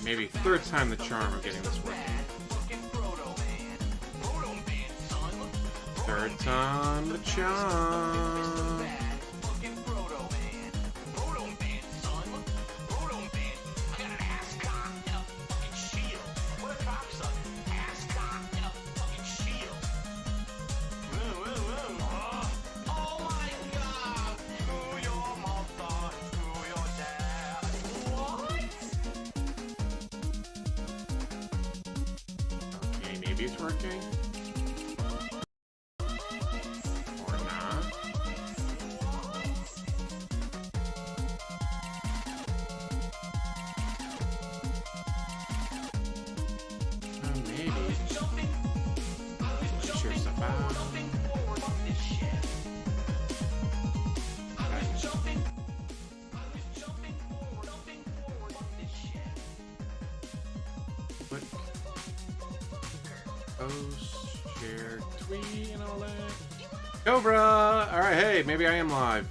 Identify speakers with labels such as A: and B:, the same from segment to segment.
A: maybe third time the charm of getting this working. Third time the charm. Okay, maybe it's working. Or not. Maybe. Let's share stuff out. Click. Post, share, tweet, and all that. Cobra! Alright, hey, maybe I am live.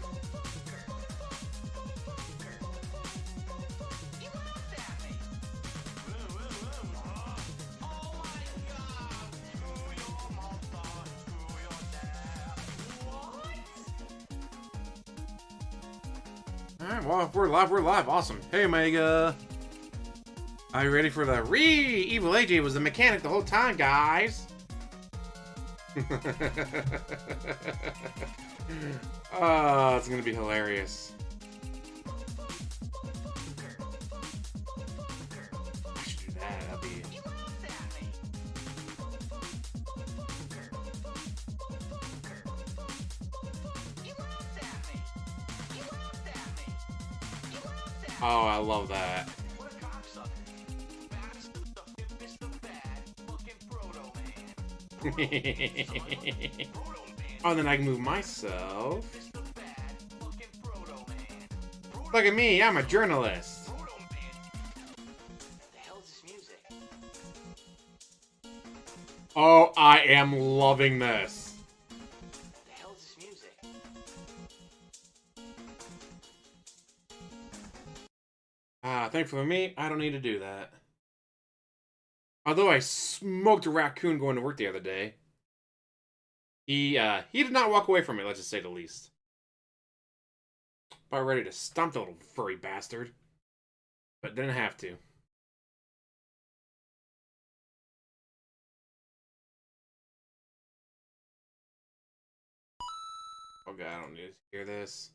A: Alright, well, if we're live. Awesome. Hey, Omega. Are you ready for the Reee? Evil AJ was the mechanic the whole time, guys. Oh, it's gonna be hilarious. I should do that. That'll be. Oh, I love that. Oh, then I can move myself. Look at me, I'm a journalist. Oh, I am loving this. Thankfully for me, I don't need to do that. Although I smoked a raccoon going to work the other day. He did not walk away from me, let's just say the least. About ready to stomp the little furry bastard. But didn't have to. Oh god, I don't need to hear this.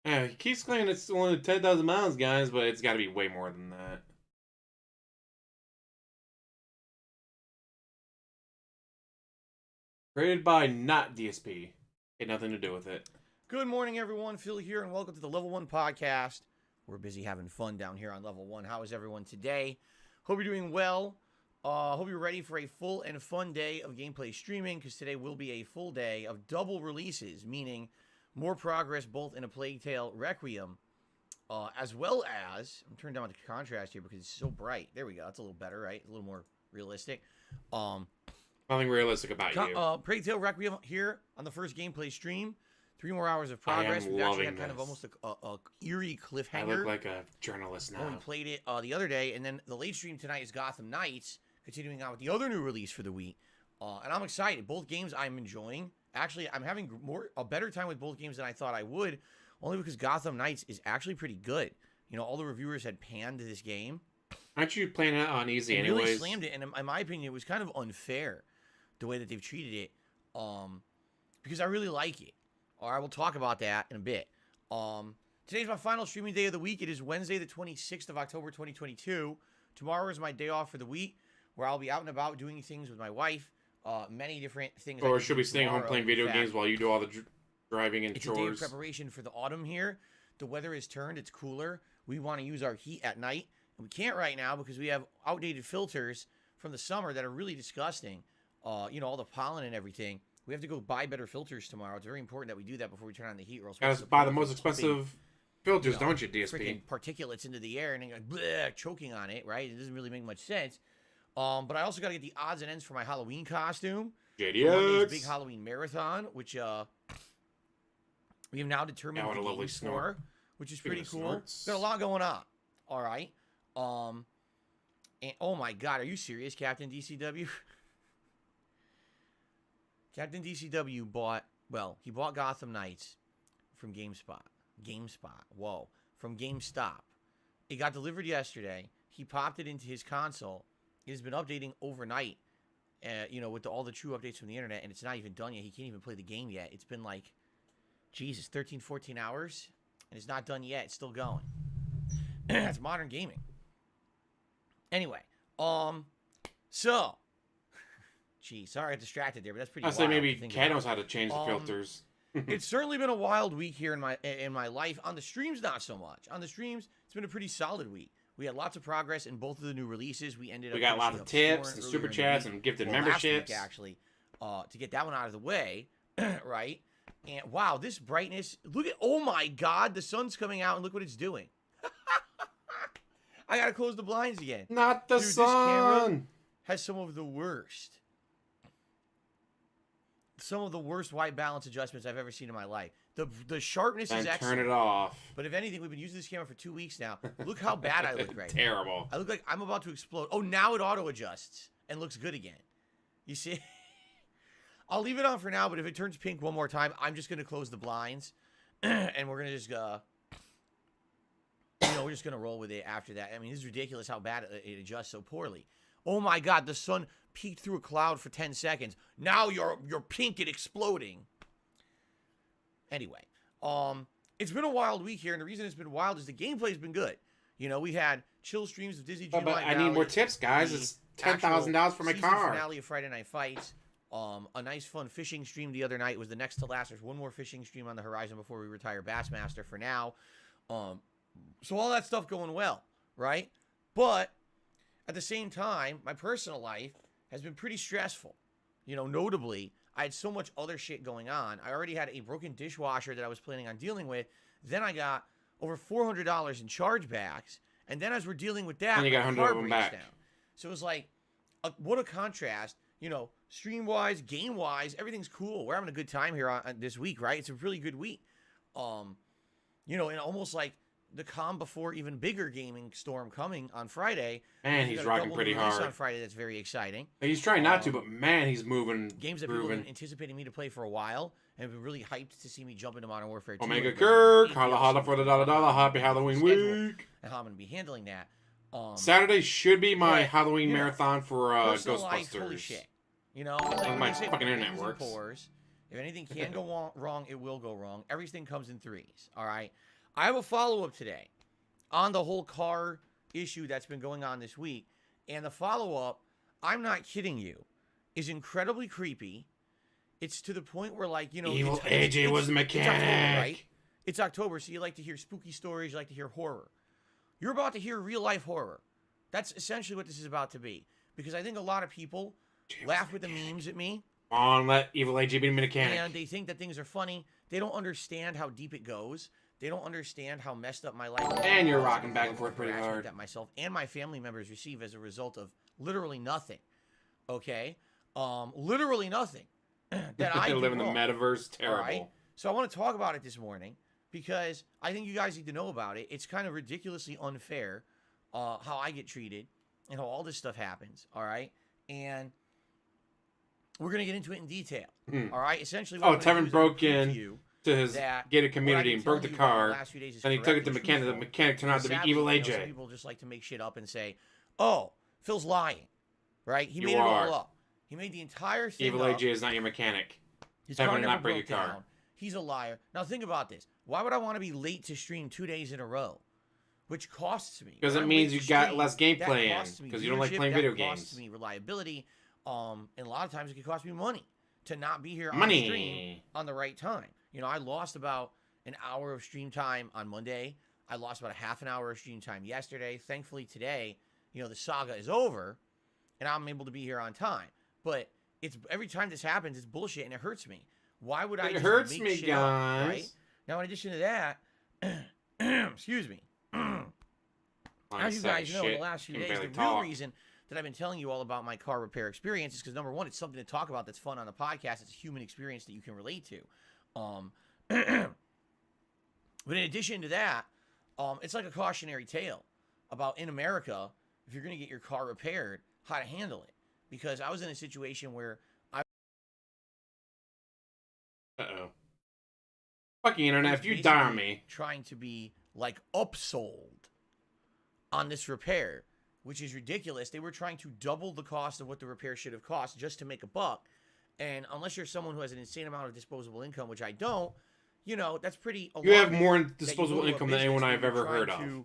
A: Yeah, he keeps claiming it's only 10,000 miles, guys, but it's got to be way more than that. Created by not DSP. Had nothing to do with it.
B: Good morning, everyone. Phil here, and welcome to the Level 1 Podcast. We're busy having fun down here on Level 1. How is everyone today? Hope you're doing well. Hope you're ready for a full and fun day of gameplay streaming, because today will be a full day of double releases, meaning more progress both in A Plague Tale Requiem, as well as, I'm turning down the contrast here because it's so bright. There we go. That's a little better, right? A little more realistic.
A: Nothing realistic about you.
B: Plague Tale Requiem here on the first gameplay stream. 3 more hours of progress. We've actually had kind of almost a eerie cliffhanger.
A: I look like a journalist now.
B: When we played it the other day, and then the late stream tonight is Gotham Knights, continuing on with the other new release for the week. And I'm excited. Both games I'm enjoying. Actually, I'm having a better time with both games than I thought I would, only because Gotham Knights is actually pretty good. You know, all the reviewers had panned this game.
A: Aren't you playing it on easy
B: they
A: anyways?
B: Really slammed it, and in my opinion, it was kind of unfair the way that they've treated it, because I really like it. Or I will talk about that in a bit. Today's my final streaming day of the week. It is Wednesday, the 26th of October, 2022. Tomorrow is my day off for the week, where I'll be out and about doing things with my wife. Many different things.
A: Or should we stay home playing video games while you do all the driving and chores?
B: It's a day of preparation for the autumn here. The weather has turned. It's cooler. We want to use our heat at night. And we can't right now because we have outdated filters from the summer that are really disgusting. You know, all the pollen and everything. We have to go buy better filters tomorrow. It's very important that we do that before we turn on the heat. Or else
A: Guys, buy the most expensive filters, don't you, DSP?
B: Freaking particulates into the air and then like, bleh, choking on it, right? It doesn't really make much sense. But I also got to get the odds and ends for my Halloween costume.
A: JDX.
B: Big Halloween marathon, which we have now determined
A: what a lovely
B: games for, which is pretty cool.
A: Snorts.
B: Got a lot going on. All right. And oh my God, are you serious, Captain DCW? Captain DCW bought Gotham Knights from GameSpot. Whoa. From GameStop. It got delivered yesterday. He popped it into his console. It has been updating overnight, with all the true updates from the internet, and it's not even done yet. He can't even play the game yet. It's been like, 13, 14 hours, and it's not done yet. It's still going. That's modern gaming. Anyway, so, sorry I got distracted there, but that's pretty wild.
A: I'll say maybe Kat knows how to change the filters.
B: It's certainly been a wild week here in my life. On the streams, not so much. On the streams, it's been a pretty solid week. We had lots of progress in both of the new releases. We got
A: lots of tips and super chats and gifted memberships.
B: Last week, actually, to get that one out of the way, right? And wow, this brightness. Look at, oh my God, the sun's coming out and look what it's doing. I got to close the blinds again.
A: Not the
B: Dude, sun. This camera
A: has
B: some of the worst white balance adjustments I've ever seen in my life. The sharpness is excellent.
A: Turn it off.
B: But if anything, we've been using this camera for 2 weeks now. Look how bad I look right now.
A: Terrible.
B: I look like I'm about to explode. Oh, now it auto adjusts and looks good again. You see? I'll leave it on for now, but if it turns pink one more time, I'm just going to close the blinds. And we're going to just, we're just going to roll with it after that. I mean, this is ridiculous how bad it adjusts so poorly. Oh my God, the sun peeked through a cloud for 10 seconds. Now you're pink and exploding. Anyway, it's been a wild week here, and the reason it's been wild is the gameplay's been good. We had chill streams of Disney Dreamlight
A: But I need more tips, guys. It's $10,000 for my car.
B: Finale of Friday Night Fights. A nice fun fishing stream the other night was the next to last. There's one more fishing stream on the horizon before we retire Bassmaster for now. So all that stuff going well, right? But at the same time, my personal life has been pretty stressful. Notably, I had so much other shit going on. I already had a broken dishwasher that I was planning on dealing with. Then I got over $400 in chargebacks. And then as we're dealing with that,
A: and you got 100 of them back.
B: Down. So it was like, what a contrast. Stream-wise, game-wise, everything's cool. We're having a good time here on this week, right? It's a really good week. And almost like the calm before even bigger gaming storm coming on Friday.
A: Man, he's rocking pretty hard.
B: On Friday, that's very exciting.
A: He's trying not to, but man, he's moving.
B: Games that people have been anticipating me to play for a while and have been really hyped to see me jump into Modern Warfare 2.
A: Omega Kirk, holla for the $, happy Halloween week.
B: And how I'm going to be handling that.
A: Saturday should be my Halloween marathon for Ghostbusters.
B: Life, holy shit.
A: My fucking internet works.
B: If anything can go wrong, it will go wrong. Everything comes in threes, all right? I have a follow-up today on the whole car issue that's been going on this week. And the follow-up, I'm not kidding you, is incredibly creepy. It's to the point where, like,
A: Evil AJ was a mechanic.
B: It's October, right? It's October, so you like to hear spooky stories, you like to hear horror. You're about to hear real-life horror. That's essentially what this is about to be. Because I think a lot of people laugh with the memes at me.
A: Let Evil AJ be a mechanic.
B: And they think that things are funny. They don't understand how deep it goes. They don't understand how messed up my life is.
A: And you're rocking back and forth pretty hard.
B: That myself and my family members receive as a result of literally nothing. Okay? Literally nothing. That I
A: live in the metaverse. Terrible.
B: Right? So I want to talk about it this morning because I think you guys need to know about it. It's kind of ridiculously unfair how I get treated and how all this stuff happens. All right? And we're going to get into it in detail. All right? Essentially, what
A: Tevin broke in to his gated community and broke the car. Then he took it to the mechanic. The mechanic turned out to be Evil AJ.
B: Some people just like to make shit up and say, "Oh, Phil's lying," right? He made it all up. He made the entire thing
A: Evil
B: up.
A: AJ is not your mechanic.
B: His car never not break a car. Down. He's a liar. Now think about this. Why would I want to be late to stream 2 days in a row? Which costs me.
A: Because it means you got less gameplay in. Because you don't like playing video games.
B: Costs me reliability. And a lot of times it could cost me money to not be here on stream on the right time. I lost about an hour of stream time on Monday. I lost about a half an hour of stream time yesterday. Thankfully today, the saga is over and I'm able to be here on time. But it's every time this happens, it's bullshit and it hurts me. Why would I?
A: It
B: just
A: hurts
B: make
A: me,
B: shit up,
A: guys.
B: right? Now, in addition to that, excuse me. As you guys know, in the last few days, the real reason that I've been telling you all about my car repair experience is because, number one, it's something to talk about that's fun on the podcast. It's a human experience that you can relate to. But in addition to that, it's like a cautionary tale about, in America, if you're going to get your car repaired, how to handle it. Because I was in a situation where
A: Uh-oh. Fucking internet, if you die on me.
B: Trying to be, like, upsold on this repair, which is ridiculous. They were trying to double the cost of what the repair should have cost just to make a buck. And unless you're someone who has an insane amount of disposable income, which I don't, you know, that's pretty alarming.
A: You have more disposable income than anyone I've ever heard of.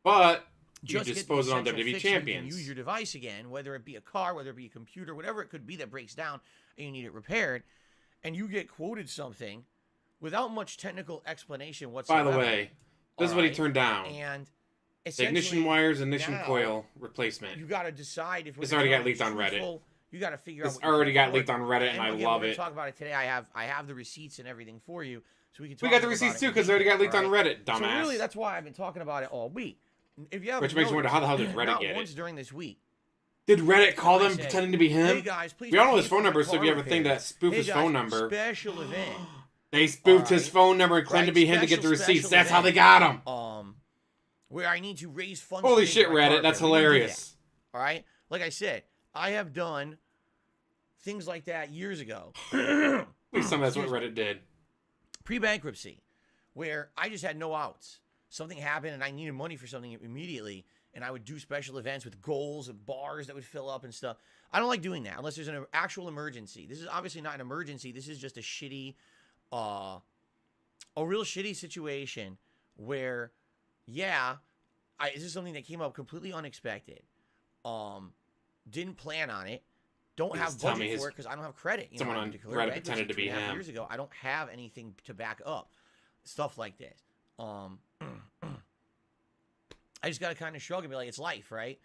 A: But you dispose it on WWE champions.
B: Use your device again, whether it be a car, whether it be a computer, whatever it could be that breaks down and you need it repaired, and you get quoted something without much technical explanation whatsoever.
A: By the way, this is what he turned down.
B: And
A: the ignition wires, ignition coil replacement.
B: You got to decide if
A: this already got leaked on Reddit.
B: You got to figure out.
A: This already got leaked on Reddit, and I love it.
B: We're gonna talk about it today. I have the receipts and everything for you, so we can.
A: We got the receipts too because they already got leaked on Reddit. Dumbass.
B: So really, that's why I've been talking about it all week. If you
A: Which makes me wonder how the hell did Reddit get it?
B: Once during this week.
A: Did Reddit call them pretending to be him?
B: Hey guys, please.
A: We all know his phone number, so if you ever think that spoof his phone number.
B: Special event.
A: They spoofed his phone number and claimed to be him to get the receipts. That's how they got him.
B: Where I need to raise funds.
A: Holy shit, Reddit! That's hilarious.
B: All right, like I said, I have done things like that years ago.
A: At least some of that's what Reddit did.
B: Pre-bankruptcy, where I just had no outs. Something happened and I needed money for something immediately, and I would do special events with goals and bars that would fill up and stuff. I don't like doing that unless there's an actual emergency. This is obviously not an emergency. This is just a shitty, a real shitty situation where, yeah, this is something that came up completely unexpected. Didn't plan on it. Don't have budget for it because I don't have credit. You
A: someone
B: know,
A: on Reddit pretended to be him.
B: Years ago, I don't have anything to back up stuff like this. I just got to kind of shrug and be like, it's life, right?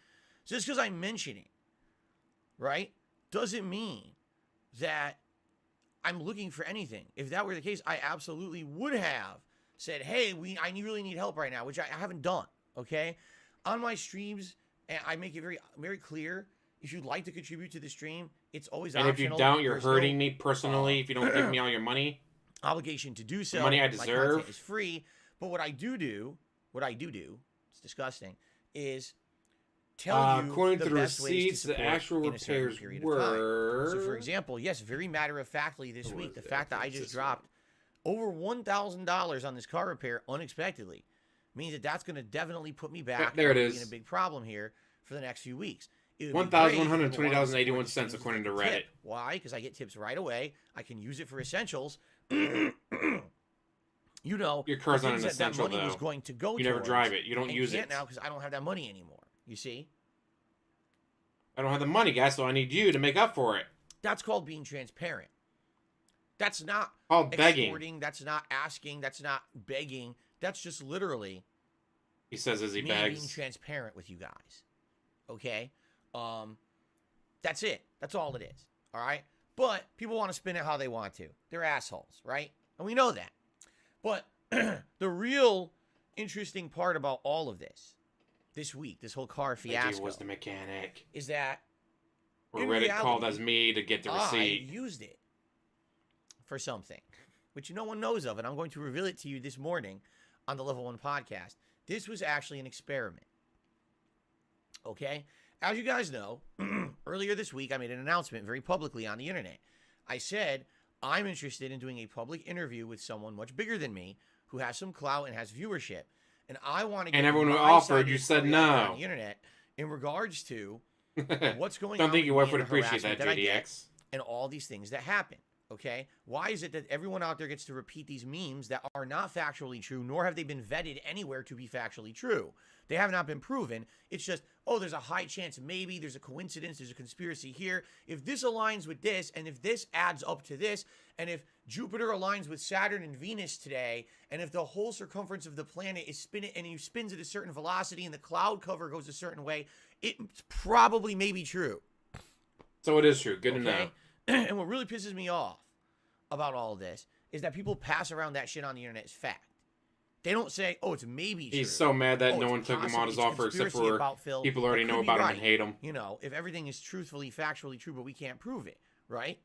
B: So just because I mention it, right, doesn't mean that I'm looking for anything. If that were the case, I absolutely would have said, hey, I really need help right now, which I haven't done, okay? On my streams, and I make it very, very clear, if you'd like to contribute to the stream, it's always optional.
A: And if you don't, you're hurting me personally if you don't give me all your money.
B: Obligation to do so.
A: The money I deserve.
B: My content is free. But what I do, it's disgusting, is tell you
A: according
B: the
A: to the
B: best ways
A: receipts,
B: to
A: the actual repairs were.
B: So, for example, yes, very matter-of-factly this week, the fact that I just dropped over $1,000 on this car repair unexpectedly means that that's going to definitely put me back
A: there it is.
B: in a big problem here for the next few weeks.
A: $1,120.81 according to Reddit.
B: Why? Because I get tips right away. I can use it for essentials. You know,
A: your car's not an essential,
B: that money was going to go
A: you never drive it. You don't use it
B: now because I don't have that money anymore. You see?
A: I don't have the money, guys, so I need you to make up for it.
B: That's called being transparent. That's not
A: begging.
B: That's not asking. That's not begging. That's just literally.
A: He says as he begs.
B: Being transparent with you guys. Okay? That's it. That's all it is. All right? But people want to spin it how they want to. They're assholes, right? And we know that. But the real interesting part about all of this week, this whole car fiasco,
A: was the mechanic,
B: is that
A: or Reddit called as me to get the receipt.
B: I used it for something, which no one knows of, and I'm going to reveal it to you this morning on the Level 1 podcast. This was actually an experiment. Okay? As you guys know, earlier this week, I made an announcement very publicly on the internet. I said, I'm interested in doing a public interview with someone much bigger than me who has some clout and has viewership. And I want to get
A: everyone who offered, you said no.
B: On the internet in regards to what's going on.
A: Don't think your wife would appreciate that, JDX.
B: And all these things that happen. Okay? Why is it that everyone out there gets to repeat these memes that are not factually true, nor have they been vetted anywhere to be factually true? They have not been proven. It's just, oh, there's a high chance, maybe, there's a coincidence, there's a conspiracy here. If this aligns with this, and if this adds up to this, and if Jupiter aligns with Saturn and Venus today, and if the whole circumference of the planet is spinning, and he spins at a certain velocity, and the cloud cover goes a certain way, it probably may be true.
A: So it is true. Good to know.
B: And what really pisses me off about all of this is that people pass around that shit on the internet as fact. They don't say, "Oh, it's maybe true."
A: He's so mad that no
B: it's
A: one took him on his
B: it's
A: offer except
B: conspiracy
A: for
B: about Phil.
A: people already
B: That
A: know
B: could be
A: about him
B: right.
A: and hate him.
B: You know, if everything is truthfully, factually true, but we can't prove it, right?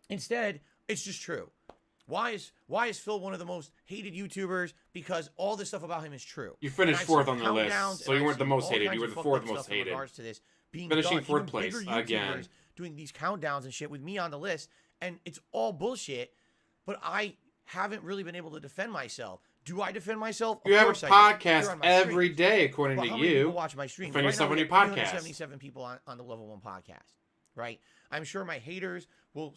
B: Instead, it's just true. Why is Phil one of the most hated YouTubers? Because all this stuff about him is true.
A: You finished fourth on the list, so you weren't the most hated. You were the fourth most hated.
B: In regards to this being
A: Finishing
B: done.
A: fourth
B: Even
A: place
B: bigger YouTubers
A: again.
B: doing these countdowns and shit with me on the list, and it's all bullshit. But I haven't really been able to defend myself. Do I defend myself?
A: You have a podcast every day, according
B: well,
A: to
B: how many
A: you.
B: people watch my stream?
A: Defend yourself on your
B: podcast.
A: podcast.
B: 77 people on the Level 1 podcast, right? I'm sure my haters will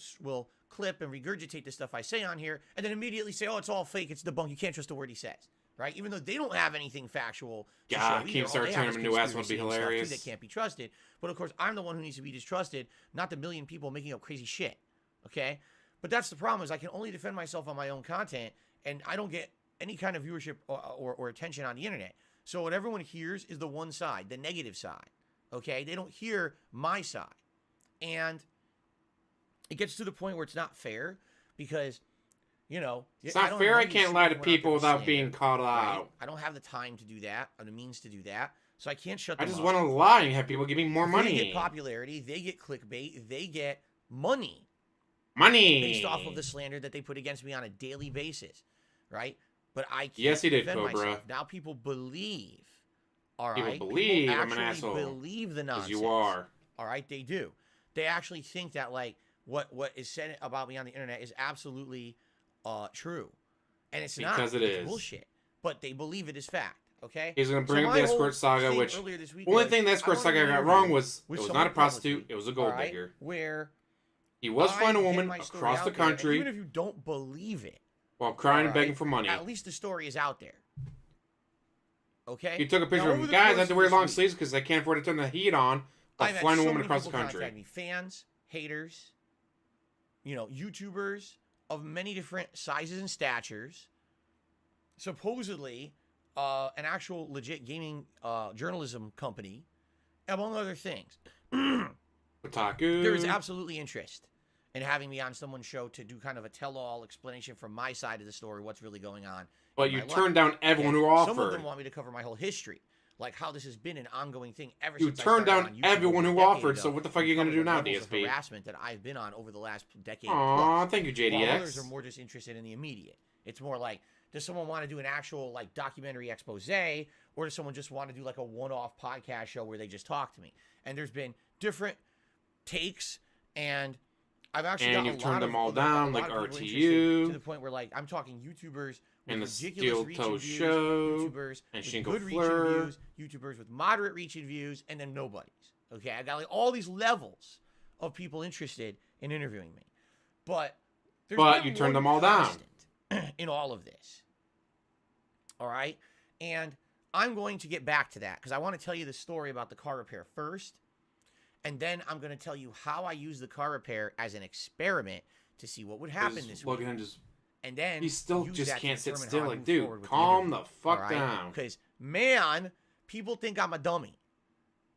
B: clip and regurgitate the stuff I say on here, and then immediately say, "Oh, it's all fake. It's debunked. You can't trust a word he says." Right? Even though they don't have anything factual.
A: God, Keemstar turning him into ass would be hilarious.
B: That can't be trusted. But of course, I'm the one who needs to be distrusted, not the million people making up crazy shit. Okay? But that's the problem, is I can only defend myself on my own content, and I don't get any kind of viewership or attention on the internet. So what everyone hears is the one side, the negative side. Okay? They don't hear my side. And it gets to the point where it's not fair, because, you know,
A: it's not fair. I can't lie to people without being called out.
B: Right? I don't have the time to do that, or the means to do that, so I can't shut
A: I
B: them
A: just
B: up.
A: want to lie and have people give me more money.
B: They get popularity, they get clickbait, they get money.
A: Money!
B: Based off of the slander that they put against me on a daily basis, right? But I can't
A: Yes, he did,
B: defend
A: Cobra.
B: myself. Now people believe, all right?
A: People believe
B: people
A: I'm an asshole.
B: Believe the nonsense.
A: You are.
B: All right, they do. They actually think that, like, what is said about me on the internet is absolutely true. And it's not.
A: Because it
B: it's
A: is.
B: bullshit. But they believe it is fact, okay?
A: He's going to bring up the escort saga, which only thing the escort saga got wrong was it was not a prostitute, it was a gold digger.
B: Where
A: he was flying a woman across the country,
B: even if you don't believe it,
A: while crying and begging for money.
B: At least the story is out there. Okay?
A: He took a picture of him. Guys, I have to wear long sleeves because I can't afford to turn the heat on. Of flying a woman across the country.
B: Me. Fans, haters, you know, YouTubers of many different sizes and statures. Supposedly, an actual legit gaming journalism company, among other things.
A: Otaku.
B: There is absolutely interest in having me on someone's show to do kind of a tell-all explanation from my side of the story, what's really going on.
A: But you turned down everyone who offered.
B: Some of them want me to cover my whole history, like how this has been an ongoing thing ever
A: since I started on YouTube. You turned down everyone who offered, so what the fuck are you going to do now, DSP?
B: Harassment that I've been on over the last decade.
A: Aw, thank you, JDX.
B: While others are more just interested in the immediate. It's more like, does someone want to do an actual, like, documentary expose, or does someone just want to do, like, a one-off podcast show where they just talk to me? And there's been different takes, and I've actually
A: and you've turned them all down, like RTU,
B: to the point where, like, I'm talking YouTubers with
A: and the
B: ridiculous reach and views,
A: show,
B: YouTubers
A: and
B: with good reach and views, YouTubers with moderate reach and views, and then nobodies. Okay, I got like all these levels of people interested in interviewing me, but
A: you turned them all down
B: in all of this. All right, and I'm going to get back to that because I want to tell you the story about the car repair first. And then I'm going to tell you how I use the car repair as an experiment to see what would happen this week. And then
A: he still just can't sit still. Like, dude, calm the fuck down.
B: Because, man, people think I'm a dummy.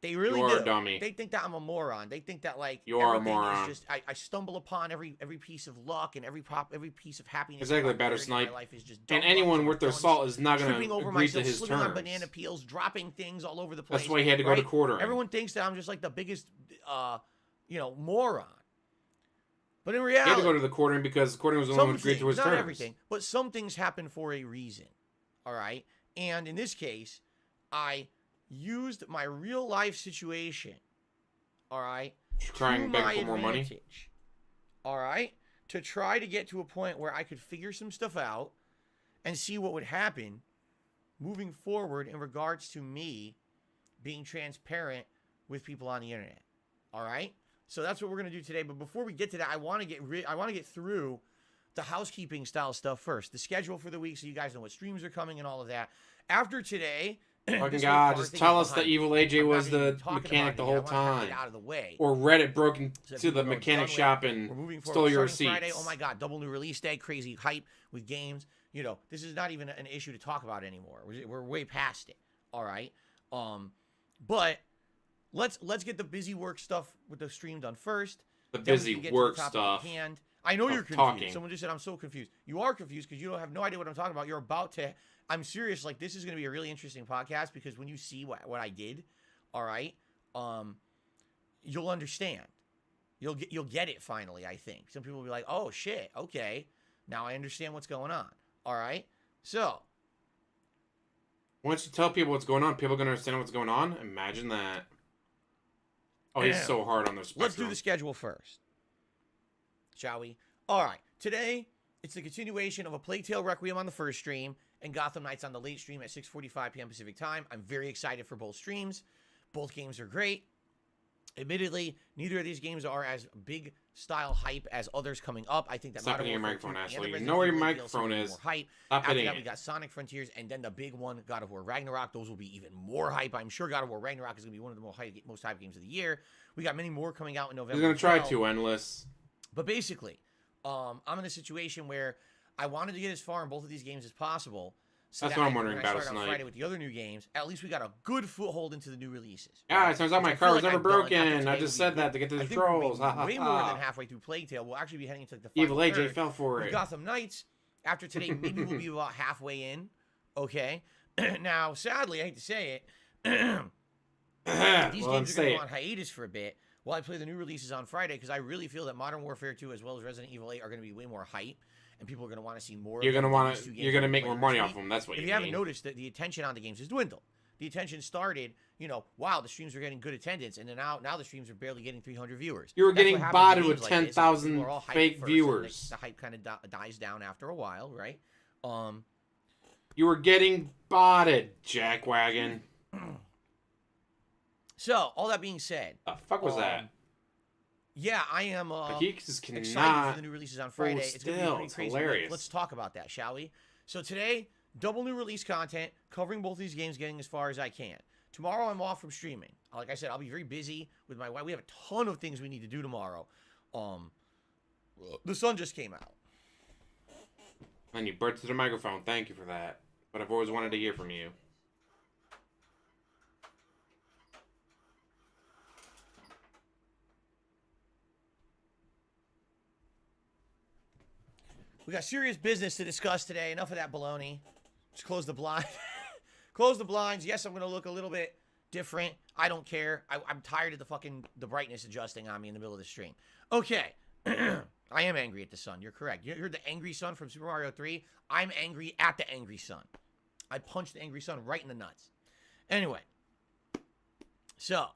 B: They really do.
A: You're a dummy.
B: They think that I'm a moron. They think that, like,
A: you're a moron.
B: Is just, I stumble upon every piece of luck and every piece of happiness.
A: Exactly, Batter Snipe.
B: Life is just
A: and anyone worth their salt is not going to agree to his terms.
B: On banana peels, dropping things all over the place.
A: That's why he had to go to quartering.
B: Everyone thinks that I'm just like the biggest, moron. But in reality,
A: he had to go to the quartering because quartering was the one who agreed to his terms.
B: Not everything, but some things happen for a reason. All right, and in this case, I used my real life situation, all right,
A: trying to beg for more money,
B: all right, to try to get to a point where I could figure some stuff out and see what would happen moving forward in regards to me being transparent with people on the internet. All right, so that's what we're gonna do today. But before we get to that, I want to get through the housekeeping style stuff first, the schedule for the week, so you guys know what streams are coming and all of that. After today.
A: Fucking God, just tell us that Evil AJ was the mechanic the whole time.
B: Out of the way.
A: Or Reddit broke into the mechanic shop and stole your receipts.
B: Friday, oh my God, double new release day, crazy hype with games. You know, this is not even an issue to talk about anymore. We're way past it. All right. But let's get the busy work stuff with the stream done first.
A: The
B: Then we
A: busy
B: can get to
A: work
B: the topic
A: stuff.
B: at hand. I know you're confused.
A: Talking.
B: Someone just said I'm so confused. You are confused because you don't have no idea what I'm talking about. You're about to. I'm serious. Like, this is going to be a really interesting podcast because when you see what I did, all right, you'll understand. You'll get it finally. I think some people will be like, oh shit, okay, now I understand what's going on. All right, so
A: once you tell people what's going on, people are gonna understand what's going on. Imagine that. Oh, he's so hard on the spectrum.
B: Let's do the schedule first, shall we? All right, today it's the continuation of A Plague Tale Requiem on the first stream and Gotham Knights on the late stream at 6:45 p.m. Pacific time. I'm very excited for both streams. Both games are great. Admittedly, neither of these games are as big style hype as others coming up. I think that
A: Stop hitting your
B: Modern Warfare
A: microphone,
B: 2
A: Ashley.
B: and
A: You
B: the
A: know where your
B: Resident Evil
A: microphone
B: DLC will be
A: is.
B: more hype.
A: Stop
B: After
A: hitting
B: that,
A: it.
B: we got Sonic Frontiers, and then the big one, God of War Ragnarok. Those will be even more hype. I'm sure God of War Ragnarok is going to be one of the most hype games of the year. We got many more coming out in November.
A: He's gonna
B: as
A: try
B: well.
A: to endless.
B: But basically, I'm in a situation where I wanted to get as far in both of these games as possible. So
A: That's
B: that
A: what I'm
B: when
A: wondering
B: I
A: about
B: start on
A: tonight.
B: Friday with the other new games, at least we got a good foothold into the new releases.
A: Yeah, it turns out
B: Which
A: my
B: I
A: car
B: feel
A: was
B: like
A: never
B: I've done. After
A: broken.
B: today,
A: I just said that to get to the
B: I think we're
A: trolls.
B: way more than halfway through Plague Tale. We'll actually be heading into like the final
A: Evil AJ
B: third.
A: fell for
B: With
A: it.
B: Gotham Knights, after today, maybe we'll be about halfway in. Okay. Now, sadly, I hate to say it, these games are going to go on hiatus for a bit while I play the new releases on Friday because I really feel that Modern Warfare 2 as well as Resident Evil 8 are going to be way more hype. And people are going to want to see more.
A: You're
B: of them
A: gonna
B: than
A: want
B: these two
A: to.
B: games
A: You're gonna
B: I'm
A: make
B: playing
A: more
B: this
A: money
B: week.
A: off them. That's what
B: If
A: you
B: you haven't
A: mean.
B: noticed that the attention on the games has dwindled. The attention started, wow, the streams are getting good attendance, and then now the streams are barely getting 300 viewers.
A: You were
B: That's what
A: getting
B: happens
A: botted
B: games
A: with
B: like this, is
A: 10,000
B: people are all hyped
A: fake
B: first, and
A: viewers.
B: the hype kind of dies down after a while, right?
A: You were getting botted, Jackwagon.
B: So all that being said,
A: The fuck was that?
B: yeah, I am
A: Like, he just
B: excited
A: cannot.
B: for the new releases on Friday. It's going to be
A: still,
B: pretty
A: it's
B: crazy.
A: hilarious.
B: Let's talk about that, shall we? So today, double new release content, covering both these games, getting as far as I can. Tomorrow, I'm off from streaming. Like I said, I'll be very busy with my wife. We have a ton of things we need to do tomorrow. The sun just came out.
A: And you burst to the microphone. Thank you for that. But I've always wanted to hear from you.
B: We got serious business to discuss today. Enough of that baloney. Just close the blind. Close the blinds. Yes, I'm going to look a little bit different. I don't care. I'm tired of the brightness adjusting on me in the middle of the stream. Okay. I am angry at the sun. You're correct. You heard the angry sun from Super Mario 3? I'm angry at the angry sun. I punched the angry sun right in the nuts. Anyway. So.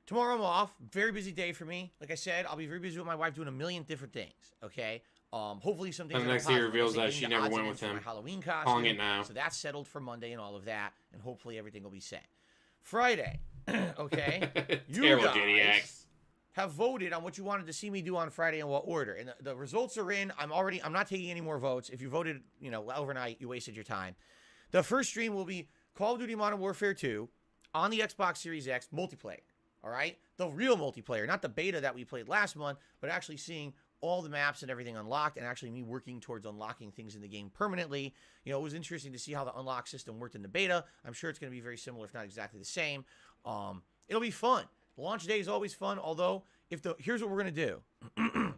B: Tomorrow I'm off. Very busy day for me. Like I said, I'll be very busy with my wife doing a million different things. Okay. Hopefully some things.
A: And the
B: are
A: next day
B: positive,
A: reveals
B: like
A: that she
B: getting the
A: never
B: odds
A: went
B: in
A: with
B: for my
A: him.
B: Halloween costume.
A: Calling it now.
B: So that's settled for Monday and all of that, and hopefully everything will be set. Friday, okay. You
A: Terrible
B: guys
A: JDX.
B: have voted on what you wanted to see me do on Friday and what order, and the results are in. I'm not taking any more votes. If you voted, overnight, you wasted your time. The first stream will be Call of Duty Modern Warfare 2 on the Xbox Series X multiplayer. All right, the real multiplayer, not the beta that we played last month, but actually seeing all the maps and everything unlocked, and actually me working towards unlocking things in the game permanently. It was interesting to see how the unlock system worked in the beta. I'm sure it's going to be very similar, if not exactly the same. It'll be fun. Launch day is always fun, although here's what we're going to do.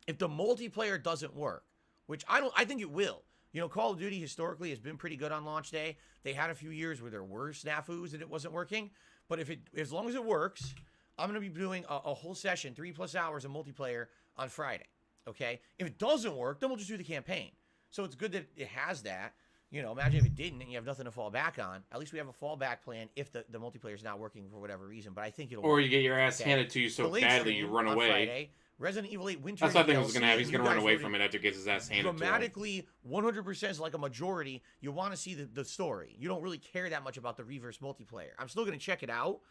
B: If the multiplayer doesn't work, which I think it will. Call of Duty historically has been pretty good on launch day. They had a few years where there were snafus and it wasn't working. But as long as it works, I'm going to be doing a whole session, 3+ hours of multiplayer on Friday. Okay? If it doesn't work, then we'll just do the campaign. So it's good that it has that. Imagine if it didn't and you have nothing to fall back on. At least we have a fallback plan if the multiplayer is not working for whatever reason. But I think it'll
A: Or
B: work.
A: you get your ass
B: Okay.
A: handed to you so
B: The late
A: badly you
B: stream
A: run
B: on
A: away.
B: Friday, Resident Evil 8 Winter
A: That's what I think was
B: DLC,
A: going to happen. He's
B: you
A: going to run
B: guys
A: away
B: voted
A: from it after he gets his ass handed to him.
B: dramatically 100% is like a majority. You want to see the story. You don't really care that much about the reverse multiplayer. I'm still going to check it out.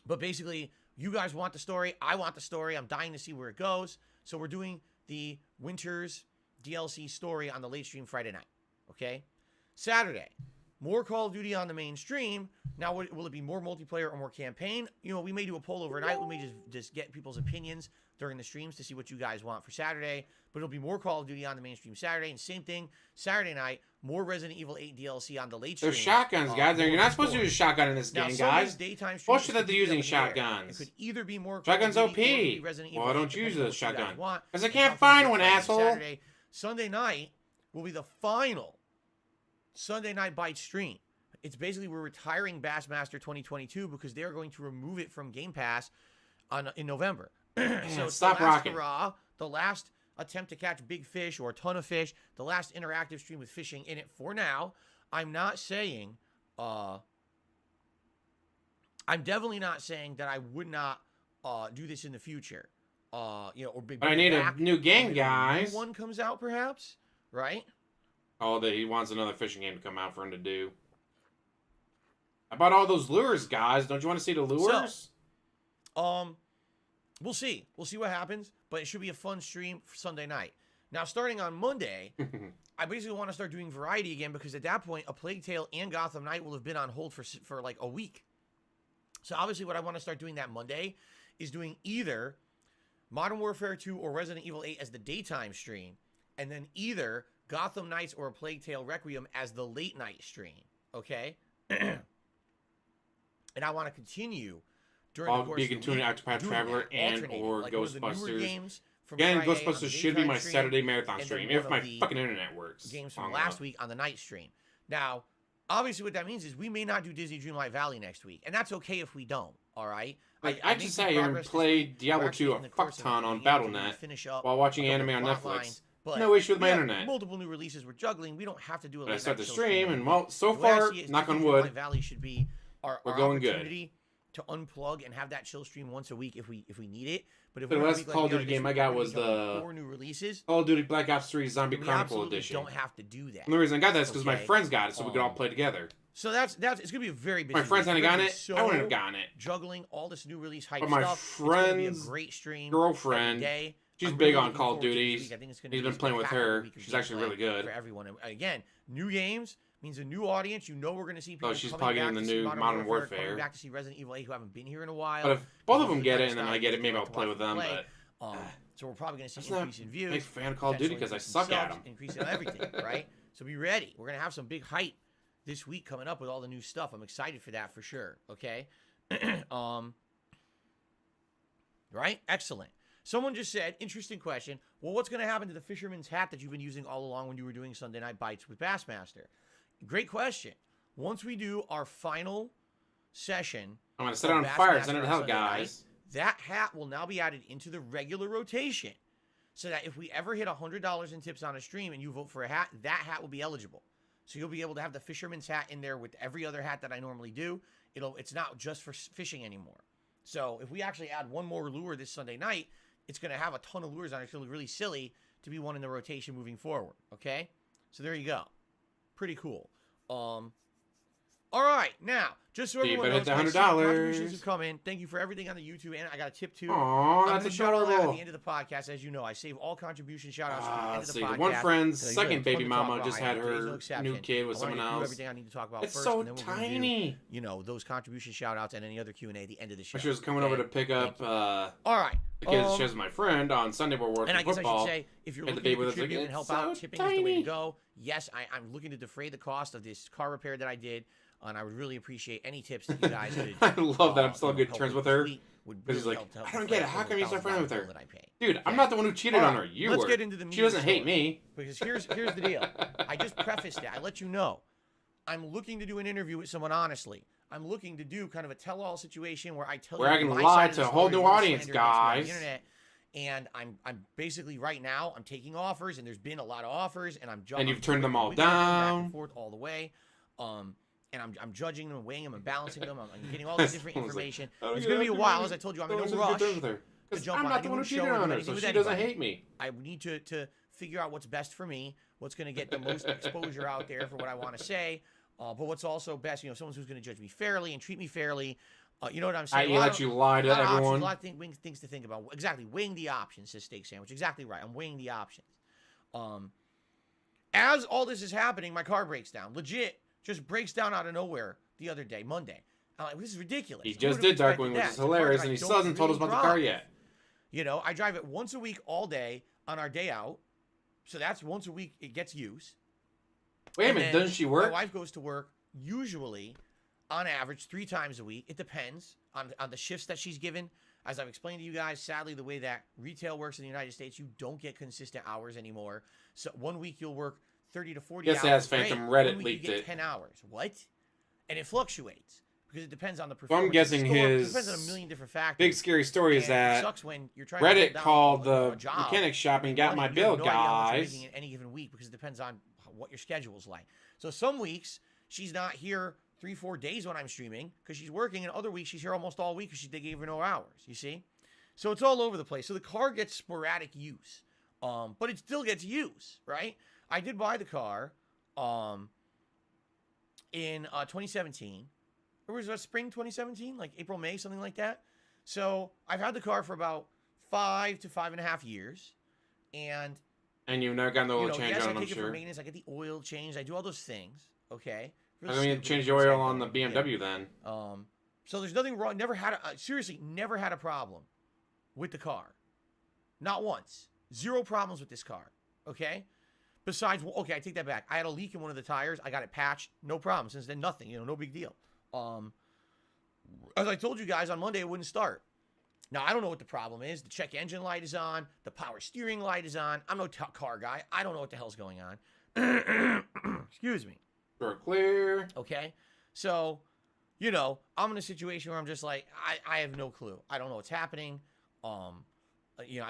B: But basically, you guys want the story. I want the story. I'm dying to see where it goes. So we're doing the Winters DLC story on the late stream Friday night. Okay? Saturday. more Call of Duty on the mainstream. Now, will it be more multiplayer or more campaign? You know, we may do a poll overnight. We may just get people's opinions during the streams to see what you guys want for Saturday. But it'll be more Call of Duty on the mainstream Saturday. And same thing, Saturday night, more Resident Evil 8 DLC on the late stream.
A: There's shotguns, guys. You're not supposed to use a shotgun in this game, guys.
B: Daytime stream,
A: Bullshit that they're using shotguns.
B: It could either be more
A: shotguns OP. Well, I don't use a shotgun. Because I can't find one, asshole.
B: Saturday. Sunday night will be the final Sunday Night Bite stream. It's basically we're retiring Bassmaster 2022 because they're going to remove it from Game Pass in November. So
A: stop rocking.
B: Hurrah, the last attempt to catch big fish or a ton of fish, the last interactive stream with fishing in it for now. I'm not saying, I'm definitely not saying that I would not do this in the future. Or big.
A: I need a new game, guys.
B: New one comes out, perhaps, right?
A: Oh, that he wants another fishing game to come out for him to do. I bought all those lures, guys. Don't you want to see the lures?
B: So, we'll see. We'll see what happens, but it should be a fun stream for Sunday night. Now, starting on Monday, I basically want to start doing variety again because at that point, A Plague Tale and Gotham Knight will have been on hold for like a week. So obviously what I want to start doing that Monday is doing either Modern Warfare 2 or Resident Evil 8 as the daytime stream, and then either Gotham Knights or A Plague Tale Requiem as the late night stream, okay? And I want to continue during the course of the week
A: Octopath Traveler and or
B: like
A: Ghostbusters.
B: Again,
A: Ghostbusters should be my Saturday marathon stream if my fucking internet works.
B: Games from last week on the night stream. Now, obviously what that means is we may not do Disney Dreamlight Valley next week, and that's okay if we don't, all right?
A: I just sat here and played Diablo 2 a fuck ton on Battle.net while watching anime on Netflix. No issue with my internet.
B: Multiple new releases we're juggling. We don't have to do it.
A: I start the stream, and well, so far, knock on wood,
B: Valley should be
A: we're going good.
B: To unplug and have that chill stream once a week if we need it. But if
A: the last Call of Duty game I got was the
B: 4 new releases.
A: Call of Duty Black Ops 3 Zombie Chronicle Edition.
B: Don't have to do that.
A: And the reason I got that is because my friends got it, so we could all play together.
B: So that's it's gonna be a very busy.
A: My friends hadn't gotten it. I wouldn't have gotten it.
B: Juggling all this new release hype
A: but my
B: stuff.
A: friend's
B: be a great stream
A: girlfriend,
B: day.
A: she's big on Call of Duty. He's been playing with her. She's actually really good.
B: For everyone. And again, new games means a new audience. You know we're going to see people
A: she's plugging in the new Modern Warfare.
B: Coming back to see Resident Evil 8 who haven't been here in a while.
A: But if both of them get it and then I get it, maybe I'll play with them. But
B: so we're probably going to see an increase in views.
A: I'm a big fan of Call of Duty because I suck at them.
B: Increase in everything, right? So be ready. We're going to have some big hype this week coming up with all the new stuff. I'm excited for that for sure. Okay. Right? Excellent. Someone just said, interesting question. Well, what's going to happen to the fisherman's hat that you've been using all along when you were doing Sunday Night Bites with Bassmaster? Great question. Once we do our final session,
A: I'm going to set it on fire. Send it to hell, guys.
B: That hat will now be added into the regular rotation so that if we ever hit $100 in tips on a stream and you vote for a hat, that hat will be eligible. So you'll be able to have the fisherman's hat in there with every other hat that I normally do. It's not just for fishing anymore. So if we actually add one more lure this Sunday night, it's going to have a ton of lures on it. It's going to look really silly to be one in the rotation moving forward. Okay? So there you go. Pretty cool. All right, now, just so everyone knows, contributions have come in. Thank you for everything on the YouTube, and I got a tip too.
A: Aww, that's adorable.
B: At the end of the podcast, as you know, I save all contribution shout-outs at the end of the podcast.
A: One friend's second baby mama just had her new kid with someone else.
B: Everything I need to talk about
A: it's
B: first,
A: so
B: and then we're
A: tiny.
B: Do, those contribution shout-outs and any other Q&A at the end of the show.
A: She was coming over to pick up
B: all right.
A: the kids. She has my friend on Sunday we're working football.
B: And I guess I should say, if you're looking to contribute and help out, tipping is the way to go. Yes, I'm looking to defray the cost of this car repair that I did. And I would really appreciate any tips that you guys could.
A: I love that I'm still on good terms with her.
B: Because
A: he's like, I don't get it. How come you're so friendly with her? Dude,
B: okay.
A: I'm not the one who cheated on her. You
B: Let's
A: were.
B: Get into the
A: she doesn't hate me.
B: Because here's the deal. I just prefaced it. I let you know. I'm looking to do an interview with someone honestly. I'm looking to do kind of a tell-all situation where I tell
A: where I can lie to a whole new audience, guys.
B: And I'm basically right now I'm taking offers, and there's been a lot of offers, and I'm judging.
A: And you've turned them all down.
B: Back and forth all the way. And I'm judging them, weighing them, and balancing them. I'm getting all this different information. It's going to be a while. As I told you, I'm in no rush to jump
A: I'm
B: on
A: not the one who cheated on her, so she doesn't hate me.
B: I need to figure out what's best for me, what's going to get the most exposure out there for what I want to say, but what's also best, someone who's going to judge me fairly and treat me fairly. You know what I'm saying?
A: I let you lie to everyone.
B: A lot of things to think about. Exactly. Weighing the options, says Steak Sandwich. Exactly right. I'm weighing the options. As all this is happening, my car breaks down. Legit. just breaks down out of nowhere the other day, Monday. I'm like, this is ridiculous.
A: He
B: Who
A: just
B: would
A: did
B: have
A: Darkwing,
B: expected
A: which
B: that?
A: is
B: It's a car that
A: hilarious,
B: I
A: and he
B: don't
A: still hasn't told us
B: really
A: about the car
B: drive.
A: yet.
B: You know, I drive it once a week all day on our day out. So that's once a week it gets used.
A: Wait a minute, doesn't she work?
B: My wife goes to work usually, on average, 3 times a week. It depends on the shifts that she's given. As I've explained to you guys, sadly, the way that retail works in the United States, you don't get consistent hours anymore. So one week you'll work 30 to 40 hours.
A: Yes, as Phantom
B: Great.
A: Reddit
B: One week
A: leaked
B: you get
A: it.
B: 10 hours. What? And it fluctuates because it depends on the
A: So
B: performance.
A: I'm guessing
B: of the store. It
A: his
B: depends on a million different factors.
A: big scary story is
B: And
A: that
B: it sucks when you're trying to
A: Reddit
B: hold down
A: called
B: a
A: the
B: job
A: mechanic shop and got
B: and
A: my
B: you
A: bill,
B: have no idea how much you're
A: guys.
B: making in any given week because it depends on what your schedule's like. So some weeks she's not here 3-4 days when I'm streaming because she's working, and other weeks she's here almost all week because they gave her no hours. You see, so it's all over the place. So the car gets sporadic use, but it still gets use, right? I did buy the car, in 2017. It was spring 2017, like April, May, something like that. So I've had the car for about 5 to 5.5 years, and
A: you've never gotten the oil
B: yes,
A: change
B: I
A: on, I'm
B: take it for
A: sure.
B: maintenance. I get the oil changed. I do all those things. Okay.
A: I'm going to change the oil on the BMW then.
B: So there's nothing wrong. Never had seriously, never had a problem with the car. Not once. 0 problems with this car. Okay. Besides, okay, I take that back. I had a leak in one of the tires. I got it patched. No problem. Since then, nothing. No big deal. As I told you guys on Monday, it wouldn't start. Now, I don't know what the problem is. The check engine light is on. The power steering light is on. I'm no car guy. I don't know what the hell's going on. Excuse me.
A: Door clear.
B: Okay. So, I'm in a situation where I'm just like, I have no clue. I don't know what's happening. I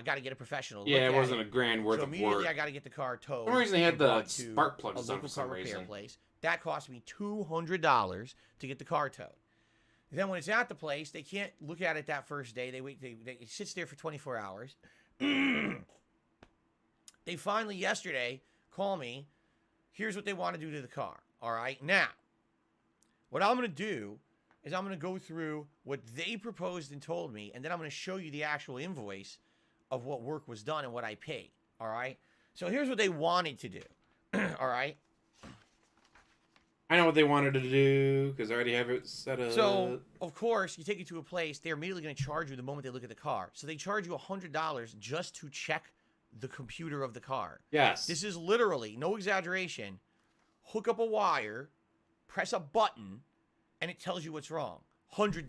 B: got to get a professional.
A: Yeah, it wasn't a grand worth
B: so
A: of
B: immediately
A: work.
B: I got to get the car towed.
A: For some reason, they had the
B: brought to
A: spark plugs
B: a
A: on
B: local
A: for some
B: car repair
A: reason.
B: place. That cost me $200 to get the car towed. Then when it's at the place, they can't look at it that first day. They wait. It sits there for 24 hours. They finally yesterday call me. Here's what they want to do to the car. All right. Now, what I'm going to do is I'm going to go through what they proposed and told me, and then I'm going to show you the actual invoice of what work was done and what I paid. All right. So here's what they wanted to do. All right.
A: I know what they wanted to do because I already have it set up.
B: So, of course, you take it to a place, they're immediately going to charge you the moment they look at the car. So they charge you $100 just to check the computer of the car.
A: Yes.
B: This is literally, no exaggeration, hook up a wire, press a button, and it tells you what's wrong. $100.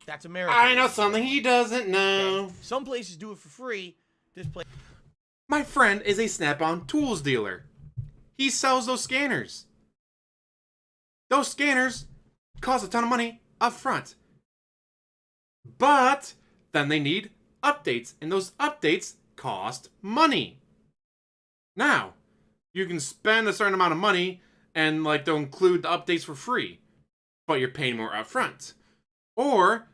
B: That's America.
A: I know something he doesn't know.
B: Okay. Some places do it for free. This place...
A: My friend is a Snap-on tools dealer. He sells those scanners. Those scanners cost a ton of money up front. But then they need updates, and those updates cost money. Now, you can spend a certain amount of money and they'll include the updates for free, but you're paying more up front. Or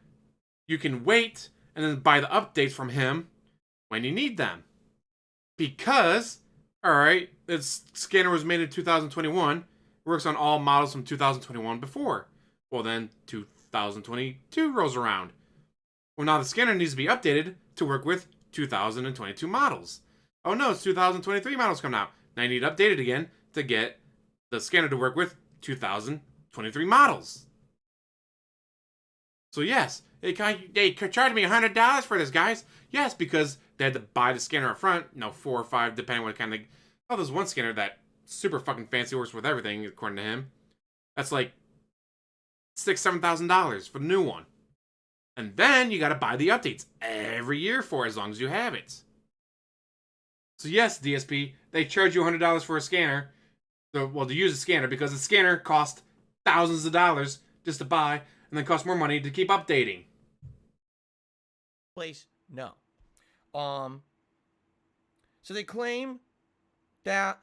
A: you can wait and then buy the updates from him when you need them. Because, alright, this scanner was made in 2021. It works on all models from 2021 before. Well, then 2022 rolls around. Well, now the scanner needs to be updated to work with 2022 models. Oh no, it's 2023 models coming out. Now I need to update it again to get the scanner to work with 2023 models. So yes, they charged me $100 for this, guys. Yes, because they had to buy the scanner up front. 4 or 5, depending on what kind of... Oh, there's one scanner that super fucking fancy, works with everything, according to him. That's like $6,000-$7,000 for the new one. And then you gotta buy the updates every year for as long as you have it. So yes, DSP, they charge you $100 for a scanner. To use a scanner, because the scanner costs thousands of dollars just to buy, and then costs more money to keep updating.
B: Place, no. So they claim that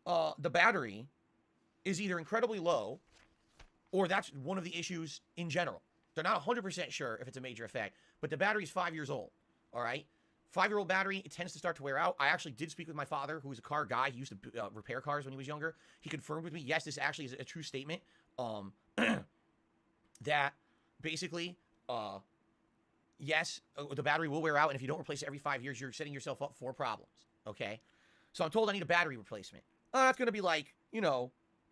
B: the battery is either incredibly low, or that's one of the issues in general. They're not 100% sure if it's a major effect, but the battery's 5 years old, all right? 5-year-old battery, it tends to start to wear out. I actually did speak with my father, who was a car guy. He used to repair cars when he was younger. He confirmed with me, yes, this actually is a true statement, that basically, yes, the battery will wear out, and if you don't replace it every 5 years, you're setting yourself up for problems, okay? So I'm told I need a battery replacement. That's going to be like,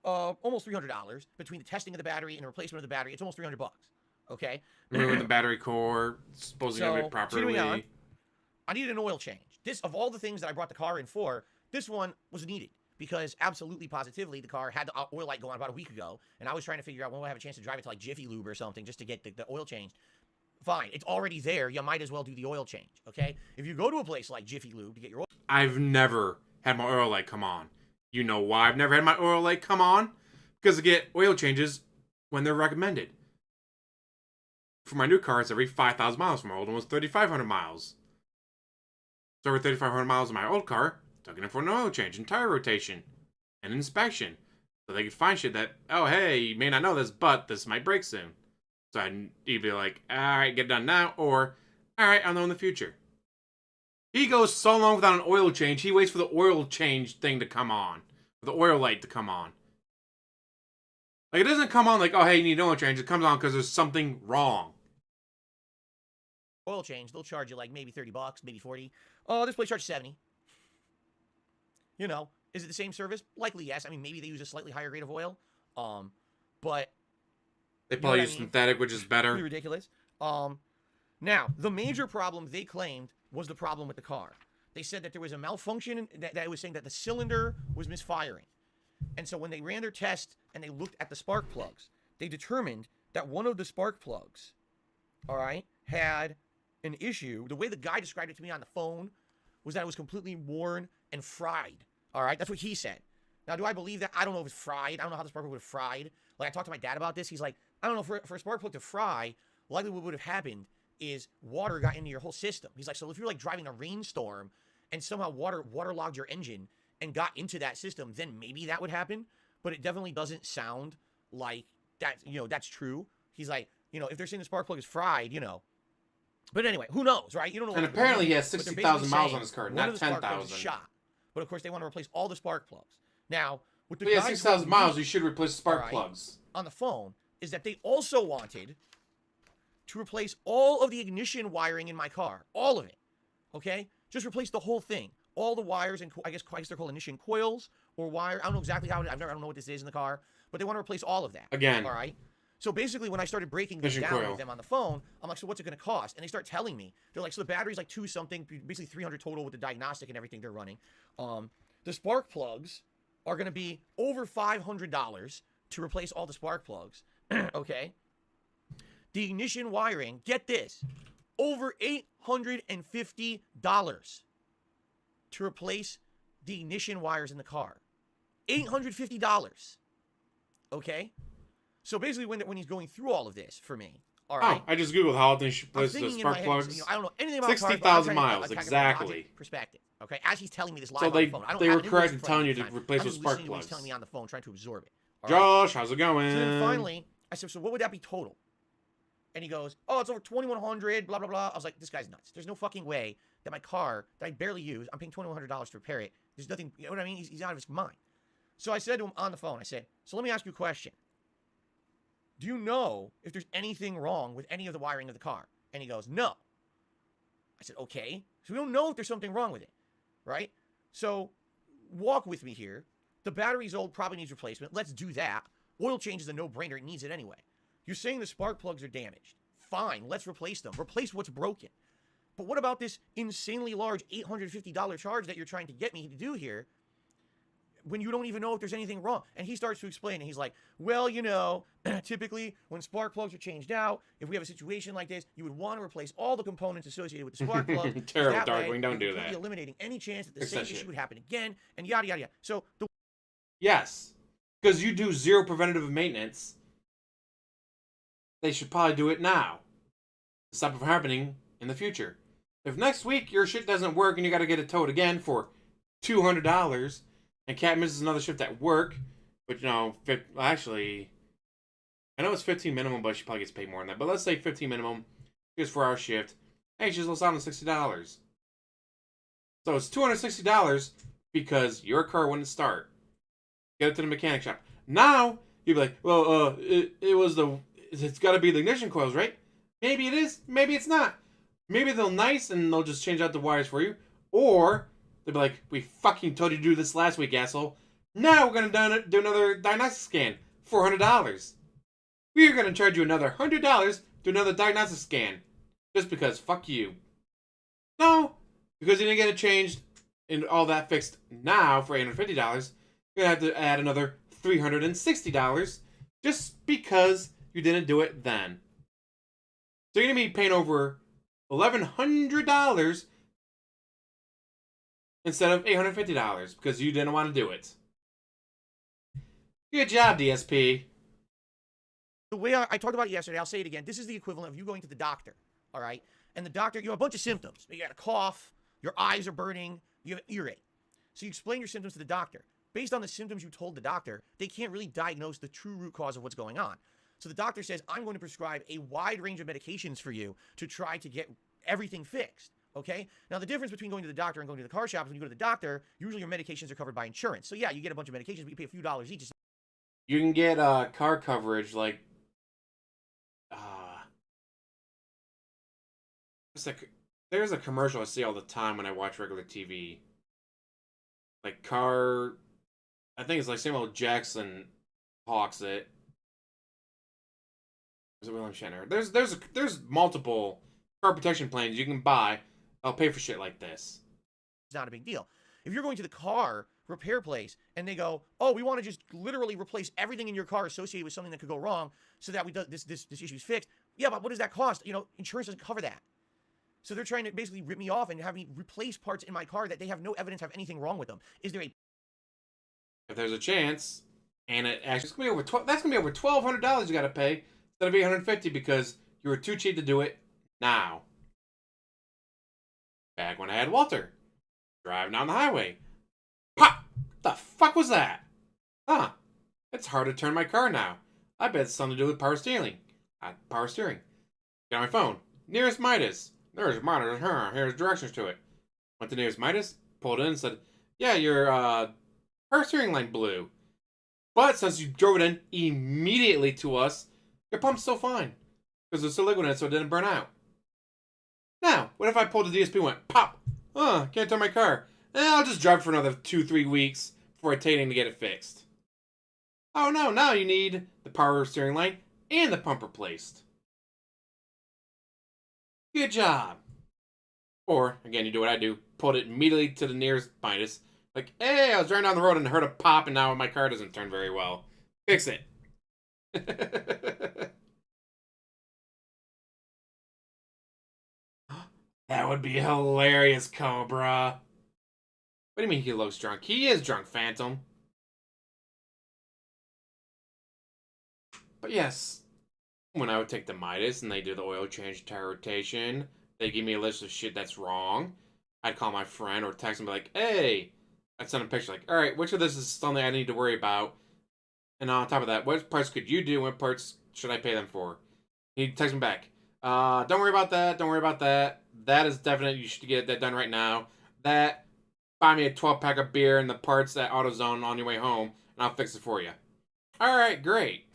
B: almost $300 between the testing of the battery and the replacement of the battery. It's almost $300. Okay.
A: Removing the battery core, supposing
B: So,
A: it properly.
B: continuing on, I needed an oil change. This, of all the things that I brought the car in for, this one was needed because absolutely positively the car had the oil light go on about a week ago, and I was trying to figure out when would I have a chance to drive it to like Jiffy Lube or something just to get the oil changed. Fine, it's already there. You might as well do the oil change, okay? If you go to a place like Jiffy Lube to get your oil...
A: I've never had my oil light come on. You know why I've never had my oil light come on? Because I get oil changes when they're recommended. For my new car, it's every 5,000 miles. For my old one was 3,500 miles. So over 3,500 miles in my old car, took it in for an oil change and tire rotation and inspection. So they could find shit that, oh hey, you may not know this, but this might break soon. So I'd either be like, alright, get it done now, or alright, I'll know in the future. He goes so long without an oil change, he waits for the oil change thing to come on. The oil light to come on. Like, it doesn't come on like, oh hey, you need an oil change. It comes on because there's something wrong.
B: Oil change, they'll charge you like maybe $30, maybe 40. Oh, this place charges 70. You know, is it the same service? Likely yes. I mean, maybe they use a slightly higher grade of oil. But
A: They probably use synthetic, which is better.
B: Pretty ridiculous. Now, the major problem they claimed was the problem with the car. They said that there was a malfunction that was saying that the cylinder was misfiring. And so when they ran their test and they looked at the spark plugs, they determined that one of the spark plugs, all right, had an issue. The way the guy described it to me on the phone was that it was completely worn and fried. All right, that's what he said. Now, do I believe that? I don't know if it's fried. I don't know how the spark plug would have fried. Like, I talked to my dad about this. He's like, I don't know, for a spark plug to fry, likely what would have happened is water got into your whole system. He's like, so if you're like driving a rainstorm and somehow waterlogged your engine and got into that system, then maybe that would happen. But it definitely doesn't sound like that, that's true. He's like, if they're saying the spark plug is fried, But anyway, who knows, right? You don't know.
A: And apparently he has 60,000 miles on his car, not 10,000.
B: Shot. But of course, they want to replace all the spark plugs. Now, with the
A: 6,000 miles, you should replace spark plugs.
B: On the phone is that they also wanted to replace all of the ignition wiring in my car, all of it. Okay, just replace the whole thing, all the wires, and I guess they're called ignition coils or wire. I don't know exactly how. I don't know what this is in the car, but they want to replace all of that.
A: Again,
B: all right. So basically, when I started breaking this down with them on the phone, I'm like, so what's it going to cost? And they start telling me, they're like, so the battery's like 2 something, basically 300 total with the diagnostic and everything they're running. The spark plugs are going to be over $500 to replace all the spark plugs. Okay. The ignition wiring, get this, over $850 to replace the ignition wires in the car. $850. Okay. So basically, when he's going through all of this for me, all right.
A: Oh, I just googled how often you should replace the spark plugs.
B: I don't know anything about
A: 60,000 miles, exactly.
B: Perspective. Okay, as he's telling me this live
A: so
B: on the phone.
A: They were correct in telling you to replace those spark plugs.
B: He's telling me on the phone, trying to absorb it.
A: Josh, how's it going?
B: So then finally, I said, so what would that be total? And he goes, oh, it's over $2,100, blah, blah, blah. I was like, this guy's nuts. There's no fucking way that my car that I barely use, I'm paying $2,100 to repair it. There's nothing, you know what I mean? He's out of his mind. So I said to him on the phone, I said, so let me ask you a question. Do you know if there's anything wrong with any of the wiring of the car? And he goes, no. I said, okay. So we don't know if there's something wrong with it, right? So walk with me here. The battery's old, probably needs replacement. Let's do that. Oil change is a no-brainer. It needs it anyway. You're saying the spark plugs are damaged. Fine, let's replace them. Replace what's broken. But what about this insanely large $850 charge that you're trying to get me to do here when you don't even know if there's anything wrong? And he starts to explain, and he's like, well, typically when spark plugs are changed out, if we have a situation like this, you would want to replace all the components associated with the spark plug.
A: Terrible, Darkwing, don't do that.
B: Eliminating any chance that the same issue would happen again, and yada, yada, yada. So,
A: yes, because you do zero preventative maintenance. They should probably do it now to stop it from happening in the future. If next week your shit doesn't work and you got to get it towed again for $200, and Kat misses another shift at work, which, actually, I know it's 15 minimum, but she probably gets paid more than that. But let's say 15 minimum, just 4-hour shift. Hey, she's lost out on $60. So it's $260 because your car wouldn't start. Get it to the mechanic shop. Now, you'd be like, well, it's got to be the ignition coils, right? Maybe it is, maybe it's not. Maybe they'll nice and they'll just change out the wires for you. Or they'll be like, we fucking told you to do this last week, asshole. Now we're gonna do another diagnostic scan, $400. We are gonna charge you another $100 to do another diagnostic scan, just because fuck you. No, because you didn't get it changed and all that fixed now for $850. You're gonna have to add another $360 just because you didn't do it then. So you're gonna be paying over $1,100 instead of $850 because you didn't want to do it. Good job, DSP.
B: The way I talked about it yesterday, I'll say it again. This is the equivalent of you going to the doctor, all right? And the doctor, you have a bunch of symptoms. You got a cough, your eyes are burning, you have an earache. So you explain your symptoms to the doctor. Based on the symptoms you told the doctor, they can't really diagnose the true root cause of what's going on. So the doctor says, I'm going to prescribe a wide range of medications for you to try to get everything fixed. Okay? Now, the difference between going to the doctor and going to the car shop is when you go to the doctor, usually your medications are covered by insurance. So, yeah, you get a bunch of medications, but you pay a few dollars each.
A: You can get car coverage like it's like there's a commercial I see all the time when I watch regular TV. Like car, I think it's like Samuel Jackson hawks it. Is it William Shatner? There's multiple car protection plans you can buy. I'll pay for shit like this.
B: It's not a big deal. If you're going to the car repair place and they go, oh, we want to just literally replace everything in your car associated with something that could go wrong so that this issue is fixed. Yeah, but what does that cost? You know, insurance doesn't cover that. So they're trying to basically rip me off and have me replace parts in my car that they have no evidence have anything wrong with them. Is there a...
A: If there's a chance, and it actually it's gonna be over that's gonna be over $1,200 you gotta pay instead of $850 because you were too cheap to do it now. Back when I had Walter driving down the highway, pop! The fuck was that? Huh? It's hard to turn my car now. I bet it's something to do with power steering. Power steering. Get on my phone. Nearest Midas. There's Midas. Here's directions to it. Went to nearest Midas, pulled in, and said, "Yeah, your power steering line blew. But since you drove it in immediately to us, your pump's still fine because there's still liquid in it, so it didn't burn out." Now, what if I pulled the DSP and went pop? Can't turn my car. I'll just drive for another 2-3 weeks before I take it in to get it fixed. Oh no! Now you need the power steering line and the pump replaced. Good job. Or, again, you do what I do. Pulled it immediately to the nearest Midas. Like, hey, I was driving down the road and heard a pop and now my car doesn't turn very well. Fix it. That would be hilarious, Cobra. What do you mean he looks drunk? He is drunk, Phantom. But yes, when I would take the Midas and they do the oil change, tire rotation, they give me a list of shit that's wrong. I'd call my friend or text him and be like, hey, I'd send a picture like, all right, which of this is something I need to worry about? And on top of that, what parts could you do? What parts should I pay them for? He'd text me back. Don't worry about that. Don't worry about that. That is definite. You should get that done right now. That, buy me a 12-pack of beer and the parts at AutoZone on your way home, and I'll fix it for you. All right, great.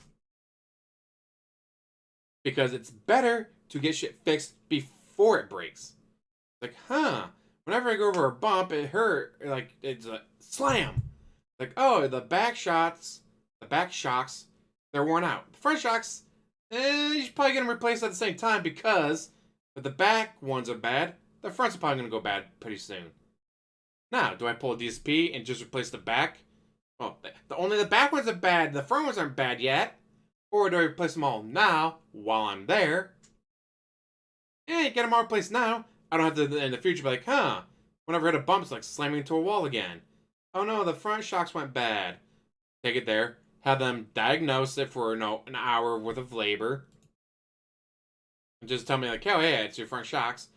A: Because it's better to get shit fixed before it breaks. Like, whenever I go over a bump, it hurt. Like, it's a slam. Like, oh, the back shocks, they're worn out. The front shocks, you should probably get them replaced at the same time because if the back ones are bad, the fronts are probably going to go bad pretty soon. Now, do I pull a DSP and just replace the back? Well, only the back ones are bad. The front ones aren't bad yet. Or do I replace them all now while I'm there? Get them all replaced now. I don't have to in the future be like, whenever I hit a bump, it's like slamming into a wall again. Oh no, the front shocks went bad. Take it there. Have them diagnose it for, an hour worth of labor. And just tell me like, oh yeah, it's your front shocks.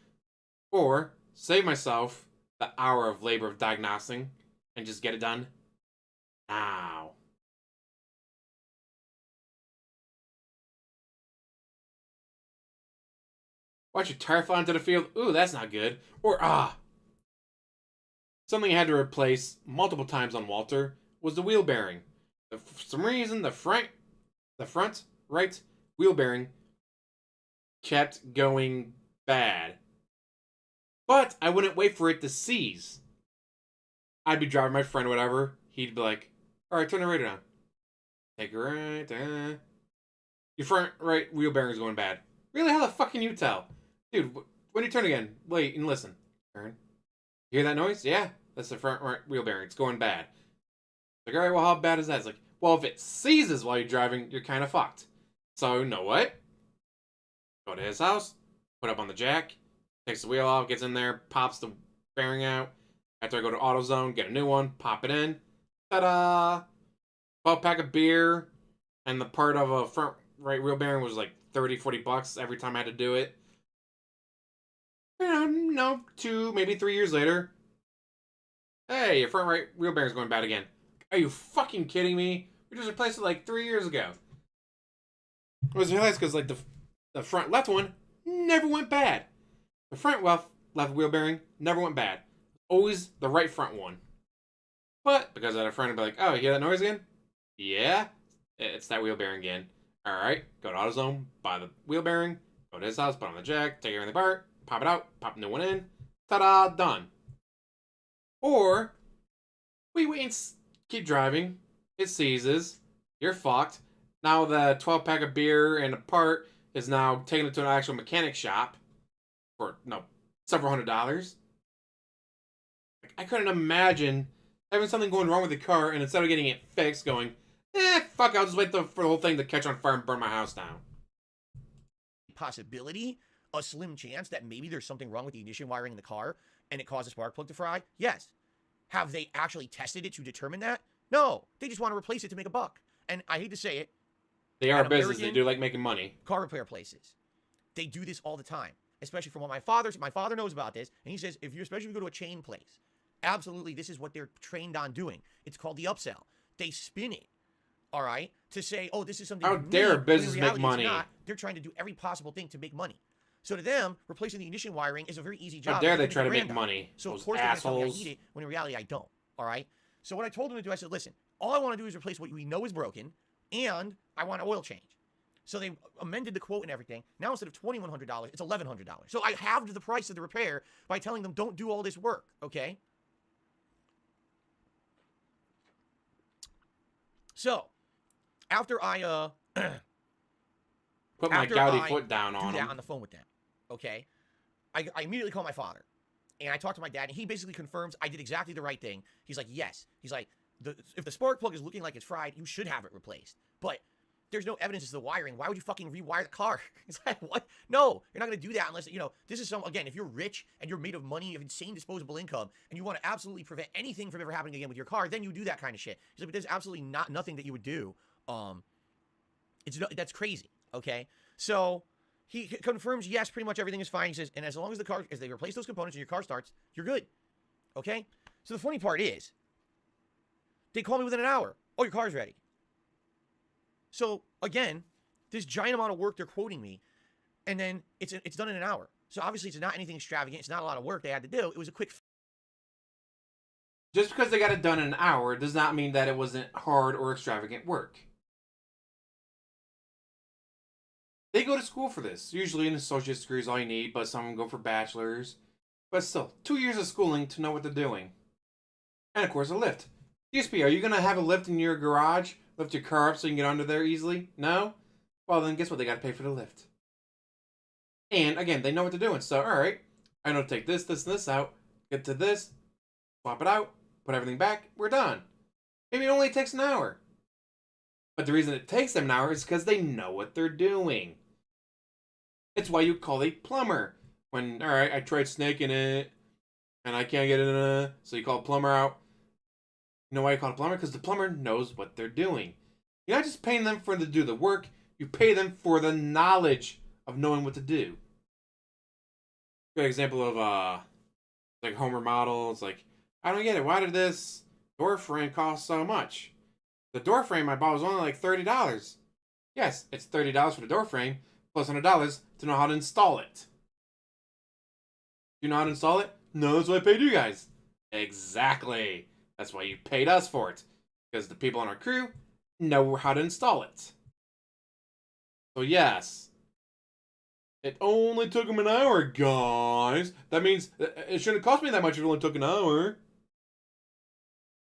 A: Or save myself the hour of labor of diagnosing and just get it done now. Watch your tire fly into the field. Ooh, that's not good. Or, something I had to replace multiple times on Walter was the wheel bearing. For some reason, the front right wheel bearing kept going bad. But I wouldn't wait for it to seize. I'd be driving my friend or whatever. He'd be like, All right, turn the radio down. Take it right. Your front right wheel bearing's going bad. Really? How the fuck can you tell? Dude, when you turn again, wait and listen. Turn. You hear that noise? Yeah, that's the front right wheel bearing. It's going bad. Like, all right, well, how bad is that? It's like, well, if it seizes while you're driving, you're kind of fucked. So, you know what? Go to his house, put up on the jack, takes the wheel off, gets in there, pops the bearing out. After I go to AutoZone, get a new one, pop it in. Ta-da! 12-pack of beer, and the part of a front right wheel bearing was like 30, 40 bucks every time I had to do it. And, no, 2, maybe 3 years later, hey, your front right wheel bearing's going bad again. Are you fucking kidding me? We just replaced it like 3 years ago. It was hilarious because like the front left one never went bad. The front left wheel bearing never went bad. Always the right front one. But because I had a friend be like, oh, you hear that noise again? Yeah, it's that wheel bearing again. All right, go to AutoZone, buy the wheel bearing, go to his house, put it on the jack, take everything apart, pop it out, pop a new one in. Ta-da, done. Or we wait and keep driving. It seizes. You're fucked. Now the 12-pack of beer and a part is now taken it to an actual mechanic shop for several $100s. I couldn't imagine having something going wrong with the car and instead of getting it fixed, going, fuck, I'll just wait for the whole thing to catch on fire and burn my house down.
B: Possibility, a slim chance that maybe there's something wrong with the ignition wiring in the car and it caused a spark plug to fry? Yes. Have they actually tested it to determine that? No. They just want to replace it to make a buck. And I hate to say it.
A: They are a business. They do like making money.
B: Car repair places. They do this all the time. Especially from what my father knows about this. And he says, especially if you go to a chain place, absolutely, this is what they're trained on doing. It's called the upsell. They spin it, all right, to say, oh, this is something.
A: How dare a business make money?
B: Not. They're trying to do every possible thing to make money. So to them, replacing the ignition wiring is a very easy job.
A: How dare they try to make money?
B: So of course they're going to tell me I need it, when in reality I don't, all right? So what I told them to do, I said, listen, all I want to do is replace what we know is broken, and I want an oil change. So they amended the quote and everything. Now instead of $2,100, it's $1,100. So I halved the price of the repair by telling them don't do all this work, okay? So, after I
A: put my gouty foot down on him
B: on the phone with them, okay, I immediately call my father, and I talk to my dad, and he basically confirms I did exactly the right thing. He's like, yes. He's like, if the spark plug is looking like it's fried, you should have it replaced. But there's no evidence as to the wiring. Why would you fucking rewire the car? He's like, what? No, you're not going to do that unless, this is again, if you're rich and you're made of money, of insane disposable income, and you want to absolutely prevent anything from ever happening again with your car, then you do that kind of shit. He's like, but there's absolutely nothing that you would do. That's crazy, okay? So he confirms, yes, pretty much everything is fine. He says, and as long as as they replace those components and your car starts, you're good, okay? So the funny part is, they call me within an hour. Oh, your car's ready. So, again, this giant amount of work they're quoting me, and then it's done in an hour. So, obviously, it's not anything extravagant. It's not a lot of work they had to do. It was a quick...
A: Just because they got it done in an hour does not mean that it wasn't hard or extravagant work. They go to school for this. Usually an associate's degree is all you need, but some of them go for bachelor's. But still, 2 years of schooling to know what they're doing. And, of course, a lift. DSP, are you going to have a lift in your garage? Lift your car up so you can get under there easily? No? Well, then guess what? They got to pay for the lift. And, again, they know what they're doing. So, alright, I know to take this, and this out, get to this, swap it out, put everything back, we're done. Maybe it only takes an hour. But the reason it takes them an hour is because they know what they're doing. It's why you call a plumber. When, alright, I tried snaking it, and I can't get it in a... So you call a plumber out. You know why you call it a plumber? Because the plumber knows what they're doing. You're not just paying them to do the work. You pay them for the knowledge of knowing what to do. Good example of like home remodel. It's like, I don't get it. Why did this door frame cost so much? The door frame I bought was only like $30. Yes, it's $30 for the door frame plus $100 to know how to install it. You know how to install it? No, that's why I paid you guys. Exactly. That's why you paid us for it. Because the people on our crew know how to install it. So yes. It only took them an hour, guys. That means it shouldn't cost me that much if it only took an hour.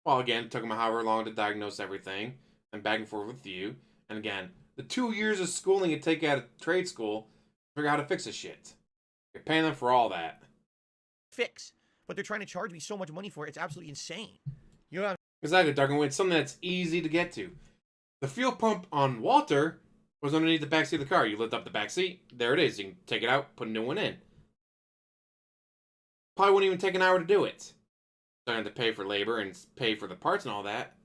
A: Well, again, it took them however long to diagnose everything, and back and forth with you. And again, the 2 years of schooling you take out of trade school to figure out how to fix this shit. You're paying them for all that.
B: Fix. But they're trying to charge me so much money for it. It's absolutely insane. You know what
A: Exactly, Darkin. It's something that's easy to get to. The fuel pump on Walter was underneath the backseat of the car. You lift up the back seat, there it is. You can take it out, put a new one in. Probably wouldn't even take an hour to do it. So I have to pay for labor and pay for the parts and all that.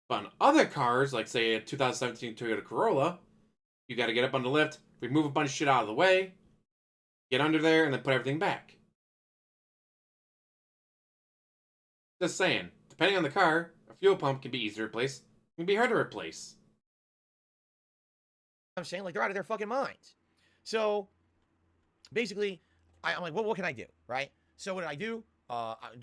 A: But on other cars, like say a 2017 Toyota Corolla, you got to get up on the lift, remove a bunch of shit out of the way, get under there, and then put everything back. Just saying, depending on the car, a fuel pump can be easy to replace, can be hard to replace.
B: I'm saying? Like, they're out of their fucking minds. So, basically, I'm like, well, what can I do, right? So what did I do?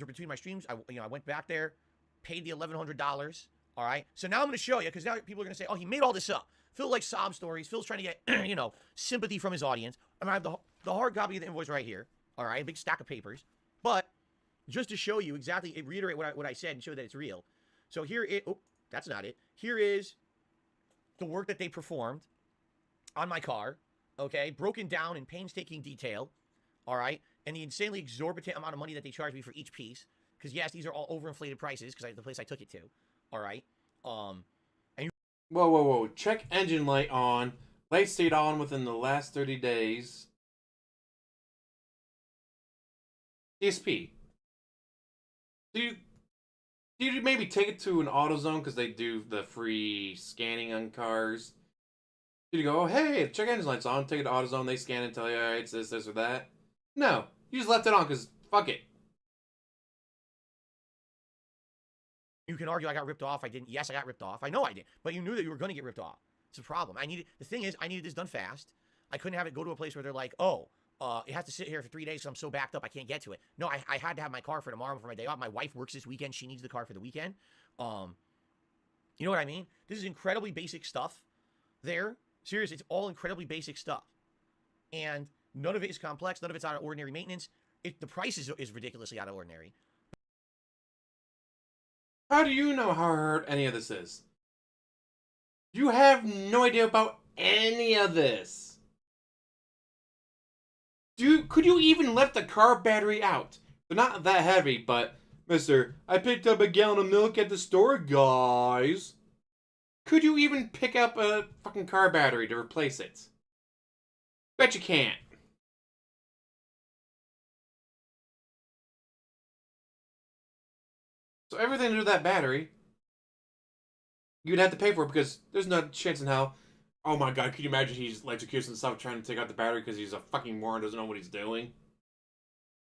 B: Between my streams, I went back there, paid the $1,100, all right? So now I'm going to show you, because now people are going to say, oh, he made all this up. Phil likes sob stories. Phil's trying to get, sympathy from his audience. I'm going to have the hard copy of the invoice right here, all right? A big stack of papers. But just to show you exactly, reiterate what I said and show that it's real. So here that's not it. Here is the work that they performed on my car, okay? Broken down in painstaking detail, all right? And the insanely exorbitant amount of money that they charge me for each piece. Because, yes, these are all overinflated prices because the place I took it to, all right?
A: Whoa. Check engine light on. Light stayed on within the last 30 days. DSP. Do you maybe take it to an AutoZone because they do the free scanning on cars? You go, oh, hey, check engine lights on. Take it to AutoZone. They scan it and tell you, all right, it's this or that. No. You just left it on because fuck it.
B: You can argue I got ripped off. I didn't. Yes, I got ripped off. I know I did. But you knew that you were going to get ripped off. It's a problem. The thing is, I needed this done fast. I couldn't have it go to a place where they're like, oh, it has to sit here for 3 days because I'm so backed up I can't get to it. No, I had to have my car for tomorrow for my day off. My wife works this weekend. She needs the car for the weekend. You know what I mean? This is incredibly basic stuff there. Seriously, it's all incredibly basic stuff. And none of it is complex. None of it's out of ordinary maintenance. The price is ridiculously out of ordinary.
A: How do you know how hard any of this is? You have no idea about any of this. Could you even lift the car battery out? They're not that heavy, but, mister, I picked up a gallon of milk at the store, guys. Could you even pick up a fucking car battery to replace it? Bet you can't. So everything to do with that battery, you'd have to pay for it because there's no chance in hell. Oh my god, could you imagine he's electrocuting himself trying to take out the battery because he's a fucking moron, doesn't know what he's doing?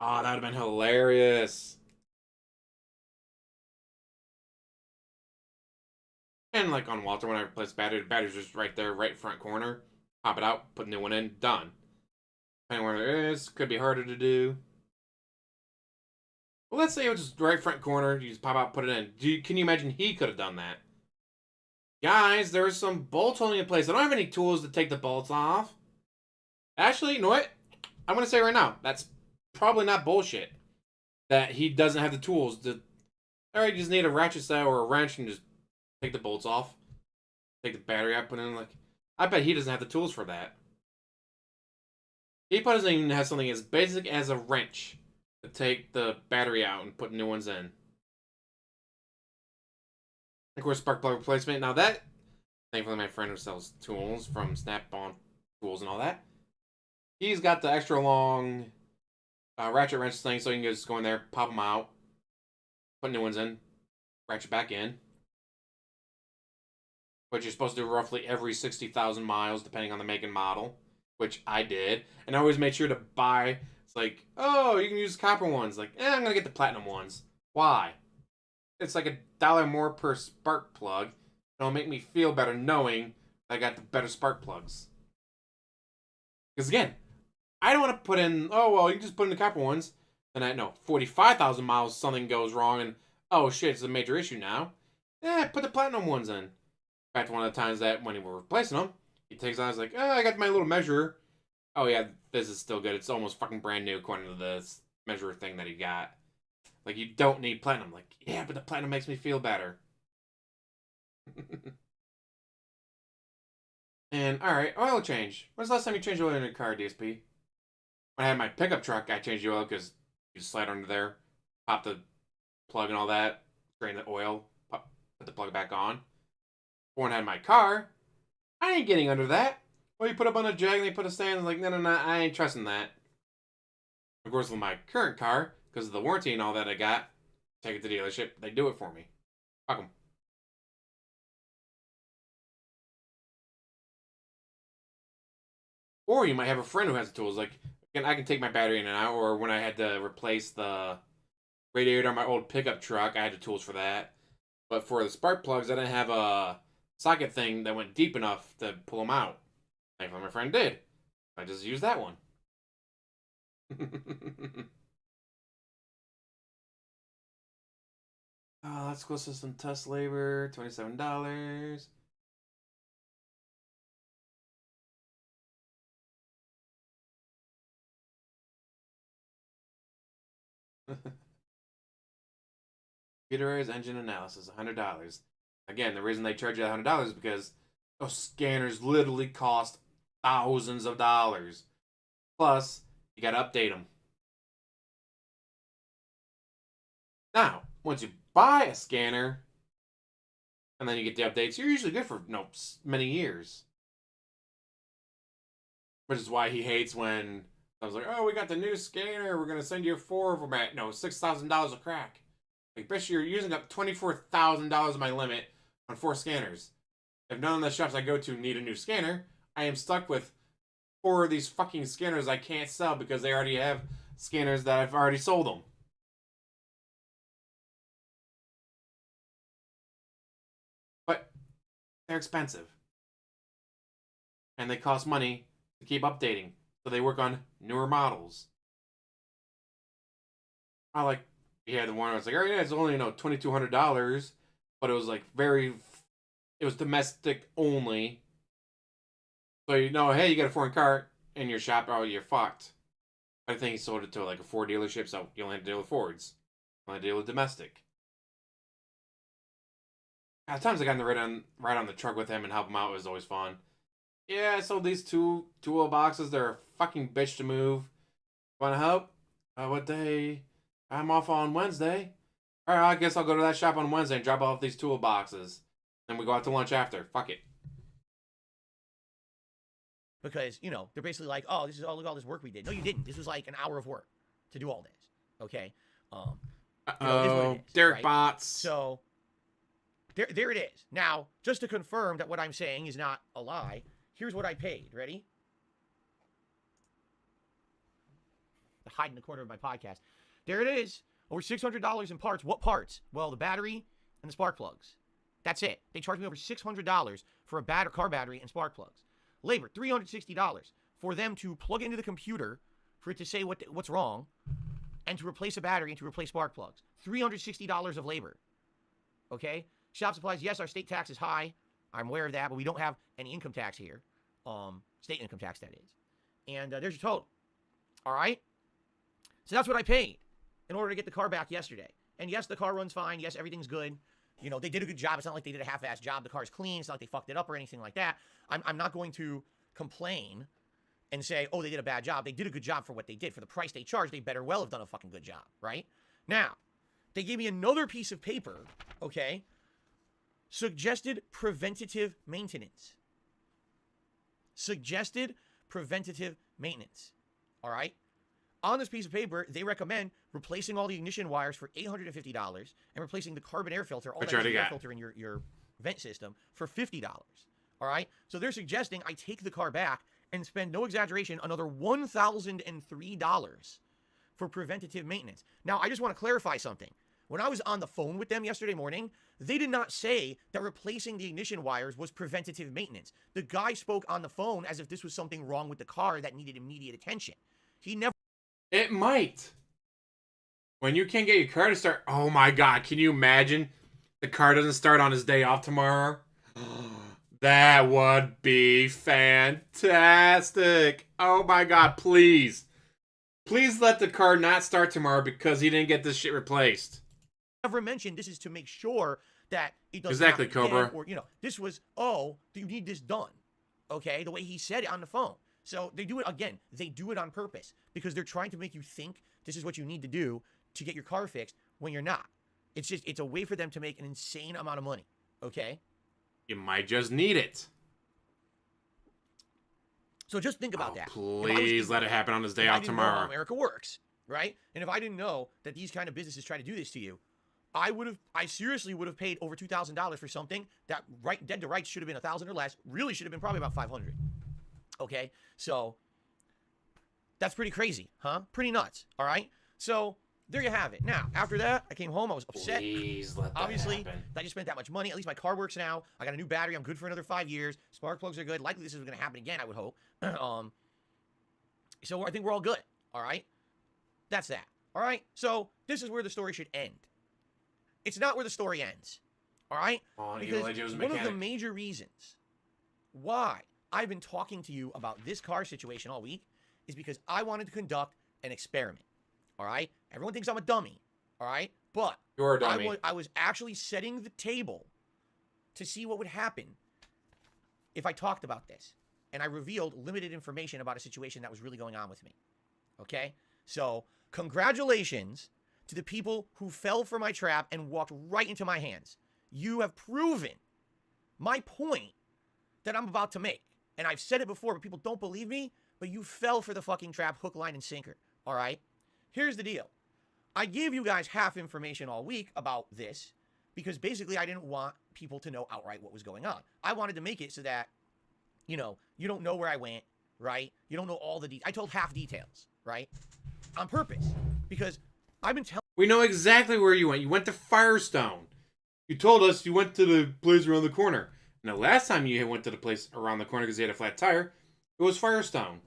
A: Ah, that would have been hilarious. And like on Walter, when I replaced the battery's just right there, right front corner. Pop it out, put a new one in, done. Depending where it is, could be harder to do. Well, let's say it was just right front corner. You just pop out, put it in. Can you imagine he could have done that? Guys, there's some bolts holding in place. I don't have any tools to take the bolts off. Actually, you know what? I'm going to say right now, that's probably not bullshit. That he doesn't have the tools to... Alright, you just need a ratchet set or a wrench and just take the bolts off. Take the battery out, put it in, like... I bet he doesn't have the tools for that. He probably doesn't even have something as basic as a wrench to take the battery out and put new ones in. Of course, spark plug replacement. Now that, thankfully my friend who sells tools from Snap-on Tools and all that, he's got the extra long ratchet wrench thing, so you can just go in there, pop them out, put new ones in, ratchet back in. Which you're supposed to do roughly every 60,000 miles, depending on the make and model, which I did. And I always made sure to buy, it's like, oh, you can use copper ones. Like, I'm going to get the platinum ones. Why? It's like $1 more per spark plug. It'll make me feel better knowing I got the better spark plugs. Because again, I don't want to put in, oh, well, you can just put in the copper ones. And I know 45,000 miles, something goes wrong, and oh shit, it's a major issue now. Put the platinum ones in. In fact, one of the times that when we were replacing them, he takes out, I was like, oh, I got my little measurer. Oh yeah, this is still good. It's almost fucking brand new according to this measurer thing that he got. Like, you don't need platinum. Like, yeah, but the platinum makes me feel better. And, alright, oil change. When's the last time you changed oil in your car, DSP? When I had my pickup truck, I changed the oil because you just slide under there, pop the plug and all that, drain the oil, put the plug back on. When I had my car, I ain't getting under that. Well, you put up on a jag and they put a stand. Like, no, I ain't trusting that. Of course, with my current car, because of the warranty and all that I got, take it to the dealership. They do it for me. Fuck them. Or you might have a friend who has the tools. Like, I can take my battery in and out. Or when I had to replace the radiator on my old pickup truck, I had the tools for that. But for the spark plugs, I didn't have a socket thing that went deep enough to pull them out. Thankfully, my friend did. I just used that one. Let's go system test labor, $27. Computerized engine analysis, $100. Again, the reason they charge you $100 is because those scanners literally cost thousands of dollars. Plus, you gotta update them. Now, once you buy a scanner, and then you get the updates, you're usually good for many years. Which is why he hates when I was like, oh, we got the new scanner, we're gonna send you 4 of them at $6,000 a crack. Like, bitch, you're using up $24,000 of my limit on 4 scanners. If none of the shops I go to need a new scanner, I am stuck with 4 of these fucking scanners I can't sell because they already have scanners that I've already sold them. But they're expensive. And they cost money to keep updating. So they work on newer models. I like, yeah, the one I was like, oh yeah, it's only, $2,200. But it was like it was domestic only. So hey, you got a foreign car in your shop, oh, you're fucked. I think he sold it to like a Ford dealership, so you only have to deal with Fords. You only deal with domestic. At times I got right on the truck with him and help him out. It was always fun. Yeah, I sold these two oil boxes. They're a fucking bitch to move. Want to help? What day? I'm off on Wednesday. All right, I guess I'll go to that shop on Wednesday and drop off these tool boxes. Then we go out to lunch after. Fuck it.
B: Because, they're basically like, oh, look at all this work we did. No, you didn't. This was like an hour of work to do all this. Okay?
A: Derek
B: right?
A: Bots.
B: So, there it is. Now, just to confirm that what I'm saying is not a lie, here's what I paid. Ready? To hide in the corner of my podcast. There it is. Over $600 in parts. What parts? Well, the battery and the spark plugs. That's it. They charged me over $600 for a car battery and spark plugs. Labor, $360 for them to plug into the computer for it to say what's wrong and to replace a battery and to replace spark plugs. $360 of labor. Okay? Shop supplies, yes, our state tax is high. I'm aware of that, but we don't have any income tax here. State income tax, that is. And there's your total. All right? So that's what I paid in order to get the car back yesterday. And yes, the car runs fine. Yes, everything's good. They did a good job. It's not like they did a half-assed job. The car's clean. It's not like they fucked it up or anything like that. I'm not going to complain and say, oh, they did a bad job. They did a good job for what they did. For the price they charged, they better well have done a fucking good job, right? Now, they gave me another piece of paper, okay? Suggested preventative maintenance. Suggested preventative maintenance, all right? On this piece of paper, they recommend replacing all the ignition wires for $850 and replacing the carbon air filter, all that air filter in your vent system, for $50. All right? So they're suggesting I take the car back and spend, no exaggeration, another $1,003 for preventative maintenance. Now, I just want to clarify something. When I was on the phone with them yesterday morning, they did not say that replacing the ignition wires was preventative maintenance. The guy spoke on the phone as if this was something wrong with the car that needed immediate attention. He never...
A: It might. When you can't get your car to start, oh my god, can you imagine the car doesn't start on his day off tomorrow? That would be fantastic. Oh my god, please. Please let the car not start tomorrow because he didn't get this shit replaced.
B: Never mentioned this is to make sure that it doesn't
A: Exactly,
B: happen again,
A: Cobra.
B: or this was, oh, you need this done. Okay, the way he said it on the phone. So they do it again. They do it on purpose because they're trying to make you think this is what you need to do to get your car fixed when you're not. It's a way for them to make an insane amount of money. Okay.
A: You might just need it.
B: So just think about that.
A: Please let it happen on his day off tomorrow.
B: Know how America works, right? And if I didn't know that these kind of businesses try to do this to you, I seriously would have paid over $2,000 for something that dead to rights should have been $1,000 or less. Really should have been probably about $500. Okay, so that's pretty crazy, huh? Pretty nuts. All right. So there you have it. Now after that, I came home. I was upset.
A: Please let that
B: Obviously,
A: happen.
B: I just spent that much money. At least my car works now. I got a new battery. I'm good for another 5 years. Spark plugs are good. Likely this is going to happen again, I would hope. So I think we're all good. All right. That's that. All right. So this is where the story should end. It's not where the story ends. All right. Because one of the major reasons why I've been talking to you about this car situation all week is because I wanted to conduct an experiment. All right. Everyone thinks I'm a dummy. All right. But
A: you're a dummy.
B: I was actually setting the table to see what would happen if I talked about this. And I revealed limited information about a situation that was really going on with me. Okay? So, congratulations to the people who fell for my trap and walked right into my hands. You have proven my point that I'm about to make. And I've said it before, but people don't believe me. But you fell for the fucking trap, hook, line, and sinker. All right? Here's the deal. I gave you guys half information all week about this because basically I didn't want people to know outright what was going on. I wanted to make it so that, you don't know where I went, right? You don't know all the details. I told half details, right? On purpose. Because I've been telling...
A: We know exactly where you went. You went to Firestone. You told us you went to the place around the corner. Now, last time you went to the place around the corner because you had a flat tire, it was Firestone.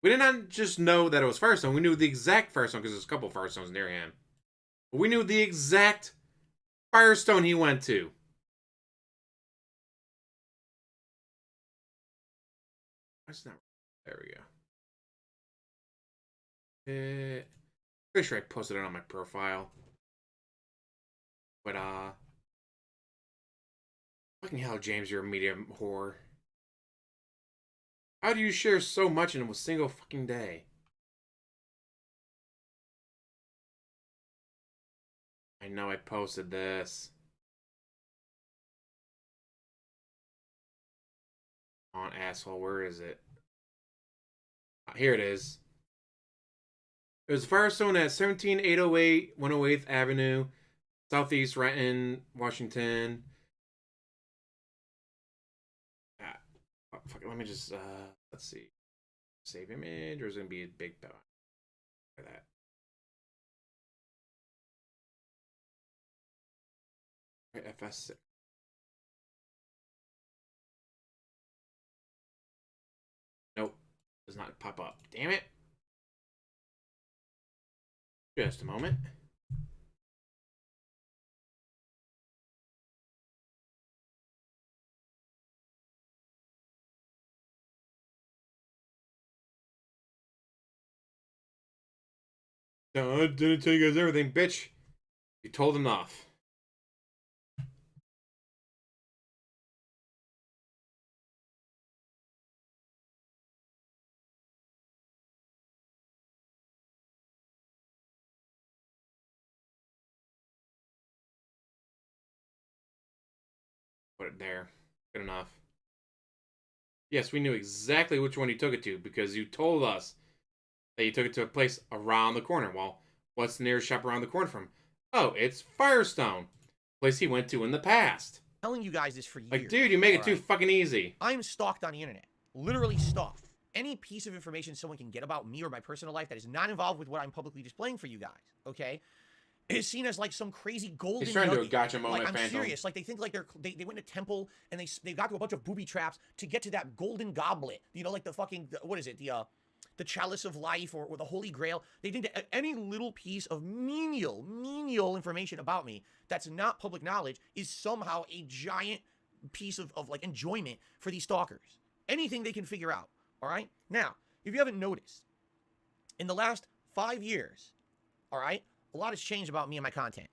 A: We did not just know that it was Firestone. We knew the exact Firestone because there's a couple of Firestones near him. But we knew the exact Firestone he went to. That's not... There we go. Pretty sure I posted it on my profile. But, fucking hell, James, you're a media whore. How do you share so much in a single fucking day? I know I posted this. On asshole, where is it? Here it is. It was Firestone at 17808 108th Avenue, Southeast Renton, Washington. Fuck it, let me just, let's see. Save image, or is it going to be a big dot? For that. Right, FS6. Nope. Does not pop up. Damn it. Just a moment. No, I didn't tell you guys everything, bitch. You told enough. Put it there. Good enough. Yes, we knew exactly which one you took it to because you told us that you took it to a place around the corner. Well, what's the nearest shop around the corner from? Oh, it's Firestone. Place he went to in the past.
B: Telling you guys this for years.
A: Like, dude, you make it too fucking easy.
B: I'm stalked on the internet. Literally stalked. Any piece of information someone can get about me or my personal life that is not involved with what I'm publicly displaying for you guys, okay, is seen as like some crazy golden
A: He's trying to do a
B: nugget.
A: gotcha moment,
B: Like, I'm
A: Phantom. Serious.
B: Like, they think like they went to temple and they got to a bunch of booby traps to get to that golden goblet. Like the fucking, what is it? The chalice of life or the holy grail. They think that any little piece of menial information about me that's not public knowledge is somehow a giant piece of like enjoyment for these stalkers. Anything they can figure out. All right. Now, if you haven't noticed, In the last 5 years, all right, a lot has changed about me and my content.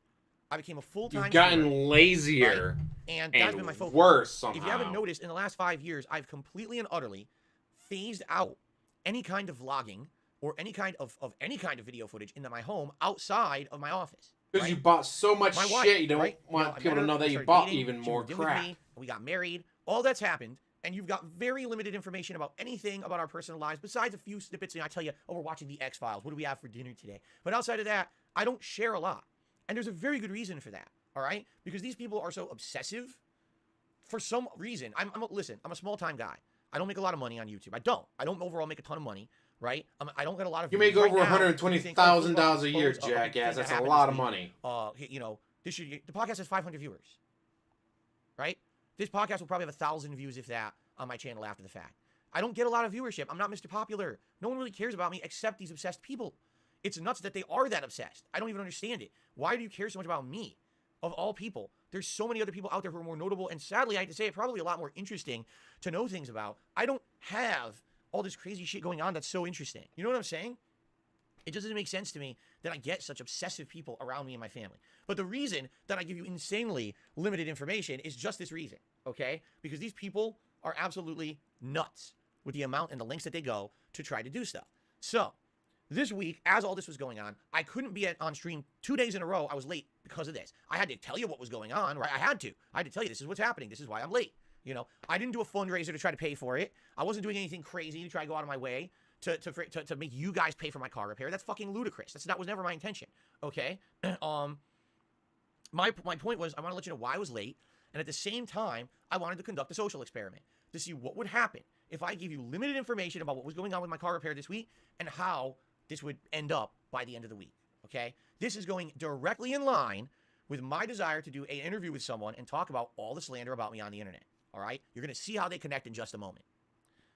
B: I became a full-time
A: You've gotten
B: streamer,
A: lazier,
B: right? And that's been my focus.
A: worse somehow.
B: If you haven't noticed, in the last 5 years, I've completely and utterly phased out any kind of vlogging or any kind of video footage into my home outside of my office.
A: Because
B: right?
A: you bought so much
B: My wife,
A: shit, you don't
B: right?
A: want
B: I
A: people
B: met
A: to
B: her,
A: know that
B: we
A: you
B: started
A: bought
B: dating,
A: even
B: she
A: more
B: moved in with
A: crap.
B: me, we got married. All that's happened, and you've got very limited information about anything about our personal lives besides a few snippets. And I tell you, oh, we're watching the X-Files. What do we have for dinner today? But outside of that, I don't share a lot. And there's a very good reason for that, all right? Because these people are so obsessive for some reason. Listen, I'm a small-time guy. I don't make a lot of money on YouTube. I don't overall make a ton of money, right? I don't get a lot of
A: You
B: views.
A: make over
B: Right now,
A: $120,000 a year,
B: expose a big
A: jackass.
B: thing that
A: That's a
B: happened
A: lot
B: this
A: of
B: week.
A: money.
B: You know, the podcast has 500 viewers, right? This podcast will probably have 1,000 views, if that, on my channel after the fact. I don't get a lot of viewership. I'm not Mr. Popular. No one really cares about me except these obsessed people. It's nuts that they are that obsessed. I don't even understand it. Why do you care so much about me? Of all people, there's so many other people out there who are more notable, and sadly, I hate to say it, probably a lot more interesting to know things about. I don't have all this crazy shit going on that's so interesting. You know what I'm saying? It just doesn't make sense to me that I get such obsessive people around me and my family. But the reason that I give you insanely limited information is just this reason, okay? Because these people are absolutely nuts with the amount and the lengths that they go to try to do stuff. So, this week, as all this was going on, I couldn't be on stream 2 days in a row. I was late because of this. I had to tell you what was going on, right? I had to tell you this is what's happening. This is why I'm late. You know, I didn't do a fundraiser to try to pay for it. I wasn't doing anything crazy to try to go out of my way to make you guys pay for my car repair. That's fucking ludicrous. That was never my intention. Okay. My point was I want to let you know why I was late, and at the same time, I wanted to conduct a social experiment to see what would happen if I give you limited information about what was going on with my car repair this week and how this would end up by the end of the week, okay? This is going directly in line with my desire to do an interview with someone and talk about all the slander about me on the internet, all right? You're going to see how they connect in just a moment.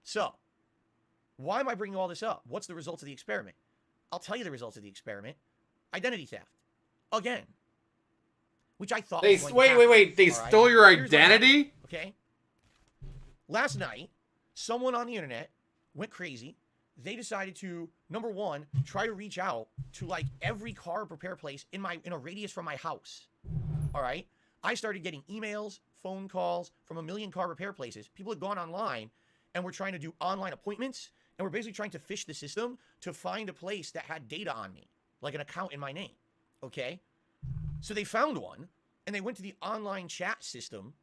B: So, why am I bringing all this up? What's the results of the experiment? I'll tell you the results of the experiment. Identity theft. Again. Which I thought was going to happen,
A: Wait. They stole your identity?
B: Okay? Last night, someone on the internet went crazy. They decided to, number one, try to reach out to like every car repair place in a radius from my house. All right. I started getting emails, phone calls from a million car repair places. People had gone online and were trying to do online appointments, and were basically trying to fish the system to find a place that had data on me, like an account in my name. Okay. So they found one, and they went to the online chat system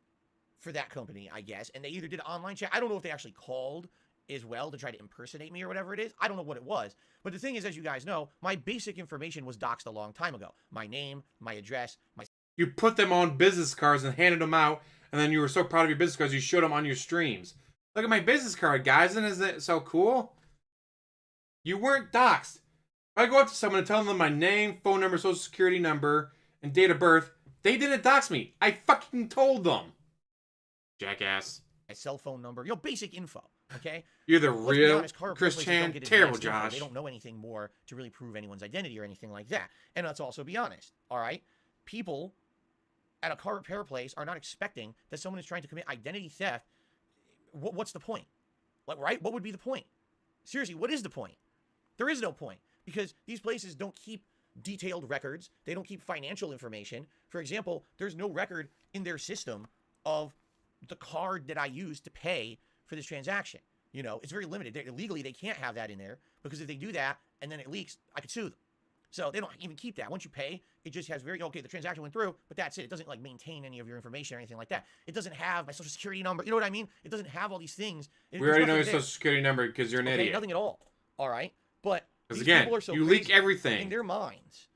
B: for that company, I guess, and they either did online chat. I don't know if they actually called as well to try to impersonate me or whatever it is. I don't know what it was. But the thing is, as you guys know, my basic information was doxed a long time ago. My name, my address, my...
A: You put them on business cards and handed them out, and then you were so proud of your business cards, you showed them on your streams. Look at my business card, guys, and isn't it so cool? You weren't doxed. If I go up to someone and tell them my name, phone number, social security number, and date of birth, they didn't dox me. I fucking told them. Jackass.
B: My cell phone number, you know, basic info, okay?
A: You're the
B: Let's be
A: real
B: honest, car repair
A: Chris
B: places
A: Chan.
B: don't get
A: Terrible,
B: advanced info.
A: Josh.
B: They don't know anything more to really prove anyone's identity or anything like that. And let's also be honest, all right? People at a car repair place are not expecting that someone is trying to commit identity theft. What's the point? Like, right? What would be the point? Seriously, what is the point? There is no point, because these places don't keep detailed records. They don't keep financial information. For example, there's no record in their system of the card that I used to pay for this transaction. You know, it's very limited. Legally, they can't have that in there, because if they do that and then it leaks, I could sue them. So they don't even keep that. Once you pay, it just has okay, the transaction went through, but that's it. It doesn't like maintain any of your information or anything like that. It doesn't have my social security number. You know what I mean? It doesn't have all these things.
A: We already know your social security number because you're an idiot.
B: Nothing at all. All right. But
A: because
B: these
A: again,
B: people are so
A: you
B: crazy
A: leak everything.
B: in their minds.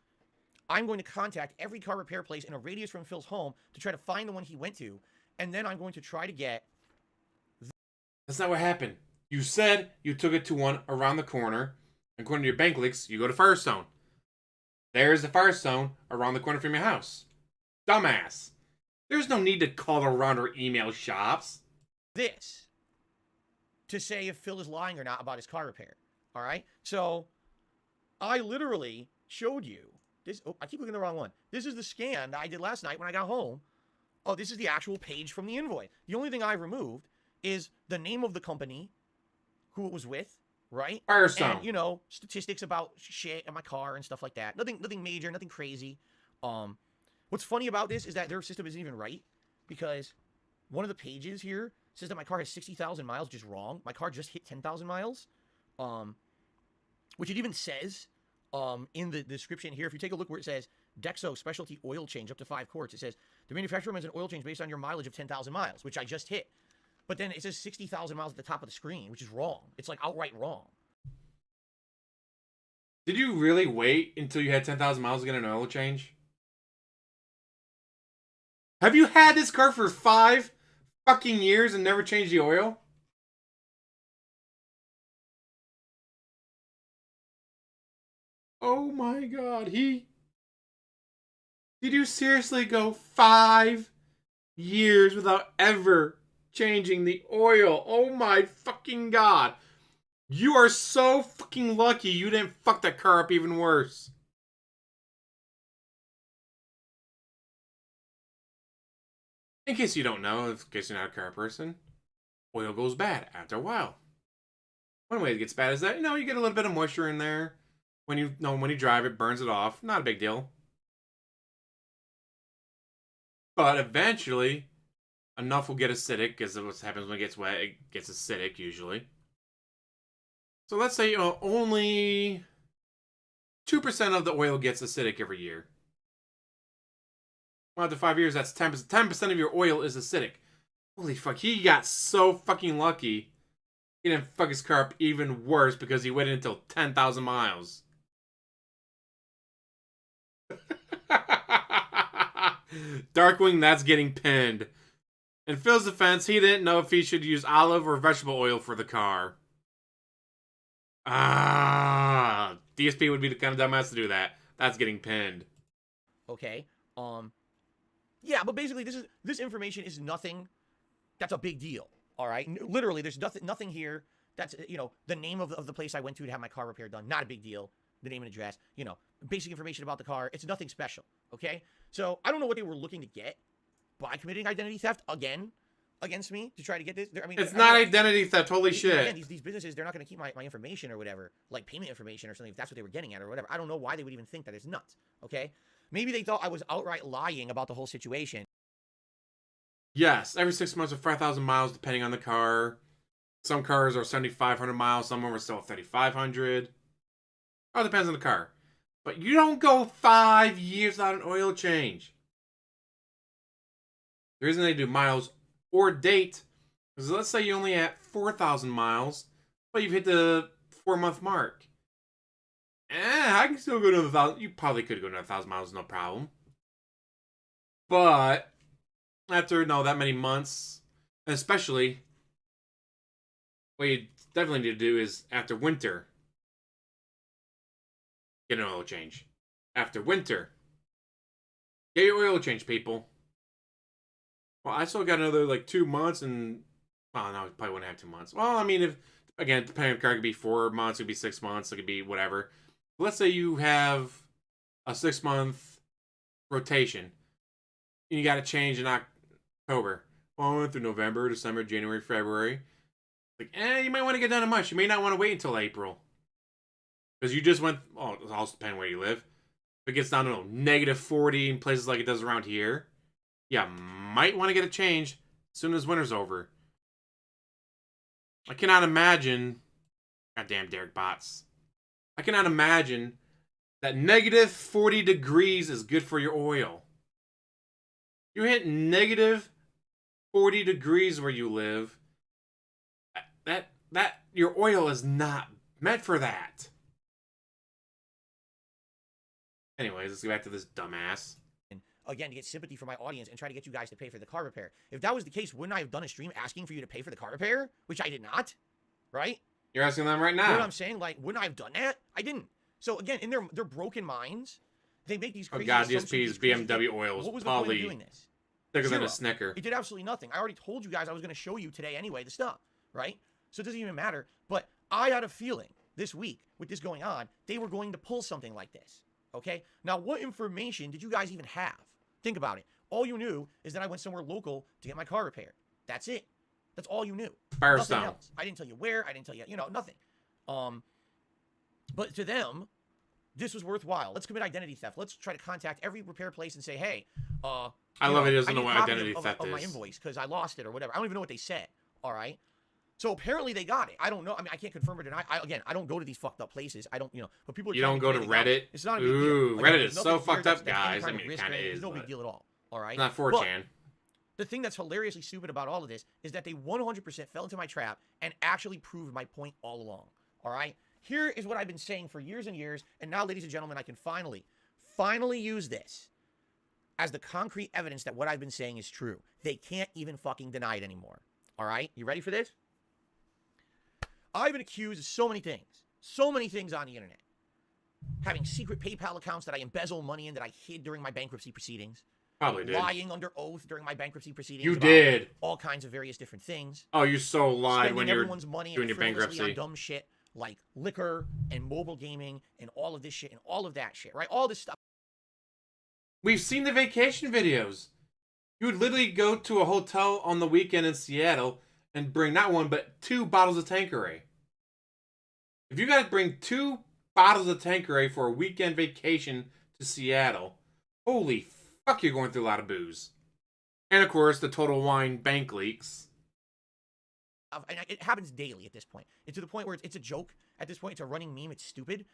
B: I'm going to contact every car repair place in a radius from Phil's home to try to find the one he went to, and then I'm going to try to get...
A: That's not what happened. You said you took it to one around the corner. According to your bank leaks, you go to Firestone. There's the Firestone around the corner from your house. Dumbass. There's no need to call around or email shops.
B: This to say if Phil is lying or not about his car repair. All right? So, I literally showed you this. Oh, I keep looking at the wrong one. This is the scan that I did last night when I got home. Oh, this is the actual page from the invoice. The only thing I've removed is the name of the company, who it was with, right?
A: Firestone.
B: And, you know, statistics about shit in my car and stuff like that. Nothing major, nothing crazy. What's funny about this is that their system isn't even right, because one of the pages here says that my car has 60,000 miles, which is wrong. My car just hit 10,000 miles, which it even says in the description here. If you take a look where it says Dexo specialty oil change up to 5 quarts, it says the manufacturer recommends an oil change based on your mileage of 10,000 miles, which I just hit. But then it says 60,000 miles at the top of the screen, which is wrong. It's like outright wrong.
A: Did you really wait until you had 10,000 miles to get an oil change? Have you had this car for 5 fucking years and never changed the oil? Oh my god, Did you seriously go 5 years without ever changing the oil? Oh my fucking god. You are so fucking lucky you didn't fuck that car up even worse. In case you don't know, in case you're not a car person, oil goes bad after a while. One way it gets bad is that, you get a little bit of moisture in there. When you drive, it burns it off. Not a big deal. But eventually, enough will get acidic, because what happens when it gets wet, it gets acidic usually. So let's say only 2% of the oil gets acidic every year. Well, after 5 years, that's 10%. 10% of your oil is acidic. Holy fuck, he got so fucking lucky. He didn't fuck his car up even worse because he waited until 10,000 miles. Darkwing, that's getting pinned. In Phil's defense, he didn't know if he should use olive or vegetable oil for the car. DSP would be the kind of dumbass to do that. That's getting pinned.
B: Okay. Yeah, but basically this information is nothing that's a big deal. All right. Literally, there's nothing here that's, the name of the place I went to have my car repair done. Not a big deal. The name and address, basic information about the car. It's nothing special. Okay. So I don't know what they were looking to get by committing identity theft again against me to try to get this.
A: It's not identity theft. Holy shit.
B: Again, these businesses, they're not going to keep my information or whatever, like payment information or something, if that's what they were getting at or whatever. I don't know why they would even think that. It's nuts. Okay. Maybe they thought I was outright lying about the whole situation.
A: Yes, every 6 months or 5,000 miles, depending on the car. Some cars are 7,500 miles. Some of them are still 3,500. All depends on the car. But you don't go 5 years without an oil change. The reason they do miles or date is, let's say you only at 4,000 miles, but you've hit the 4-month mark. I can still go to 1,000. You probably could go to 1,000 miles, no problem. But after that many months, and especially, what you definitely need to do is after winter, get an oil change. After winter, get your oil change, people. Well, I still got another 2 months, and well, no, I probably wouldn't have 2 months. Well, I mean, if again, depending on the car, it could be 4 months, it could be 6 months, it could be whatever. Let's say you have a 6-month rotation, and you got to change in October. Well, I went through November, December, January, February. You might want to get done in March. You may not want to wait until April. Because you just went, it also depends where you live. If it gets down to -40 in places like it does around here, you might want to get a change as soon as winter's over. I cannot imagine, goddamn Derek Bots, I cannot imagine that -40 degrees is good for your oil. You hit -40 degrees where you live, that your oil is not meant for that. Anyways, let's get back to this dumbass.
B: Again, to get sympathy for my audience and try to get you guys to pay for the car repair. If that was the case, wouldn't I have done a stream asking for you to pay for the car repair? Which I did not, right?
A: You're asking them right now.
B: You know what I'm saying? Wouldn't I have done that? I didn't. So again, in their broken minds, they make these crazy
A: DSP's BMW oils.
B: What was the point of doing this?
A: Thicker than a Snicker.
B: It did absolutely nothing. I already told you guys I was going to show you today anyway, the stuff, right? So it doesn't even matter. But I had a feeling this week, with this going on, they were going to pull something like this, okay? Now, what information did you guys even have? Think about it. All you knew is that I went somewhere local to get my car repaired. That's it. That's all you knew.
A: Firestone.
B: Nothing else. I didn't tell you where. I didn't tell you, nothing. But to them, this was worthwhile. Let's commit identity theft. Let's try to contact every repair place and say, hey,
A: I love it. He doesn't know
B: need
A: what
B: a copy
A: identity theft
B: of my
A: is.
B: invoice because I lost it or whatever. I don't even know what they said. All right. So apparently they got it. I don't know. I mean, I can't confirm or deny. I don't go to these fucked up places. I don't, but people are
A: You
B: telling
A: don't
B: me
A: go to
B: they got it.
A: Reddit?
B: It's not a big deal.
A: Ooh,
B: Again,
A: Reddit
B: there's
A: is
B: nothing
A: so
B: here
A: fucked
B: that's
A: up,
B: any
A: guys.
B: kind
A: I
B: of
A: mean, it
B: risk or
A: kind of
B: anything.
A: is.
B: It's no big
A: But
B: deal at all. All right.
A: it's not
B: But
A: 4chan.
B: the thing that's hilariously stupid about all of this is that they 100% fell into my trap and actually proved my point all along. All right. Here is what I've been saying for years and years, and now, ladies and gentlemen, I can finally use this as the concrete evidence that what I've been saying is true. They can't even fucking deny it anymore. All right? You ready for this? I've been accused of so many things on the internet. Having secret PayPal accounts that I embezzle money in that I hid during my bankruptcy proceedings.
A: Probably did.
B: Lying under oath during my bankruptcy proceedings.
A: You
B: about
A: did.
B: all kinds of various different things.
A: Oh, you so lied
B: Spending
A: when you were
B: everyone's money
A: doing your
B: frivolously
A: bankruptcy.
B: on dumb shit like liquor and mobile gaming and all of this shit and all of that shit, right? All this stuff.
A: We've seen the vacation videos. You would literally go to a hotel on the weekend in Seattle and bring not one, but 2 bottles of Tanqueray. If you gotta bring 2 bottles of Tanqueray for a weekend vacation to Seattle, holy fuck, you're going through a lot of booze. And of course, the Total Wine bank leaks.
B: And it happens daily at this point. It's to the point where it's a joke. At this point, it's a running meme. It's stupid.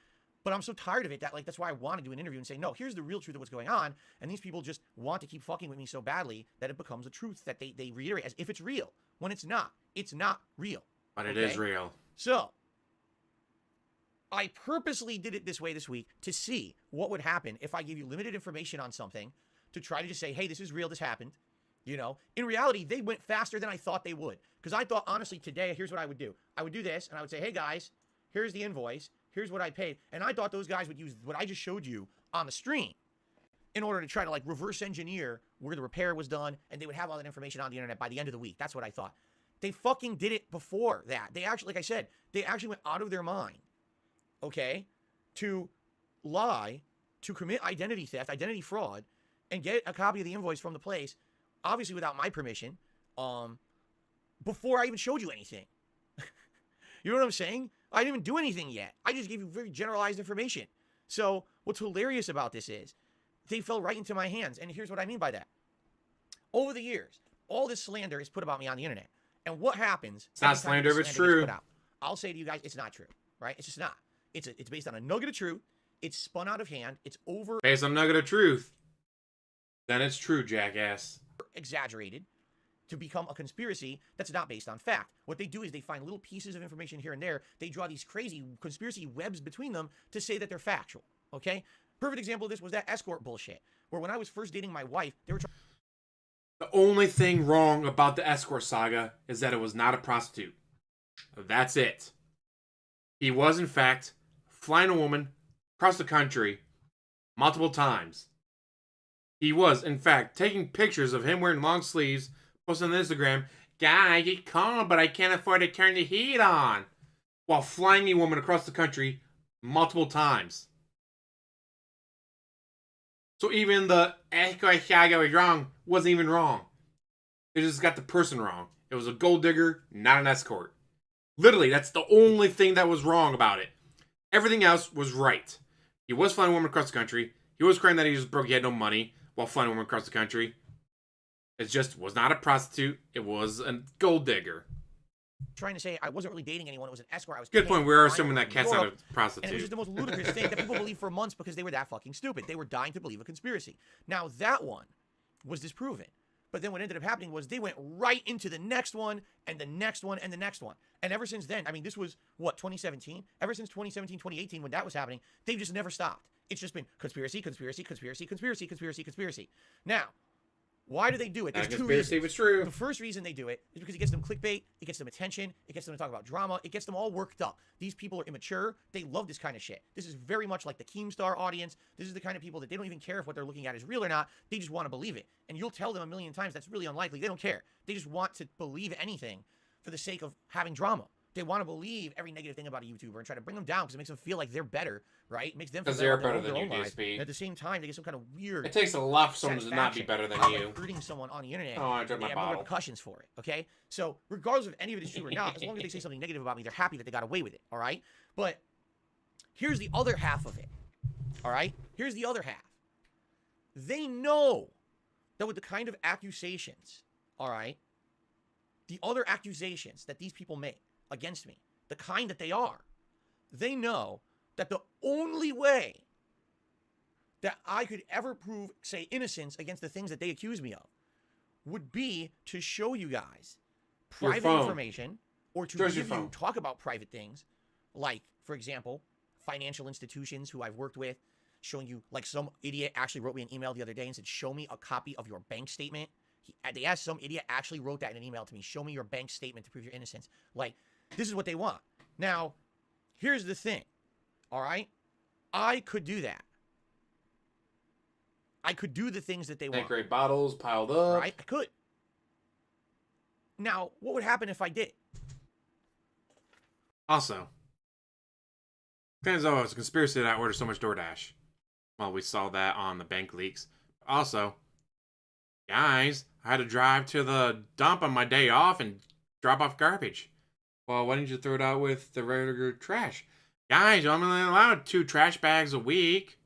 B: But I'm so tired of it that, that's why I want to do an interview and say, no, here's the real truth of what's going on. And these people just want to keep fucking with me so badly that it becomes a truth that they reiterate as if it's real. When it's not. It's not real.
A: But it is real.
B: So, I purposely did it this way this week to see what would happen if I gave you limited information on something to try to just say, hey, this is real, this happened. In reality, they went faster than I thought they would. Because I thought, honestly, today, here's what I would do. I would do this, and I would say, hey, guys, here's the invoice. Here's what I paid. And I thought those guys would use what I just showed you on the stream in order to try to, reverse engineer where the repair was done, and they would have all that information on the internet by the end of the week. That's what I thought. They fucking did it before that. They actually, like I said, they actually went out of their mind, okay, to lie, to commit identity theft, identity fraud, and get a copy of the invoice from the place, obviously without my permission, before I even showed you anything. You know what I'm saying? I didn't even do anything yet. I just gave you very generalized information. So what's hilarious about this is they fell right into my hands. And here's what I mean by that. Over the years, all this slander is put about me on the internet. And what happens?
A: It's not slander if it's true.
B: I'll say to you guys, it's not true, right? It's just not. It's based on a nugget of truth. It's spun out of hand. It's
A: Based on a nugget of truth. Then it's true, jackass.
B: exaggerated to become a conspiracy that's not based on fact. What they do is they find little pieces of information here and there. They draw these crazy conspiracy webs between them to say that they're factual, okay? Perfect example of this was that escort bullshit, where when I was first dating my wife, they were trying...
A: The only thing wrong about the escort saga is that it was not a prostitute. That's it. He was, in fact, flying a woman across the country multiple times. He was, in fact, taking pictures of him wearing long sleeves, posting on Instagram, "Guy, get cold, but I can't afford to turn the heat on," while flying a woman across the country multiple times. So even the escort saga was wrong wasn't even wrong. They just got the person wrong. It was a gold digger, not an escort. Literally, that's the only thing that was wrong about it. Everything else was right. He was flying a woman across the country. He was crying that he just broke, he had no money while flying a woman across the country. It just was not a prostitute. It was a gold digger.
B: Trying to say I wasn't really dating anyone. It was an escort. I was
A: Good point. We are assuming that
B: in
A: cat's
B: Europe,
A: not a prostitute.
B: and it was just the most ludicrous thing that people believed for months because they were that fucking stupid. They were dying to believe a conspiracy. Now, that one was disproven. But then what ended up happening was they went right into the next one and the next one and the next one. And ever since then, I mean, this was, what, 2017? Ever since 2017, 2018, when that was happening, they've just never stopped. It's just been conspiracy, conspiracy, conspiracy, conspiracy, conspiracy, conspiracy. Now, why do they do it? There's two reasons.
A: If it's true.
B: The first reason they do it is because it gets them clickbait, it gets them attention, it gets them to talk about drama, it gets them all worked up. These people are immature. They love this kind of shit. This is very much like the Keemstar audience. This is the kind of people that they don't even care if what they're looking at is real or not. They just want to believe it. And you'll tell them a million times that's really unlikely. They don't care. They just want to believe anything for the sake of having drama. They want to believe every negative thing about a YouTuber and try to bring them down because it makes them feel like they're better, right? It makes them feel
A: Because they're
B: better
A: better than
B: their
A: you,
B: own lives.
A: DSP.
B: And at the same time, they get some kind of weird.
A: It takes a lot for someone to not be better than you.
B: Like hurting someone on the internet.
A: Oh, I dropped
B: they
A: my
B: have no
A: bottle.
B: repercussions for it. Okay, so regardless of any of it is true or not, as long as they say something negative about me, they're happy that they got away with it. All right, but here's the other half of it. All right, here's the other half. They know that with the kind of accusations, all right, the other accusations that these people make against me, the kind that they are, they know that the only way that I could ever prove, say, innocence against the things that they accuse me of would be to show you guys private information or to give you talk about private things, like, for example, financial institutions who I've worked with, showing you, like, some idiot actually wrote me an email the other day and said, show me a copy of your bank statement. They asked, some idiot actually wrote that in an email to me, show me your bank statement to prove your innocence. Like, this is what they want. Now, here's the thing, all right? I could do that. I could do the things that they want.
A: Great bottles piled up.
B: Right? I could. Now, what would happen if I did?
A: Also, depends on it's a conspiracy that I ordered so much DoorDash. Well, we saw that on the bank leaks. Also, guys, I had to drive to the dump on my day off and drop off garbage. Well, why didn't you throw it out with the regular trash? Guys, you're only allowed 2 trash bags a week.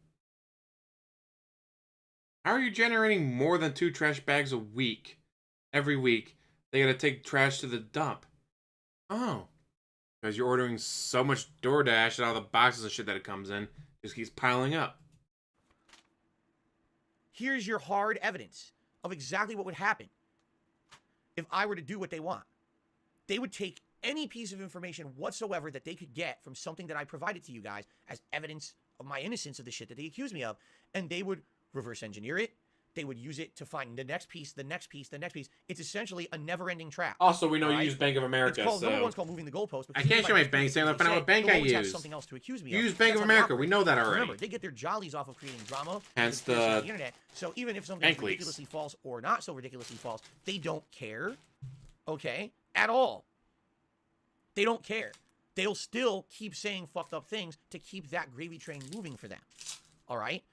A: How are you generating more than 2 trash bags a week? Every week, they gotta take trash to the dump. Oh. Because you're ordering so much DoorDash and all the boxes and shit that it comes in just keeps piling up.
B: Here's your hard evidence of exactly what would happen if I were to do what they want. They would take any piece of information whatsoever that they could get from something that I provided to you guys as evidence of my innocence of the shit that they accuse me of, and they would reverse engineer it. They would use it to find the next piece, the next piece, the next piece. It's essentially a never-ending trap.
A: Also, we know you use Bank of America,
B: it's called,
A: so...
B: Number one's called moving the goalpost.
A: I can't show my bank statement. Find out what bank I use.
B: Something else to accuse me
A: you
B: of.
A: use Bank of America. We know that already.
B: Remember, they get their jollies off of creating drama.
A: Hence the
B: internet. So even if something is ridiculously false or not so ridiculously false, they don't care. Okay? At all. They don't care. They'll still keep saying fucked up things to keep that gravy train moving for them. All right?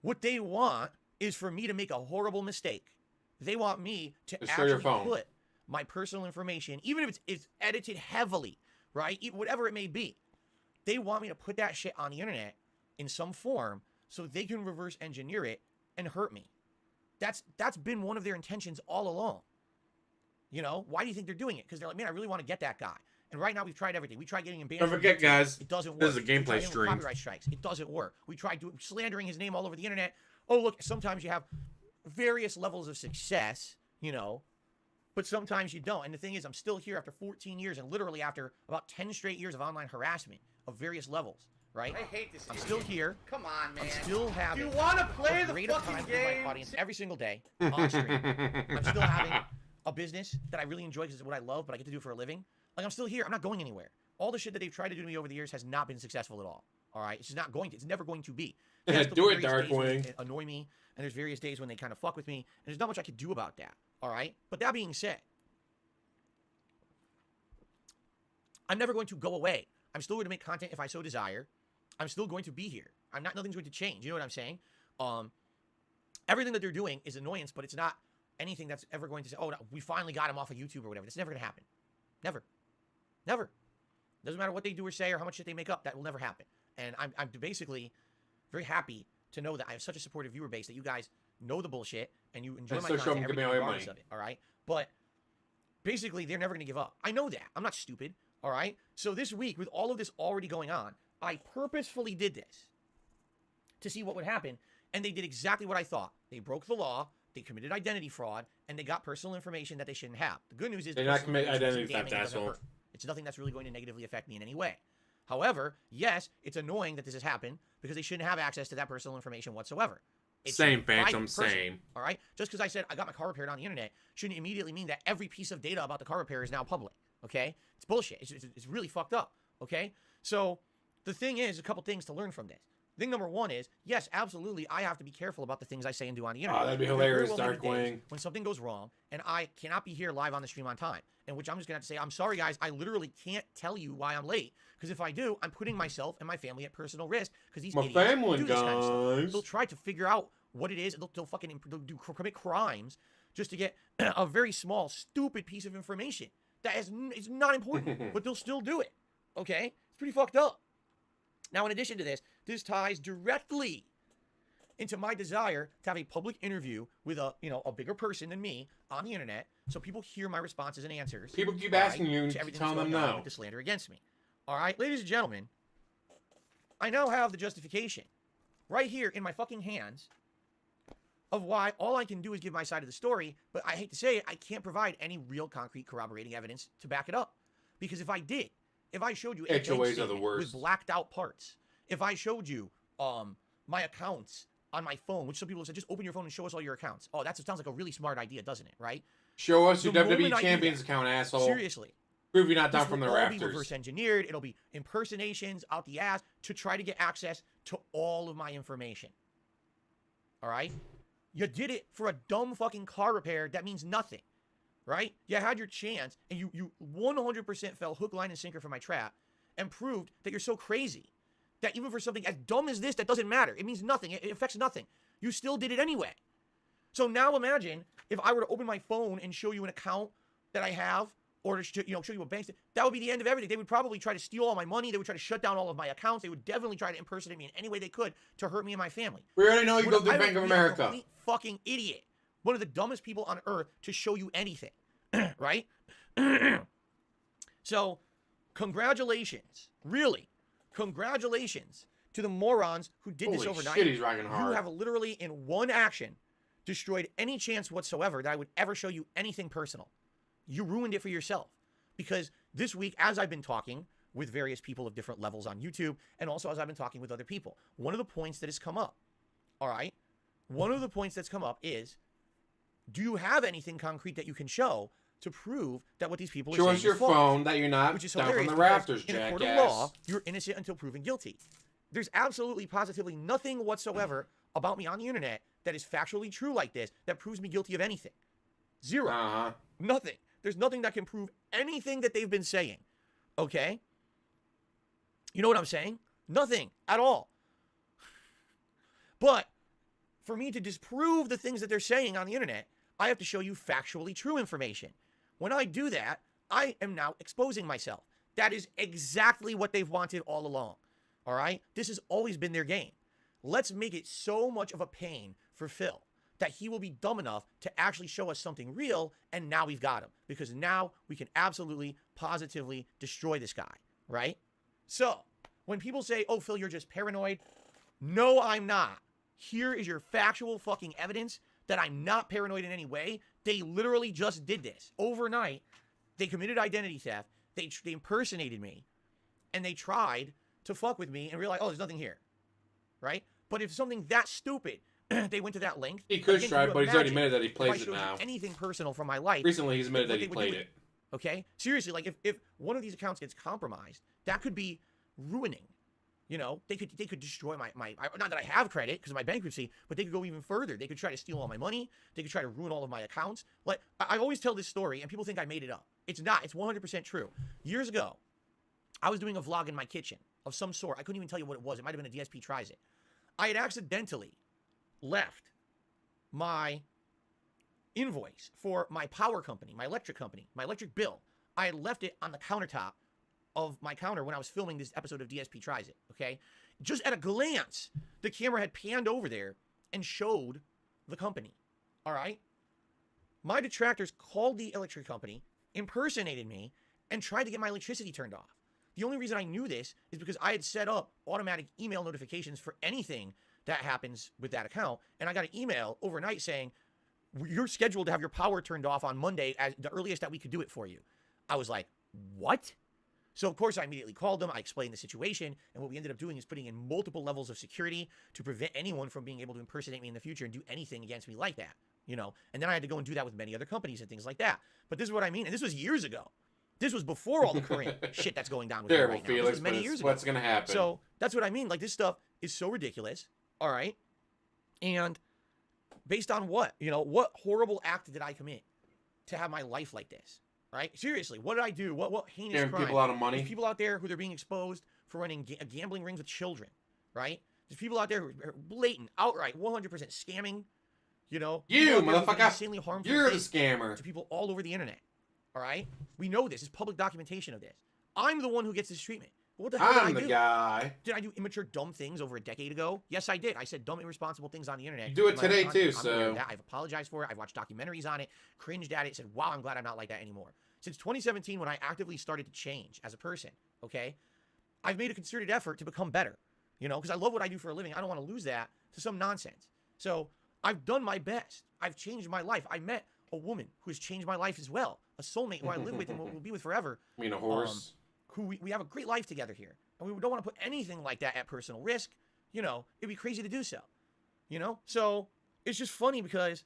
B: What they want is for me to make a horrible mistake. They want me to actually put my personal information, even if it's edited heavily, right? Whatever it may be. They want me to put that shit on the internet in some form so they can reverse engineer it and hurt me. That's been one of their intentions all along. You know, why do you think they're doing it? Because they're like, man, I really want to get that guy. And right now we've tried everything. We tried getting him banned.
A: Don't forget, guys,
B: it doesn't work.
A: This is a gameplay stream.
B: Copyright strikes. It doesn't work. We tried slandering his name all over the internet. Oh, look, sometimes you have various levels of success, you know, but sometimes you don't. And the thing is, I'm still here after 14 years and literally after about 10 straight years of online harassment of various levels, right?
C: I hate this.
B: I'm still here.
C: Come on, man.
B: I'm still having
C: you want to play the
B: great
C: fucking
B: time
C: game?
B: with my audience every single day on stream. I'm still having a business that I really enjoy because it's what I love, but I get to do it for a living. Like, I'm still here. I'm not going anywhere. All the shit that they've tried to do to me over the years has not been successful at all. All right? It's just not going to. It's never going to be.
A: Do it, Darkwing.
B: Annoy me, and there's various days when they kind of fuck with me, and there's not much I could do about that. All right? But that being said, I'm never going to go away. I'm still going to make content if I so desire. I'm still going to be here. Nothing's going to change. You know what I'm saying? Everything that they're doing is annoyance, but it's not anything that's ever going to say, oh, no, we finally got him off of YouTube or whatever. That's never going to happen. Never. Never. Doesn't matter what they do or say or how much shit they make up. That will never happen. And I'm basically very happy to know that I have such a supportive viewer base that you guys know the bullshit and you enjoy my content every day regardless of it. All right? But basically, they're never going to give up. I know that. I'm not stupid. All right? So this week, with all of this already going on, I purposefully did this to see what would happen. And they did exactly what I thought. They broke the law. They committed identity fraud. And they got personal information that they shouldn't have. The good news is...
A: They did not commit identity theft, asshole.
B: It's nothing that's really going to negatively affect me in any way. However, yes, it's annoying that this has happened because they shouldn't have access to that personal information whatsoever. It's
A: same, Phantom, same.
B: All right? Just because I said I got my car repaired on the internet shouldn't immediately mean that every piece of data about the car repair is now public. Okay? It's bullshit. It's really fucked up. Okay? So the thing is, a couple things to learn from this. Thing number one is, yes, absolutely, I have to be careful about the things I say and do on the internet.
A: Oh, that'd be
B: There very
A: hilarious,
B: well may be days
A: Darkwing.
B: when something goes wrong and I cannot be here live on the stream on time, in which I'm just gonna have to say, I'm sorry, guys, I literally can't tell you why I'm late, because if I do, I'm putting myself and my family at personal risk, because these idiots do this kind of stuff. They'll try to figure out what it is, they'll commit crimes just to get a very small, stupid piece of information that is not important, but they'll still do it. Okay, it's pretty fucked up. Now, in addition to this ties directly into my desire to have a public interview with a bigger person than me on the internet, so people hear my responses and answers.
A: People keep asking you and
B: to everything
A: telling
B: that's
A: them
B: going on
A: no.
B: with the slander against me. All right, ladies and gentlemen, I now have the justification right here in my fucking hands of why all I can do is give my side of the story, but I hate to say it, I can't provide any real concrete corroborating evidence to back it up. Because if I did, if I showed you a
A: HOAs are the
B: with
A: worst.
B: blacked out parts, if I showed you my accounts on my phone, which some people have said, just open your phone and show us all your accounts. Oh, that sounds like a really smart idea, doesn't it? Right?
A: Show us your
B: The moment
A: WWE
B: I do
A: Champions
B: that,
A: account, asshole.
B: Seriously.
A: Prove you're not down
B: This
A: from
B: will
A: the
B: all be
A: rafters.
B: reverse engineered. It'll be impersonations out the ass to try to get access to all of my information. All right? You did it for a dumb fucking car repair that means nothing. Right? You had your chance, and you 100% fell hook, line, and sinker for my trap, and proved that you're so crazy that even for something as dumb as this, that doesn't matter. It means nothing. It affects nothing. You still did it anyway. So now imagine if I were to open my phone and show you an account that I have, or to show you a bank statement. That would be the end of everything. They would probably try to steal all my money. They would try to shut down all of my accounts. They would definitely try to impersonate me in any way they could to hurt me and my family.
A: We already know you go through
B: I
A: Bank of
B: would be a
A: America.
B: complete fucking idiot. One of the dumbest people on earth to show you anything. Right? So, congratulations. Really. Congratulations to the morons who did this
A: Holy
B: overnight.
A: shit, he's rocking
B: You
A: hard.
B: have literally, in one action, destroyed any chance whatsoever that I would ever show you anything personal. You ruined it for yourself. Because this week, as I've been talking with various people of different levels on YouTube, and also as I've been talking with other people, one of the points that has come up, all right? One of the points that's come up is, do you have anything concrete that you can show to prove that what these people are
A: Show
B: saying
A: us your
B: is false?
A: phone that you're not
B: Which is
A: down
B: hilarious
A: from the
B: because
A: rafters,
B: in a court
A: jackass.
B: of law, you're innocent until proven guilty. There's absolutely, positively nothing whatsoever about me on the internet that is factually true like this that proves me guilty of anything. Zero.
A: Uh-huh.
B: Nothing. There's nothing that can prove anything that they've been saying. Okay? You know what I'm saying? Nothing at all. But for me to disprove the things that they're saying on the internet, I have to show you factually true information. When I do that, I am now exposing myself. That is exactly what they've wanted all along. All right? This has always been their game. Let's make it so much of a pain for Phil that he will be dumb enough to actually show us something real, and now we've got him. Because now we can absolutely, positively destroy this guy, right? So, when people say, oh, Phil, you're just paranoid, no, I'm not. Here is your factual fucking evidence that I'm not paranoid in any way. They literally just did this. Overnight, they committed identity theft, they impersonated me, and they tried to fuck with me and realize, oh, there's nothing here, right? But if something that stupid, they went to that length.
A: He could
B: again,
A: try,
B: can you
A: but he's already
B: imagine
A: admitted that he
B: if I
A: plays it
B: showed you
A: now.
B: anything personal from my life.
A: Recently, he's admitted
B: what
A: that he
B: they would do
A: played
B: with-
A: it.
B: Okay? Seriously, like if one of these accounts gets compromised, that could be ruining. You know, they could destroy my not that I have credit because of my bankruptcy, but they could go even further. They could try to steal all my money. They could try to ruin all of my accounts. Like I always tell this story, and people think I made it up. It's not. It's 100% true. Years ago, I was doing a vlog in my kitchen of some sort. I couldn't even tell you what it was. It might have been a DSP Tries It. I had accidentally left my invoice for my power company, my electric bill. I had left it on the countertop of my counter when I was filming this episode of DSP Tries It, okay? Just at a glance, the camera had panned over there and showed the company, all right? My detractors called the electric company, impersonated me, and tried to get my electricity turned off. The only reason I knew this is because I had set up automatic email notifications for anything that happens with that account, and I got an email overnight saying, you're scheduled to have your power turned off on Monday as the earliest that we could do it for you. I was like, what? So, of course, I immediately called them. I explained the situation. And what we ended up doing is putting in multiple levels of security to prevent anyone from being able to impersonate me in the future and do anything against me like that, you know? And then I had to go and do that with many other companies and things like that. But this is what I mean. And this was years ago. This was before all the current shit that's going down with me
A: Terrible,
B: right now. This
A: Felix,
B: was many
A: but
B: years
A: it's
B: ago.
A: what's going to happen.
B: So that's what I mean. Like, this stuff is so ridiculous. All right. And based on what? What horrible act did I commit to have my life like this? Right? Seriously, what did I do? What heinous
A: Giving
B: crime?
A: people out of money.
B: There's people out there who they're being exposed for running gambling rings with children, right? There's people out there who are blatant, outright, 100% scamming.
A: You
B: motherfucker,
A: insanely harmful. You're the scammer.
B: To people all over the internet. All right, we know this. It's public documentation of this. I'm the one who gets this treatment. What the hell did I do?
A: I'm the guy.
B: Did I do immature, dumb things over a decade ago? Yes, I did. I said dumb, irresponsible things on the internet.
A: You do it today too,
B: I'm aware of that. I've apologized for it. I've watched documentaries on it, cringed at it, said, wow, I'm glad I'm not like that anymore. Since 2017, when I actively started to change as a person, okay, I've made a concerted effort to become better, because I love what I do for a living. I don't want to lose that to some nonsense. So I've done my best. I've changed my life. I met a woman who has changed my life as well, a soulmate who I live with and will be with forever.
A: I mean, a horse.
B: Who we have a great life together here. And we don't want to put anything like that at personal risk. It'd be crazy to do so. So it's just funny because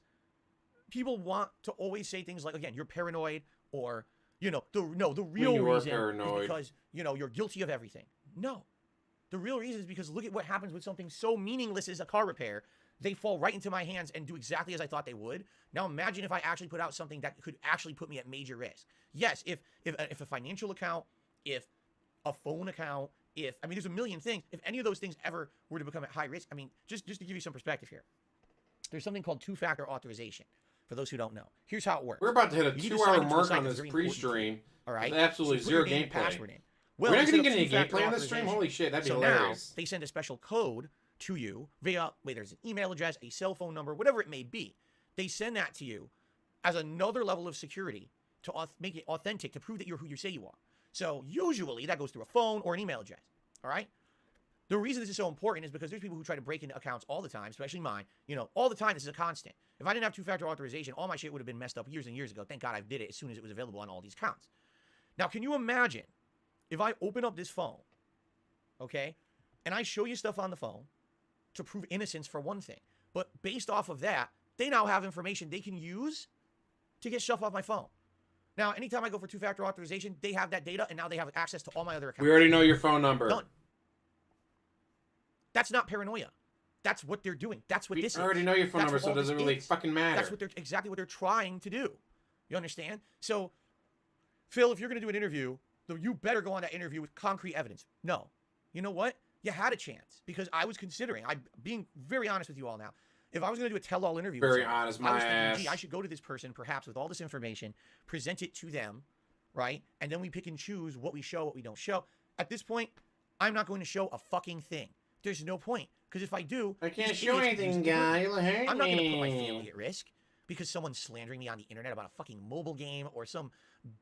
B: people want to always say things like, again, you're paranoid, or, the real reason is because, you're guilty of everything. No. The real reason is because look at what happens with something so meaningless as a car repair. They fall right into my hands and do exactly as I thought they would. Now imagine if I actually put out something that could actually put me at major risk. Yes, if a financial account, if a phone account, there's a million things. If any of those things ever were to become at high risk, just to give you some perspective here, there's something called two-factor authorization. For those who don't know, here's how it works.
A: We're about to hit a 2-hour mark on this pre-stream.
B: All right,
A: with absolutely zero gameplay. We're not going to get any gameplay on this stream. Holy shit, that'd be hilarious.
B: Now they send a special code to you via there's an email address, a cell phone number, whatever it may be. They send that to you as another level of security to make it authentic, to prove that you're who you say you are. So usually that goes through a phone or an email address. All right. The reason this is so important is because there's people who try to break into accounts all the time, especially mine. All the time. This is a constant. If I didn't have two-factor authorization, all my shit would have been messed up years and years ago. Thank God I did it as soon as it was available on all these accounts. Now, can you imagine if I open up this phone, okay, and I show you stuff on the phone to prove innocence for one thing, but based off of that, they now have information they can use to get stuff off my phone. Now, anytime I go for two-factor authorization, they have that data, and now they have access to all my other accounts.
A: We already know your phone number.
B: Done. That's not paranoia. That's what they're doing. That's what this is.
A: I already know your phone number, so it doesn't really fucking matter.
B: That's exactly what they're trying to do. You understand? So, Phil, if you're going to do an interview, you better go on that interview with concrete evidence. No. You know what? You had a chance, because I was considering, I'm being very honest with you all now, if I was going to do a tell-all interview with someone,
A: honest, my
B: I was thinking,
A: ass.
B: gee, I should go to this person, perhaps with all this information, present it to them, right? And then we pick and choose what we show, what we don't show. At this point, I'm not going to show a fucking thing. There's no point, because if I do,
A: I can't show anything, guy. You'll hurt me.
B: I'm not going to put my family at risk because someone's slandering me on the internet about a fucking mobile game or some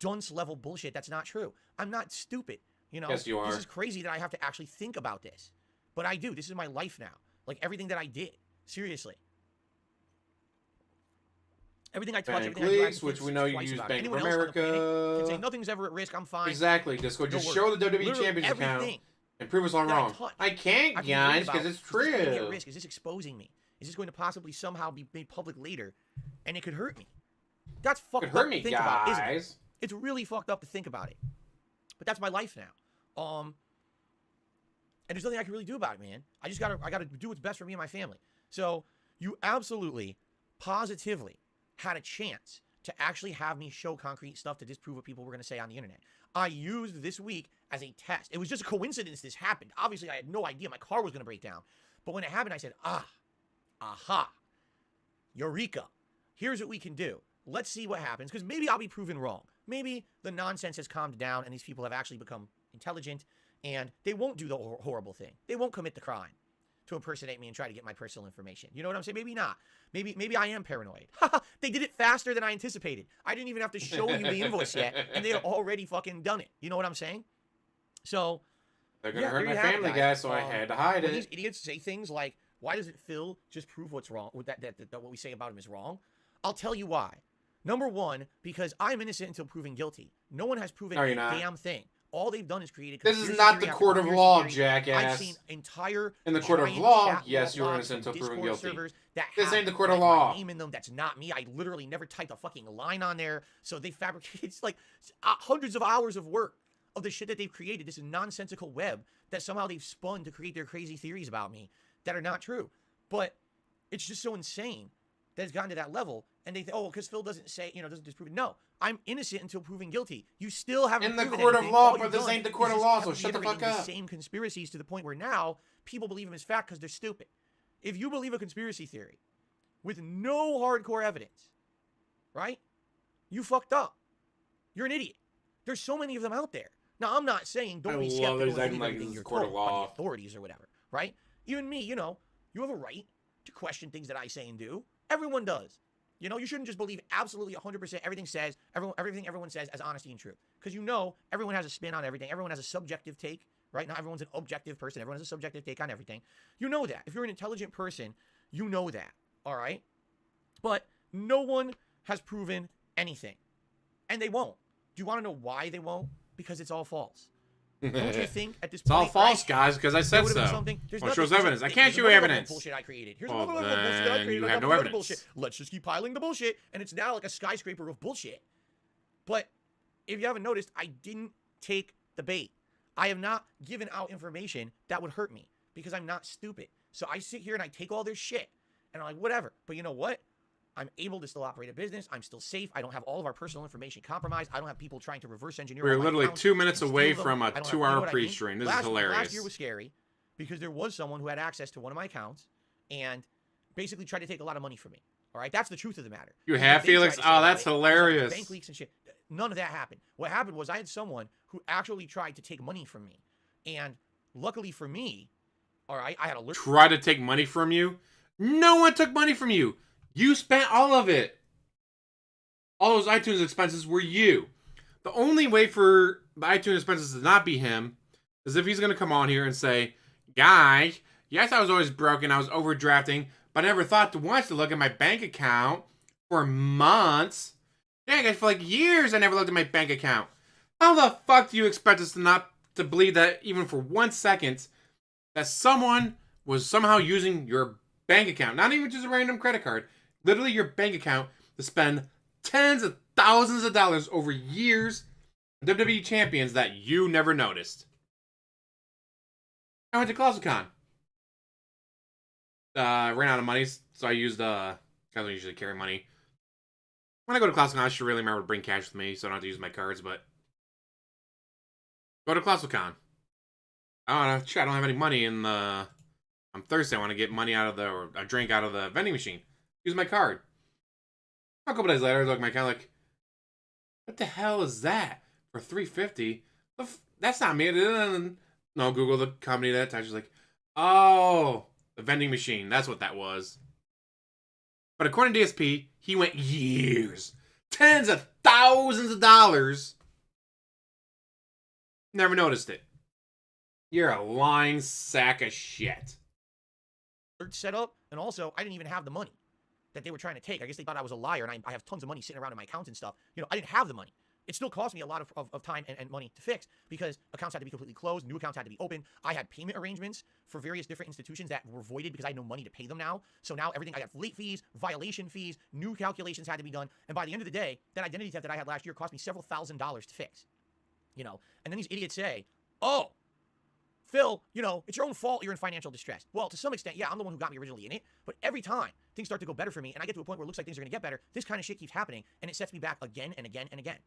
B: dunce level bullshit that's not true. I'm not stupid.
A: Yes, you are.
B: This is crazy that I have to actually think about this, but I do. This is my life now. Like everything that I did, seriously. Everything I touch, everything I do,
A: which we know you use Bank of America.
B: Can say nothing's ever at risk. I'm fine.
A: Exactly. Just show the WWE Championship account and prove us all wrong. I can't, guys, because it's true.
B: Is this at risk? Is this exposing me? Is this going to possibly somehow be made public later, and it could hurt me? That's fucked up to think about, isn't it? It's really fucked up to think about it. But that's my life now. And there's nothing I can really do about it, man. I gotta do what's best for me and my family. So you absolutely, positively had a chance to actually have me show concrete stuff to disprove what people were going to say on the internet. I used this week as a test. It was just a coincidence this happened. Obviously, I had no idea my car was going to break down. But when it happened, I said, aha, eureka. Here's what we can do. Let's see what happens, because maybe I'll be proven wrong. Maybe the nonsense has calmed down and these people have actually become intelligent and they won't do the horrible thing. They won't commit the crime to impersonate me and try to get my personal information. You know what I'm saying? Maybe not. Maybe I am paranoid. They did it faster than I anticipated. I didn't even have to show you the invoice yet, and they had already fucking done it. You know what I'm saying? So
A: they're gonna hurt my family, guys. So I had to hide it.
B: These idiots say things like, "Why doesn't Phil just prove what's wrong? That what we say about him is wrong." I'll tell you why. Number one, because I'm innocent until proven guilty. No one has proven a damn thing. All they've done is created.
A: This is not the court of law, jackass.
B: I've seen entire
A: in the court of law. Yes, you're innocent until proven guilty. This ain't the court of law.
B: Name in them. That's not me. I literally never typed a fucking line on there. So they fabricated. It's like hundreds of hours of work of the shit that they've created, this nonsensical web that somehow they've spun to create their crazy theories about me that are not true. But it's just so insane that it's gotten to that level. And they think, oh, because Phil doesn't say, doesn't disprove it. No, I'm innocent until proven guilty. You still haven't proven
A: in the court
B: anything.
A: of law,
B: All
A: but
B: you've
A: this
B: done
A: ain't the
B: is
A: court of
B: just
A: law, so
B: kept
A: shut the fuck
B: reiterating
A: up.
B: the same conspiracies to the point where now people believe them as fact because they're stupid. If you believe a conspiracy theory with no hardcore evidence, right? You fucked up. You're an idiot. There's so many of them out there. Now, I'm not saying don't be skeptical and believe everything you're told by the authorities or whatever, right? Even me, you have a right to question things that I say and do. Everyone does. You shouldn't just believe absolutely 100% everything everyone says as honesty and truth. Because everyone has a spin on everything. Everyone has a subjective take, right? Not everyone's an objective person. Everyone has a subjective take on everything. You know that. If you're an intelligent person, you know that, all right? But no one has proven anything. And they won't. Do you want to know why they won't? Because it's all false. Don't you think at this point...
A: It's all false, guys, because I said so. What shows evidence? I can't show evidence.
B: Bullshit I created. Here's
A: well,
B: another level of bullshit I created.
A: You have no evidence.
B: Bullshit. Let's just keep piling the bullshit, and it's now like a skyscraper of bullshit. But if you haven't noticed, I didn't take the bait. I have not given out information that would hurt me because I'm not stupid. So I sit here and I take all their shit, and I'm like, whatever. But you know what? I'm able to still operate a business. I'm still safe. I don't have all of our personal information compromised. I don't have people trying to reverse engineer.
A: We're literally 2 minutes away from a 2-hour pre-stream. This is hilarious.
B: Last year was scary because there was someone who had access to one of my accounts and basically tried to take a lot of money from me. All right, that's the truth of the matter.
A: You have, Felix? Oh, that's hilarious.
B: Bank leaks and shit. None of that happened. What happened was I had someone who actually tried to take money from me, and luckily for me, all right, I had a
A: try to take money from you. No one took money from you. You spent all of it. All those iTunes expenses were you. The only way for the iTunes expenses to not be him is if he's going to come on here and say, guys, yes, I was always broken. I was overdrafting, but I never thought to once to look at my bank account for months. Yeah, guys, for like years, I never looked at my bank account. How the fuck do you expect us to not to believe that even for 1 second that someone was somehow using your bank account, not even just a random credit card, literally your bank account, to spend tens of thousands of dollars over years on WWE champions that you never noticed? I went to ClosetCon. Ran out of money, so I used, I don't usually carry money. When I go to ClosetCon, I should really remember to bring cash with me, so I don't have to use my cards, but go to ClosetCon. I don't know, shit, I don't have any money in the... I'm thirsty, I want to get money out of the, or a drink out of the vending machine. Use my card. A couple days later, I look at my account like, what the hell is that? For $3.50? That's not me. No, Google the company that touches like, oh, the vending machine. That's what that was. But according to DSP, he went years. Tens of thousands of dollars. Never noticed it. You're a lying sack of shit.
B: Set up, and also, I didn't even have the money that they were trying to take. I guess they thought I was a liar, and I have tons of money sitting around in my account and stuff. I didn't have the money. It still cost me a lot of time and money to fix because accounts had to be completely closed, new accounts had to be open. I had payment arrangements for various different institutions that were voided because I had no money to pay them now. So now everything, I have late fees, violation fees, new calculations had to be done. And by the end of the day, that identity theft that I had last year cost me several $1,000s to fix. And then these idiots say, oh, Phil, it's your own fault you're in financial distress. Well, to some extent, yeah, I'm the one who got me originally in it. But every time things start to go better for me and I get to a point where it looks like things are going to get better, this kind of shit keeps happening and it sets me back again and again and again.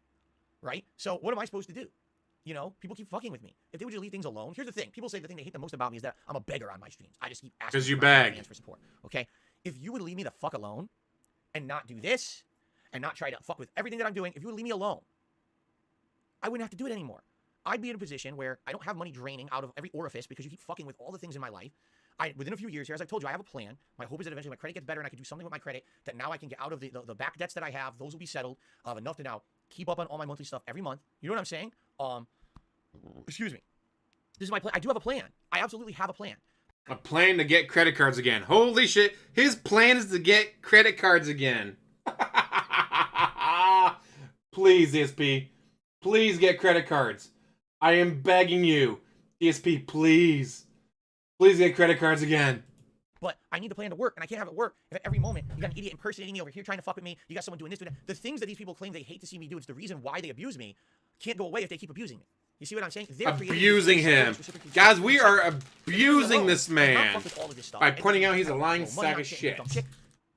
B: Right? So what am I supposed to do? People keep fucking with me. If they would just leave things alone. Here's the thing. People say the thing they hate the most about me is that I'm a beggar on my streams. I just keep asking
A: because you beg
B: fans for support. Okay? If you would leave me the fuck alone and not do this and not try to fuck with everything that I'm doing, if you would leave me alone, I wouldn't have to do it anymore. I'd be in a position where I don't have money draining out of every orifice because you keep fucking with all the things in my life. Within a few years here, as I've told you, I have a plan. My hope is that eventually my credit gets better and I can do something with my credit that now I can get out of the back debts that I have. Those will be settled. Enough to now keep up on all my monthly stuff every month. You know what I'm saying? Excuse me. This is my plan. I do have a plan. I absolutely have a plan.
A: A plan to get credit cards again. Holy shit. His plan is to get credit cards again. Please, DSP. Please get credit cards. I am begging you. DSP, please. Please get credit cards again.
B: But I need the plan to work, and I can't have it work if at every moment you got an idiot impersonating me over here trying to fuck with me. You got someone doing this, doing that. The things that these people claim they hate to see me do, it's the reason why they abuse me, can't go away if they keep abusing me. You see what I'm saying? They're
A: Abusing him. Guys, we are abusing this man by pointing out he's a lying sack of shit.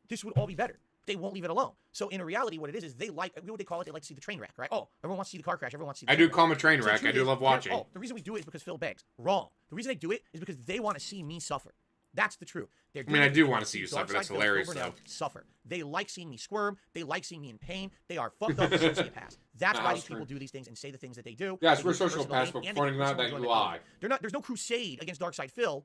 B: This would all be better. They won't leave it alone. So in reality, what it is they like, what would they call it? They like to see the train wreck, right? Oh, everyone wants to see the car crash. Everyone wants to see the
A: I do call him a train wreck. I do love watching.
B: Oh, the reason we do it is because Phil begs. Wrong. The reason they do it is because they want to see me suffer. That's the truth.
A: I mean, I do want to see you suffer. That's hilarious, though.
B: Suffer. They like seeing me squirm. They like seeing me in pain. They are fucked up sociopaths. That's why these people do these things and say the things that they do.
A: Yes, we're sociopaths, but pointing out that you lie.
B: There's no crusade against Darkside Phil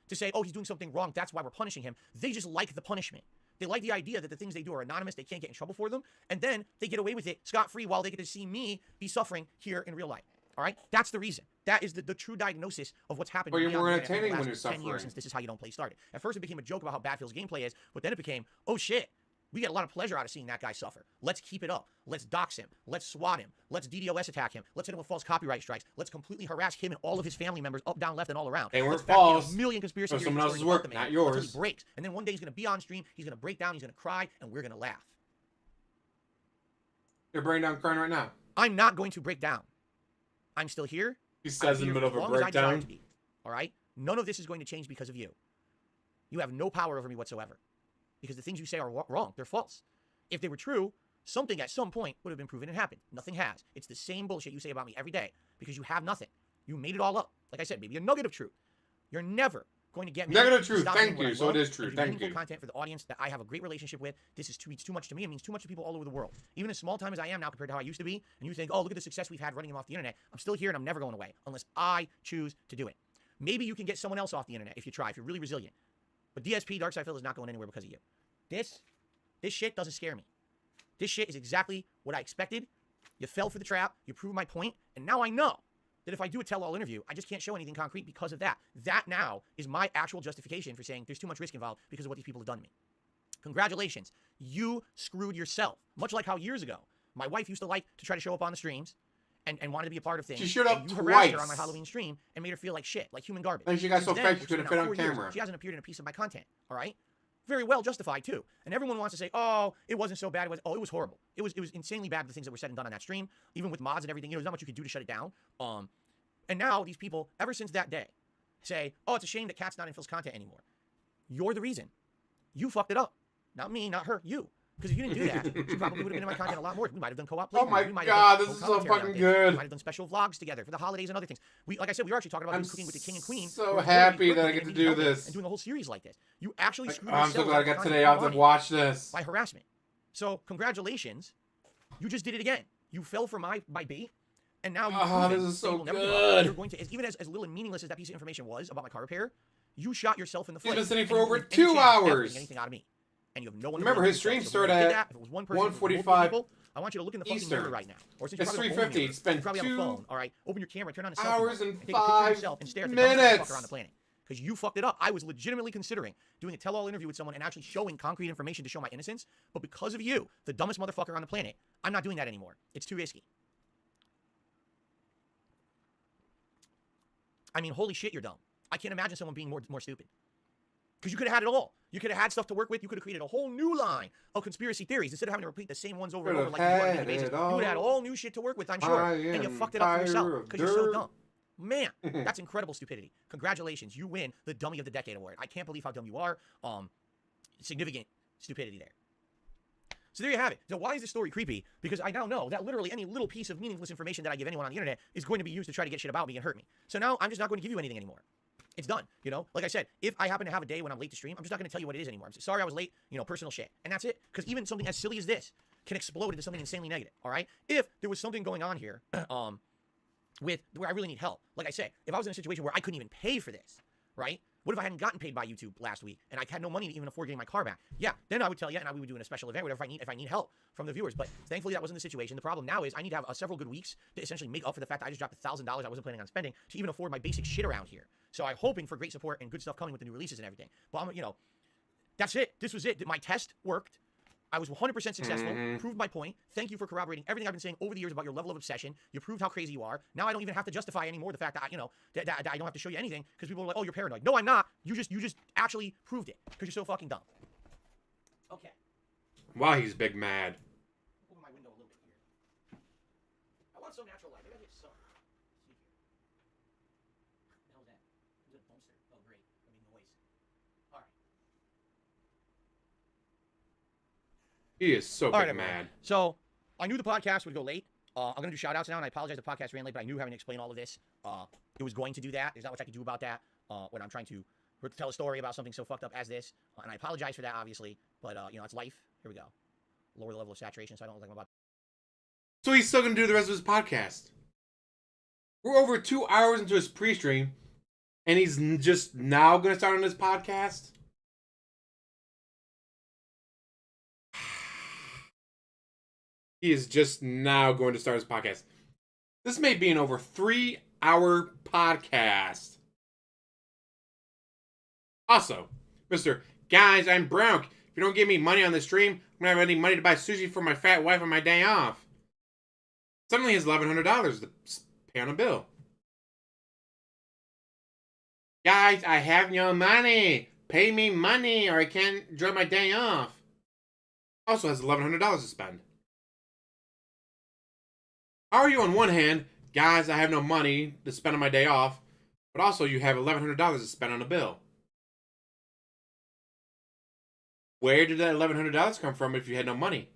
B: to say, oh, he's doing something wrong. That's why we're punishing him. They just like the punishment. They like the idea that the things they do are anonymous. They can't get in trouble for them. And then they get away with it scot-free while they get to see me be suffering here in real life. All right? That's the reason. That is the true diagnosis of what's happened.
A: But you're more entertaining when you're
B: 10 years since this is how you don't play started. At first, it became a joke about how bad Phil's gameplay is, but then it became, oh shit, we get a lot of pleasure out of seeing that guy suffer. Let's keep it up. Let's dox him. Let's swat him. Let's DDoS attack him. Let's hit him with false copyright strikes. Let's completely harass him and all of his family members up, down, left, and all around.
A: They weren't false.
B: A million conspiracy theories.
A: Someone else's work, not yours.
B: Until he breaks. And then one day he's going to be on stream. He's going to break down. He's going to cry, and we're going to laugh.
A: You're breaking down crying right now.
B: I'm not going to break down. I'm still here.
A: He says in the middle of a breakdown.
B: All right? None of this is going to change because of you. You have no power over me whatsoever. Because the things you say are wrong. They're false. If they were true, something at some point would have been proven and happened. Nothing has. It's the same bullshit you say about me every day because you have nothing. You made it all up. Like I said, maybe a nugget of truth. You're never going to get me.
A: Negative truth. Thank you. So it is true. Thank you.
B: Content for the audience that I have a great relationship with. This is too much to me. It means too much to people all over the world. Even as small time as I am now compared to how I used to be. And you think, oh, look at the success we've had running him off the internet. I'm still here and I'm never going away unless I choose to do it. Maybe you can get someone else off the internet if you try, if you're really resilient. But DSP, Darkside Phil, is not going anywhere because of you. This shit doesn't scare me. This shit is exactly what I expected. You fell for the trap. You proved my point. And now I know that if I do a tell-all interview, I just can't show anything concrete because of that. That now is my actual justification for saying there's too much risk involved because of what these people have done to me. Congratulations. You screwed yourself. Much like how years ago, my wife used to like to try to show up on the streams and wanted to be a part of things.
A: She showed up
B: you
A: twice.
B: harassed her on my Halloween stream and made her feel like shit, like human garbage.
A: And she got so fake she couldn't fit on camera.
B: She hasn't appeared in a piece of my content, all right? Very well justified too. And everyone wants to say, oh, it wasn't so bad. It was horrible. It was insanely bad, the things that were said and done on that stream, even with mods and everything. You know, there's not much you could do to shut it down. And now these people, ever since that day, say, oh, it's a shame that Cat's not in Phil's content anymore. You're the reason. You fucked it up. Not me, not her, you. Because if you didn't do that, she probably would have been in my content a lot more. We might have done co-op play.
A: Oh my god, this is so fucking good.
B: We might have done special vlogs together for the holidays and other things. Like I said, we were actually talking about cooking with the king and queen.
A: I'm so happy that I get to do this.
B: And doing a whole series like this. You actually screwed
A: I'm so glad I got today off to watch this.
B: By harassment. So, congratulations. You just did it again. You fell for my bait. And now
A: this is so good.
B: You're going to, even as little and meaningless as that piece of information was about my car repair, you shot yourself in the foot.
A: He's been sitting for over 2 hours.
B: Anything out of me. And you have no one.
A: Remember, his stream started at 1:45.
B: I want you to look in the fucking mirror right now. Or since
A: it's 3:50. It's been
B: probably on the phone. All right, open your camera, turn on the selfie
A: hours
B: mode,
A: and
B: take a picture of
A: 5
B: yourself and stare at the
A: minutes.
B: dumbest motherfucker on the planet. Because you fucked it up. I was legitimately considering doing a tell-all interview with someone and actually showing concrete information to show my innocence. But because of you, the dumbest motherfucker on the planet, I'm not doing that anymore. It's too risky. I mean, holy shit, you're dumb. I can't imagine someone being more stupid. Because you could have had it all. You could have had stuff to work with. You could have created a whole new line of conspiracy theories instead of having to repeat the same ones over and over like you do on a daily basis. You would have had all new shit to work with, I'm sure. And you fucked it up for yourself because you're so dumb. Man, that's incredible stupidity. Congratulations. You win the Dummy of the Decade award. I can't believe how dumb you are. Significant stupidity there. So there you have it. So why is this story creepy? Because I now know that literally any little piece of meaningless information that I give anyone on the internet is going to be used to try to get shit about me and hurt me. So now I'm just not going to give you anything anymore. It's done, you know? Like I said, if I happen to have a day when I'm late to stream, I'm just not going to tell you what it is anymore. I'm sorry I was late, you know, personal shit. And that's it. Because even something as silly as this can explode into something insanely negative, all right? If there was something going on here with where I really need help, like I said, if I was in a situation where I couldn't even pay for this, right? What if I hadn't gotten paid by YouTube last week and I had no money to even afford getting my car back? Yeah, then I would tell you, and we would do in a special event, whatever if I need help from the viewers. But thankfully, that wasn't the situation. The problem now is I need to have several good weeks to essentially make up for the fact that I just dropped $1,000 I wasn't planning on spending to even afford my basic shit around here. So I'm hoping for great support and good stuff coming with the new releases and everything. But I'm, you know, that's it. This was it. My test worked. I was 100% successful, proved my point. Thank you for corroborating everything I've been saying over the years about your level of obsession. You proved how crazy you are. Now I don't even have to justify anymore the fact that, you know, that I don't have to show you anything because people are like, oh, you're paranoid. No, I'm not. You just actually proved it because you're so fucking dumb. Okay.
A: Wow, he's big mad.
B: Open my window a little bit here. I want some natural light. I gotta get sun. See if
A: He is so
B: All right,
A: big
B: everyone.
A: mad.
B: So I knew the podcast would go late. I'm going to do shout outs now, and I apologize the podcast ran late, but I knew having to explain all of this, it was going to do that. There's not much I can do about that when I'm trying to tell a story about something so fucked up as this. And I apologize for that, obviously, but, it's life. Here we go. Lower the level of saturation so I don't look like I'm about.
A: So he's still going to do the rest of his podcast. We're over 2 hours into his pre-stream, and he's just now going to start on his podcast? He is just now going to start his podcast. This may be an over 3-hour podcast. Also, Mr. Guys, I'm broke. If you don't give me money on the stream, I'm going to have any money to buy sushi for my fat wife on my day off. Suddenly he has $1,100 to pay on a bill. Guys, I have no money. Pay me money or I can't enjoy my day off. Also has $1,100 to spend. How are you on one hand, guys, I have no money to spend on my day off, but also you have $1,100 to spend on a bill? Where did that $1,100 come from if you had no money?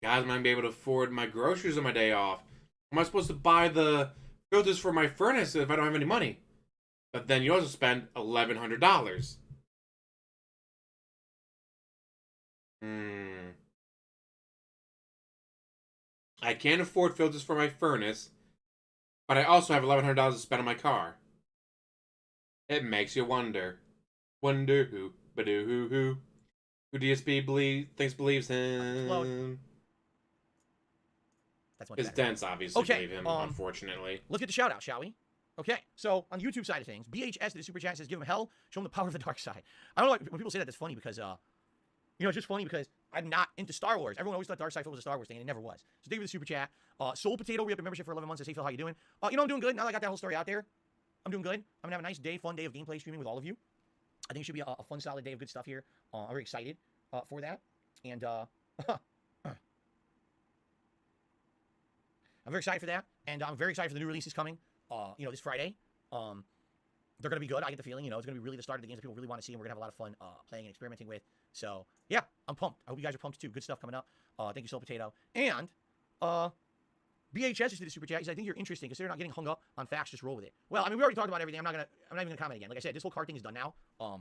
A: Guys, I might be able to afford my groceries on my day off. Am I supposed to buy the filters for my furnace if I don't have any money? But then you also spend $1,100. I can't afford filters for my furnace, but I also have $1,100 to spend on my car. It makes you wonder. Wonder who, ba-do who DSP thinks believes him.
B: That's much
A: His
B: better.
A: dents obviously
B: Okay,
A: believe him, unfortunately.
B: Let's get the shout out, shall we? Okay, so on the YouTube side of things, BHS, the super chat, says, give him hell, show him the power of the dark side. I don't know, when people say that, that's funny because, it's just funny because I'm not into Star Wars. Everyone always thought Dark Side was a Star Wars thing, and it never was. So thank you for the super chat. Soul Potato, we have a membership for 11 months. Hey, Phil, how you doing? I'm doing good. Now that I got that whole story out there, I'm doing good. I'm going to have a nice day, fun day of gameplay streaming with all of you. I think it should be a fun, solid day of good stuff here. I'm very excited for that. And, I'm very excited for that. And I'm very excited for the new releases coming, this Friday. They're going to be good. I get the feeling, it's going to be really the start of the games that people really want to see, and we're going to have a lot of fun playing and experimenting with. So, yeah, I'm pumped. I hope you guys are pumped, too. Good stuff coming up. Thank you, Soul Potato. And, BHS just did a super chat. He said, I think you're interesting. Consider not getting hung up on facts. Just roll with it. Well, we already talked about everything. I'm not even going to comment again. Like I said, this whole card thing is done now. I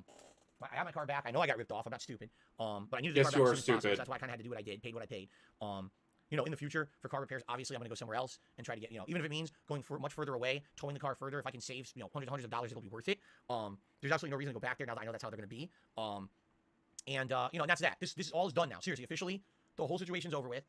B: have my car back. I know I got ripped off. I'm not stupid. But I needed the car back as soon as possible. So that's why I kind of had to do what I did. Paid what I paid. In the future, for car repairs, obviously I'm going to go somewhere else and try to get, even if it means going much further away, towing the car further, if I can save, hundreds of dollars, it'll be worth it. There's absolutely no reason to go back there now that I know that's how they're going to be. And that's that. This all is done now. Seriously, officially, the whole situation's over with.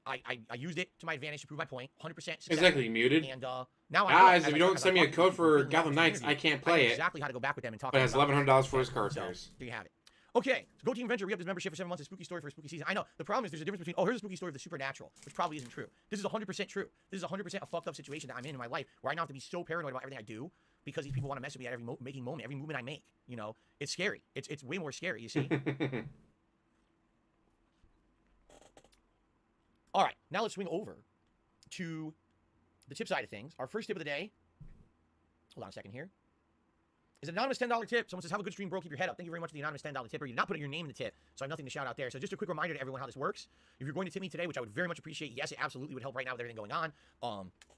B: I used it to my advantage to prove my point. 100% success.
A: Exactly, muted.
B: And now
A: guys, if you don't send me a code for Gotham Knights, I can't play it.
B: Exactly how to go back with them and talk.
A: But it has $1,100 for his car repairs.
B: So, there you have it. Okay, so Go Team Adventure re-upped his membership for 7 months. A spooky story for a spooky season. I know. The problem is there's a difference between, here's a spooky story of the supernatural, which probably isn't true. This is 100% true. This is 100% a fucked up situation that I'm in my life where I now have to be so paranoid about everything I do because these people want to mess with me at every making moment, every movement I make. It's scary. It's way more scary, you see? All right, now let's swing over to the tip side of things. Our first tip of the day, hold on a second here, is an anonymous $10 tip. Someone says, have a good stream, bro. Keep your head up. Thank you very much for the anonymous $10 tipper. You're not putting your name in the tip, so I have nothing to shout out there. So just a quick reminder to everyone how this works. If you're going to tip me today, which I would very much appreciate, yes, it absolutely would help right now with everything going on.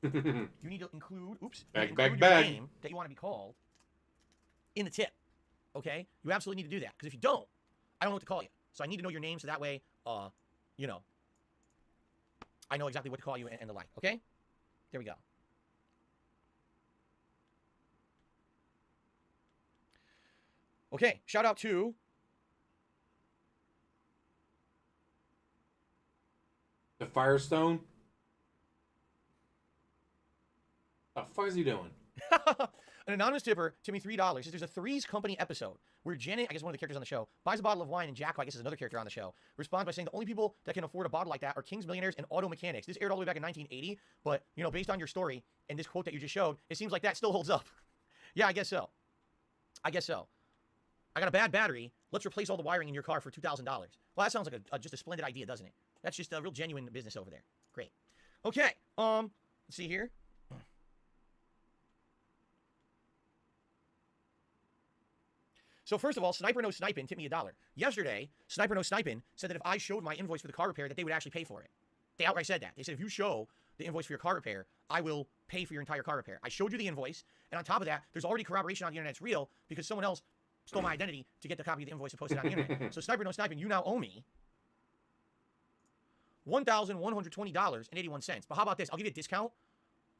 B: You need to include, your name that you want to be called in the tip. Okay? You absolutely need to do that. Because if you don't, I don't know what to call you. So I need to know your name so that way, I know exactly what to call you and the like. Okay? There we go. Okay, shout out to
A: the Firestone. What the fuck is he doing?
B: An anonymous tipper tipped me $3. Says there's a Three's Company episode where Janet, I guess one of the characters on the show, buys a bottle of wine, and Jack, who I guess is another character on the show, responds by saying the only people that can afford a bottle like that are kings, millionaires, and auto mechanics. This aired all the way back in 1980, but based on your story and this quote that you just showed, it seems like that still holds up. Yeah, I guess so. I got a bad battery. Let's replace all the wiring in your car for $2,000. Well, that sounds like just a splendid idea, doesn't it? That's just a real genuine business over there. Great. Okay. Let's see here. So first of all, Sniper No Sniping tipped me $1. Yesterday, Sniper No Sniping said that if I showed my invoice for the car repair, that they would actually pay for it. They outright said that. They said if you show the invoice for your car repair, I will pay for your entire car repair. I showed you the invoice, and on top of that, there's already corroboration on the internet it's real because someone else stole my identity to get the copy of the invoice and posted it on the internet. So Sniper No Sniping, you now owe me $1,120.81. But how about this? I'll give you a discount.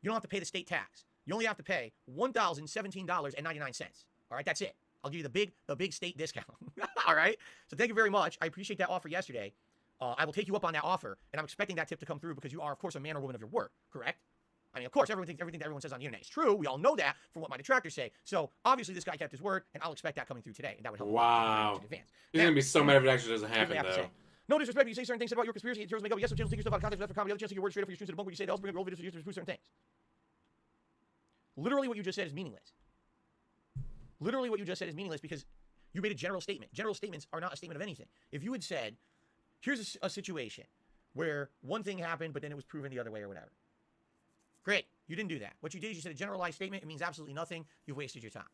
B: You don't have to pay the state tax. You only have to pay $1,017.99. All right, that's it. I'll give you the big state discount. All right. So thank you very much. I appreciate that offer yesterday. I will take you up on that offer, and I'm expecting that tip to come through because you are, of course, a man or woman of your word. Correct? I mean, of course, everything that everyone says on the internet is true. We all know that from what my detractors say. So obviously, this guy kept his word, and I'll expect that coming through today, and that would help.
A: Wow.
B: In advance.
A: He's gonna be so mad if it actually doesn't happen, though.
B: No disrespect, you say certain things about your conspiracy theories make up. Yes, some channels take your stuff out of context, left for comedy. Other channels take your words straight up for your streams to debunk what you say. They also bring up old videos to use to prove certain things. Literally, what you just said is meaningless. Literally, what you just said is meaningless because you made a general statement. General statements are not a statement of anything. If you had said, here's a situation where one thing happened, but then it was proven the other way or whatever. Great. You didn't do that. What you did is you said a generalized statement. It means absolutely nothing. You've wasted your time.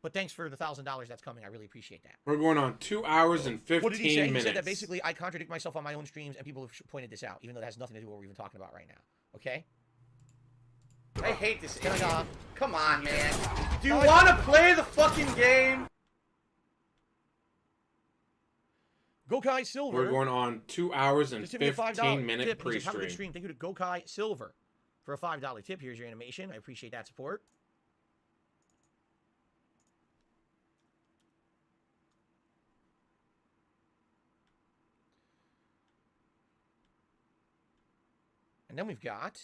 B: But thanks for the $1,000 that's coming. I really appreciate that.
A: We're going on 2 hours and 15
B: what did he say?
A: minutes.
B: He said that basically I contradict myself on my own streams, and people have pointed this out, even though that has nothing to do with what we're even talking about right now. Okay?
C: I hate this idiot. Come on, man. Do you want to play the fucking game?
B: Gokai Silver.
A: We're going on 2 hours and 15-minute
B: pre-stream. Have a good
A: stream.
B: stream. Thank you to Gokai Silver for a $5 tip. Here's your animation. I appreciate that support. And then we've got...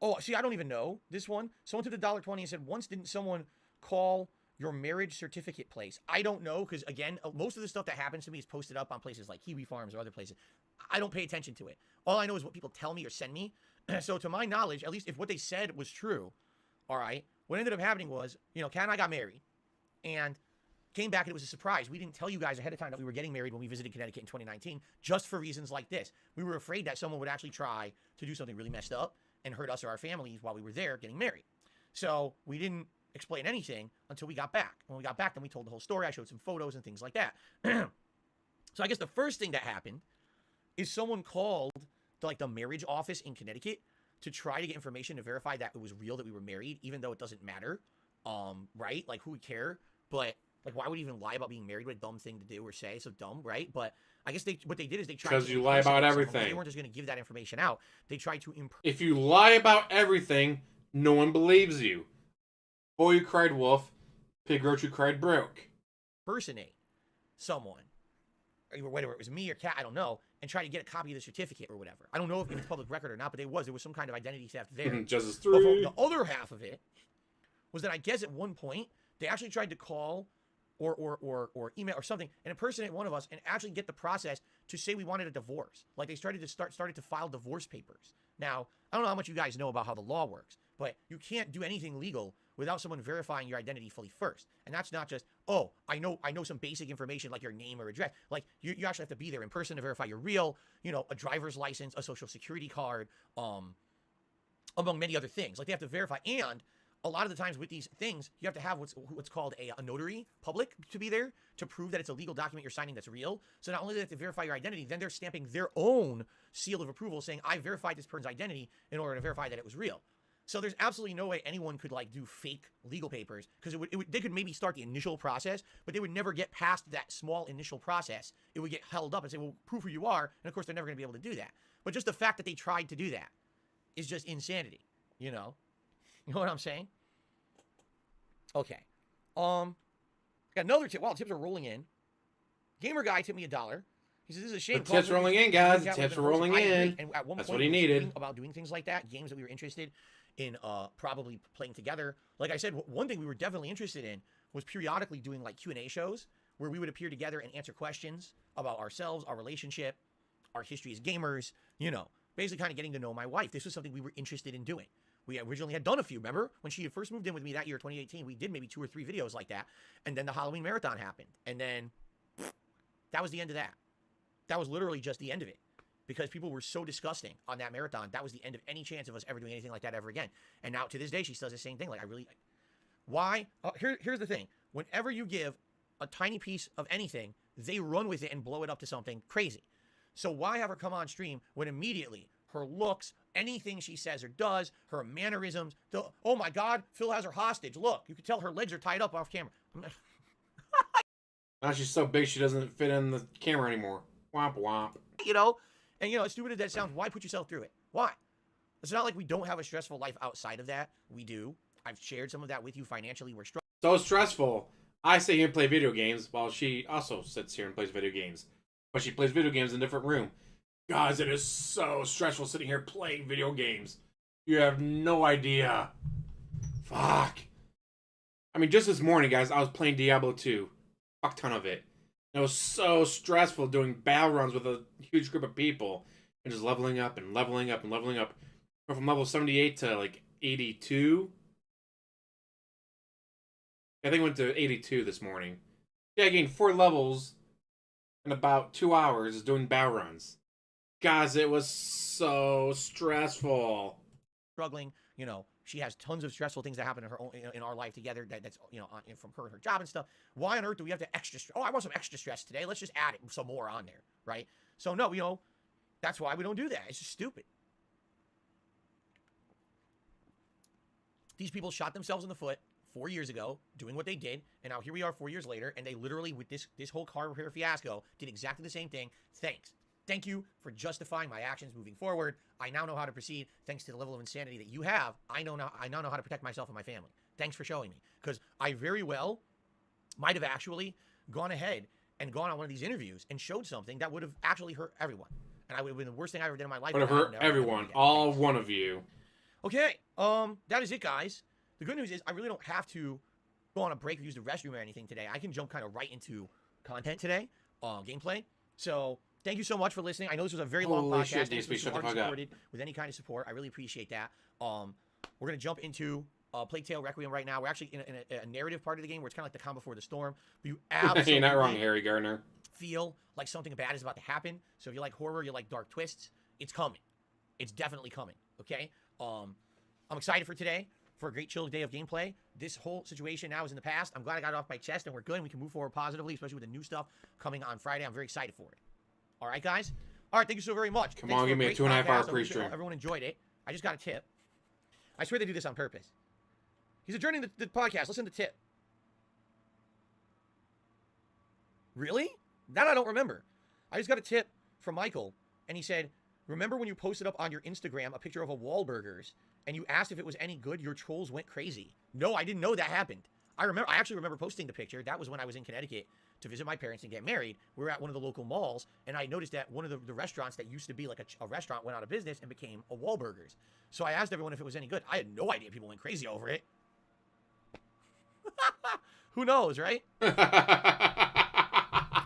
B: Oh, see, I don't even know this one. Someone took the $1.20 and said, once didn't someone call your marriage certificate place? I don't know, because, again, most of the stuff that happens to me is posted up on places like Kiwi Farms or other places. I don't pay attention to it. All I know is what people tell me or send me. So, to my knowledge, at least if what they said was true, all right, what ended up happening was, you know, Kat and I got married, and came back and it was a surprise. We didn't tell you guys ahead of time that we were getting married when we visited Connecticut in 2019, just for reasons like this. We were afraid that someone would actually try to do something really messed up and hurt us or our families while we were there getting married. So we didn't explain anything until we got back. When we got back, then we told the whole story. I showed some photos and things like that. So I guess the first thing that happened is someone called the marriage office in Connecticut to try to get information to verify that it was real that we were married, even though it doesn't matter. Right? Like, who would care? But like, why would you even lie about being married? What a dumb thing to do or say. So dumb, right? But I guess what they did is they tried to...
A: Because you lie about everything.
B: They weren't just going to give that information out. They tried to...
A: If you lie about everything, no one believes you. Boy who cried wolf, pig roach who cried broke.
B: Impersonate someone, whether it was me or Kat, I don't know, and try to get a copy of the certificate or whatever. I don't know if it's public record or not, but there was some kind of identity theft there.
A: Justice
B: But
A: 3.
B: the other half of it was that I guess at one point, they actually tried to call... or email or something and impersonate one of us and actually get the process to say we wanted a divorce. Like they started to file divorce papers. Now, I don't know how much you guys know about how the law works, but you can't do anything legal without someone verifying your identity fully first. And that's not just, oh, I know some basic information like your name or address. Like you actually have to be there in person to verify you're real, you know, a driver's license, a social security card, among many other things. Like they have to verify. And a lot of the times with these things, you have to have what's called a notary public to be there to prove that it's a legal document you're signing that's real. So not only do they have to verify your identity, then they're stamping their own seal of approval saying, I verified this person's identity in order to verify that it was real. So there's absolutely no way anyone could do fake legal papers because they could maybe start the initial process, but they would never get past that small initial process. It would get held up and say, well, prove who you are. And of course, they're never going to be able to do that. But just the fact that they tried to do that is just insanity, you know? You know what I'm saying? Okay. Got another tip. Wow, tips are rolling in. Gamer guy tipped me $1. He says, this is a shame.
A: The tips rolling in, guys. The tips are rolling in.
B: And at one
A: That's
B: point,
A: what he needed.
B: About doing things like that, games that we were interested in probably playing together. Like I said, one thing we were definitely interested in was periodically doing Q&A shows where we would appear together and answer questions about ourselves, our relationship, our history as gamers, you know, basically kind of getting to know my wife. This was something we were interested in doing. We originally had done a few, remember? When she had first moved in with me that year, 2018, we did maybe 2 or 3 videos like that. And then the Halloween marathon happened. And then that was the end of that. That was literally just the end of it. because people were so disgusting on that marathon. That was the end of any chance of us ever doing anything like that ever again. And now to this day, she still does the same thing. Like, why? Here's the thing. Whenever you give a tiny piece of anything, they run with it and blow it up to something crazy. So why have her come on stream when immediately her looks, anything she says or does, her mannerisms, oh my God, Phil has her hostage. Look, you can tell her legs are tied up off camera.
A: Now she's so big she doesn't fit in the camera anymore. Womp womp.
B: You know? And, you know, as stupid as that sounds, why put yourself through it? Why? It's not like we don't have a stressful life outside of that. We do. I've shared some of that with you financially. We're struggling.
A: So stressful. I sit here and play video games while she also sits here and plays video games. But she plays video games in a different room. Guys, it is so stressful sitting here playing video games. You have no idea. Fuck. I mean, just this morning, guys, I was playing Diablo 2. Fuck ton of it. It was so stressful doing battle runs with a huge group of people. And just leveling up and leveling up and leveling up. Went from level 78 to like 82. I think I went to 82 this morning. Yeah, I gained 4 levels in about 2 hours doing battle runs. Guys, it was so stressful.
B: Struggling, you know, she has tons of stressful things that happen in her own, in our life together. That's, you know, from her and her job and stuff. Why on earth do we have to extra? Oh, I want some extra stress today. Let's just add some more on there, right? So no, you know, that's why we don't do that. It's just stupid. These people shot themselves in the foot 4 years ago doing what they did, and now here we are 4 years later, and they literally, with this whole car repair fiasco, did exactly the same thing. Thanks. Thank you for justifying my actions moving forward. I now know how to proceed thanks to the level of insanity that you have. I now know how to protect myself and my family. Thanks for showing me. Because I very well might have actually gone ahead and gone on one of these interviews and showed something that would have actually hurt everyone. And I would have been the worst thing I ever did in my life.
A: Would have hurt everyone. All one of you.
B: Okay. That is it, guys. The good news is I really don't have to go on a break or use the restroom or anything today. I can jump kind of right into content today, gameplay. So thank you so much for listening. I know this was a very long podcast.
A: Shit, DSP, shut the fuck up.
B: With any kind of support, I really appreciate that. We're gonna jump into Plague Tale Requiem right now. We're actually in a narrative part of the game where it's kind of like the calm before the storm. But you absolutely
A: you're not wrong, Harry Gardner.
B: Feel like something bad is about to happen. So if you like horror, you like dark twists, it's coming. It's definitely coming. Okay. I'm excited for today. For a great chill day of gameplay. This whole situation now is in the past. I'm glad I got it off my chest and we're good and we can move forward positively, especially with the new stuff coming on Friday. I'm very excited for it. All right, guys? All right, thank you so very much.
A: Come on, give me a 2.5 hour pre-stream.
B: Everyone enjoyed it. I just got a tip. I swear they do this on purpose. He's adjourning the podcast. Listen to the tip. Really? That I don't remember. I just got a tip from Michael and he said, remember when you posted up on your Instagram a picture of a Wahlburgers and you asked if it was any good, your trolls went crazy. No, I didn't know that happened. I actually remember posting the picture. That was when I was in Connecticut to visit my parents and get married. We were at one of the local malls, and I noticed that one of the restaurants that used to be like a restaurant went out of business and became a Wahlburgers. So I asked everyone if it was any good. I had no idea people went crazy over it. Who knows, right?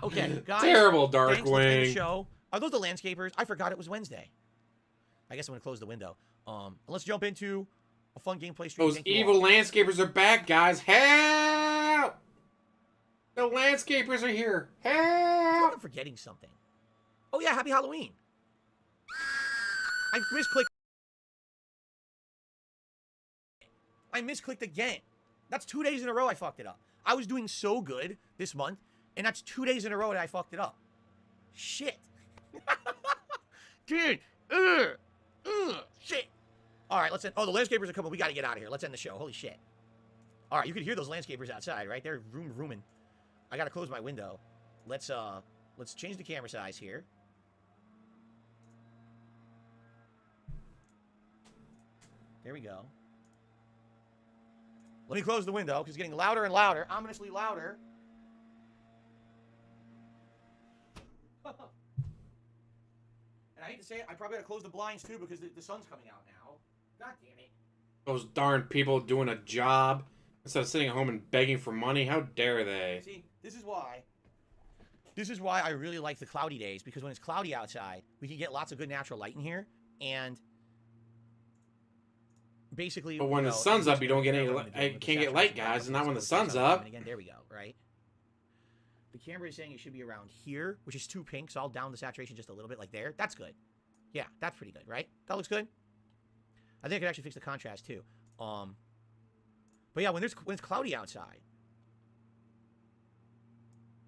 B: Okay, guys.
A: Terrible, Darkwing.
B: Thanks for the show. Are those the landscapers? I forgot it was Wednesday. I guess I'm going to close the window. Let's jump into a fun gameplay stream.
A: Those evil landscapers are back, guys. Help! The landscapers are here. Help!
B: I feel like I'm forgetting something. Oh, yeah, happy Halloween. I misclicked again. That's 2 days in a row I fucked it up. I was doing so good this month, and that's 2 days in a row that I fucked it up. Shit. Dude. Shit. All right, let's end. Oh, the landscapers are coming. We got to get out of here. Let's end the show. Holy shit. All right, you could hear those landscapers outside, right? They're rooming. I got to close my window. Let's change the camera size here. There we go. Let me close the window because it's getting louder and louder, ominously louder. And I hate to say it, I probably got to close the blinds too because the sun's coming out now. God damn it.
A: Those darn people doing a job instead of sitting at home and begging for money. How dare they?
B: See, this is why I really like the cloudy days, because when it's cloudy outside, we can get lots of good natural light in here, and basically.
A: But when the sun's up, you don't get any. I can't get light, guys, and not when the sun's up.
B: And again, there we go. Right. The camera is saying it should be around here, which is too pink, so I'll down the saturation just a little bit, like there. That's good. Yeah, that's pretty good, right? That looks good. I think I could actually fix the contrast too. But yeah, when it's cloudy outside.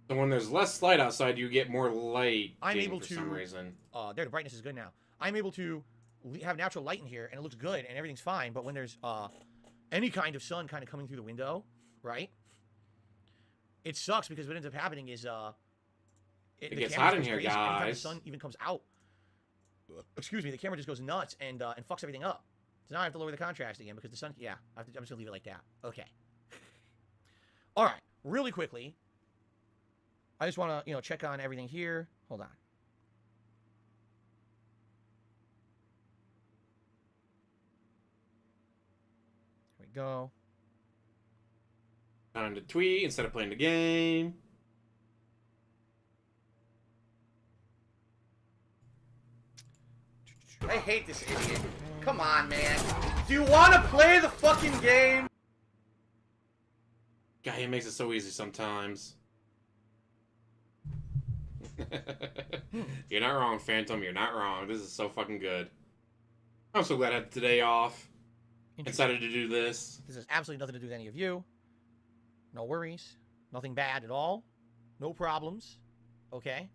A: So when there's less light outside, you get more light.
B: I'm able
A: for
B: to.
A: some reason.
B: There, the brightness is good now. I'm able to have natural light in here, and it looks good, and everything's fine. But when there's any kind of sun kind of coming through the window, right? It sucks because what ends up happening is
A: it gets hot in here,
B: crazy. Anytime the
A: guys.
B: sun even comes out, excuse me, the camera just goes nuts and fucks everything up. So now I have to lower the contrast again because the sun. Yeah, I'm just gonna leave it like that. Okay. All right, really quickly. I just want to, check on everything here. Hold on. Here we go.
A: Time to tweet instead of playing the game.
C: I hate this idiot. Come on, man. Do you want to play the fucking game?
A: God, he makes it so easy sometimes. You're not wrong, Phantom. You're not wrong. This is so fucking good. I'm so glad I had today off. Decided to do this.
B: This has absolutely nothing to do with any of you. No worries. Nothing bad at all. No problems. Okay?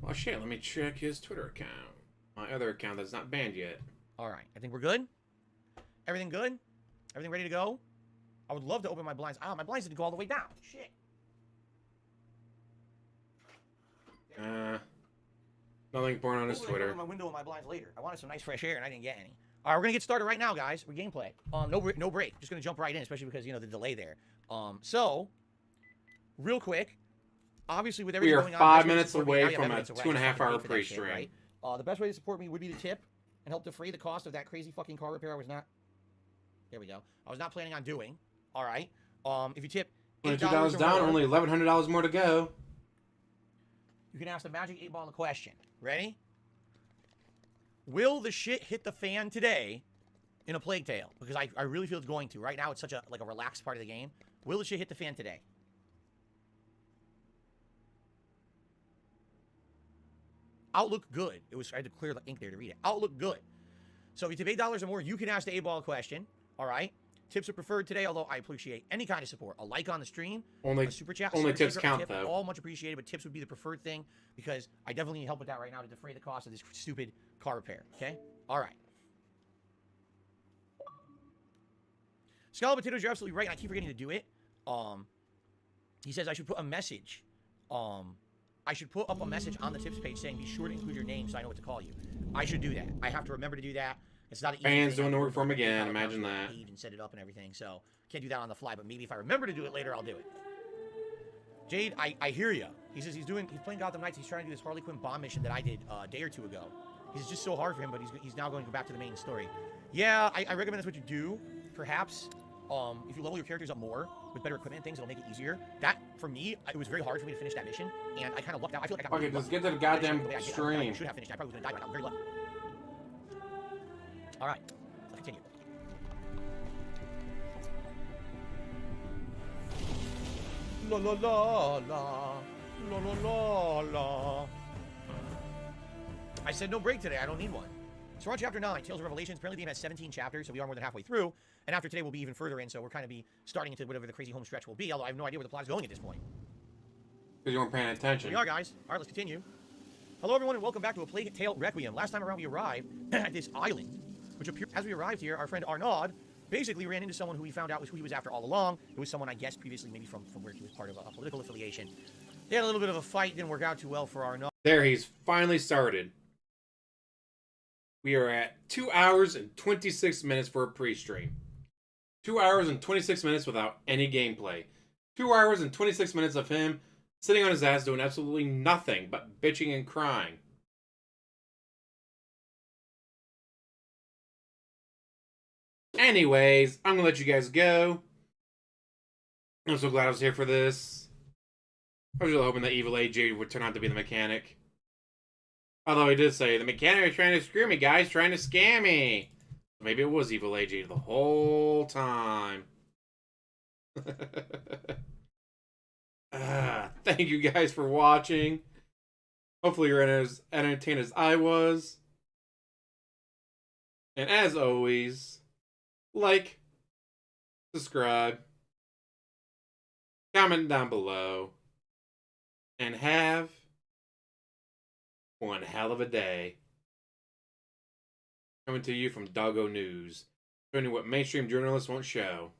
A: Well, shit. Let me check his Twitter account. My other account that's not banned yet.
B: All right. I think we're good. Everything good? Everything ready to go? I would love to open my blinds. Ah, my blinds didn't go all the way down. Shit.
A: Nothing born on his
B: Hopefully I can
A: Twitter.
B: open my window and my blinds later. I wanted some nice fresh air and I didn't get any. All right, we're gonna get started right now, guys. We're gameplay. No break. Just gonna jump right in, especially because the delay there. So, real quick. Obviously, with everything going on,
A: 5 minutes away from a 2.5-hour pre-stream.
B: Right? The best way to support me would be to tip and help defray the cost of that crazy fucking car repair I was not. There we go. I was not planning on doing. All right. If you tip
A: $22 down, only $1,100 more to go.
B: You can ask the Magic 8 Ball a question. Ready? Will the shit hit the fan today in a Plague Tale? Because I really feel it's going to. Right now, it's such a relaxed part of the game. Will the shit hit the fan today? Outlook good. I had to clear the ink there to read it. Outlook good. So if you tip $8 or more, you can ask the 8 Ball a question. All right. Tips are preferred today, although I appreciate any kind of support. A like on the stream, a super chat,
A: only tips
B: sticker,
A: count,
B: tip,
A: though.
B: all much appreciated, but tips would be the preferred thing because I definitely need help with that right now to defray the cost of this stupid car repair. Okay? All right. Scallop Potatoes, you're absolutely right, and I keep forgetting to do it. He says I should put a message. I should put up a message on the tips page saying be sure to include your name so I know what to call you. I should do that. I have to remember to do that. It's not an easy
A: Fans
B: thing.
A: doing the work for him again. Imagine that.
B: And set it up and everything, so can't do that on the fly. But maybe if I remember to do it later, I'll do it. Jade, I hear you. He says he's playing Gotham Knights. He's trying to do this Harley Quinn bomb mission that I did a day or two ago. It's just so hard for him, but he's now going to go back to the main story. Yeah, I recommend that's what you do. Perhaps if you level your characters up more with better equipment and things, it'll make it easier. That, for me, it was very hard for me to finish that mission, and I kind of lucked out. I feel like I got
A: Okay,
B: really
A: just
B: lucky.
A: get to the goddamn
B: I
A: stream.
B: should have finished. I probably was going to die right now. I'm very lucky. All right, let's continue. La la la la la la la la. I said no break today. I don't need one. So we're on chapter 9, Tales of Revelations. Apparently the game has 17 chapters, so we are more than halfway through. And after today, we'll be even further in, so we're kind of be starting into whatever the crazy home stretch will be, although I have no idea where the plot is going at this point.
A: Because you weren't paying attention.
B: Here we are, guys. All right, let's continue. Hello, everyone, and welcome back to A Plague Tale Requiem. Last time around, we arrived at this island, which appeared, as we arrived here, our friend Arnaud basically ran into someone who we found out was who he was after all along. It was someone, I guess, previously maybe from where he was part of a political affiliation. They had a little bit of a fight. Didn't work out too well for Arnaud.
A: There, he's finally started. We are at 2 hours and 26 minutes for a pre-stream. 2 hours and 26 minutes without any gameplay. 2 hours and 26 minutes of him sitting on his ass doing absolutely nothing but bitching and crying. Anyways, I'm gonna let you guys go. I'm so glad I was here for this. I was really hoping that Evil AJ would turn out to be the mechanic. Although he did say, the mechanic is trying to screw me, guys, trying to scam me. Maybe it was Evil AJ the whole time. Thank you guys for watching. Hopefully you're as entertained as I was. And as always, like, subscribe, comment down below, and have one hell of a day. Coming to you from Doggo News, showing you what mainstream journalists won't show.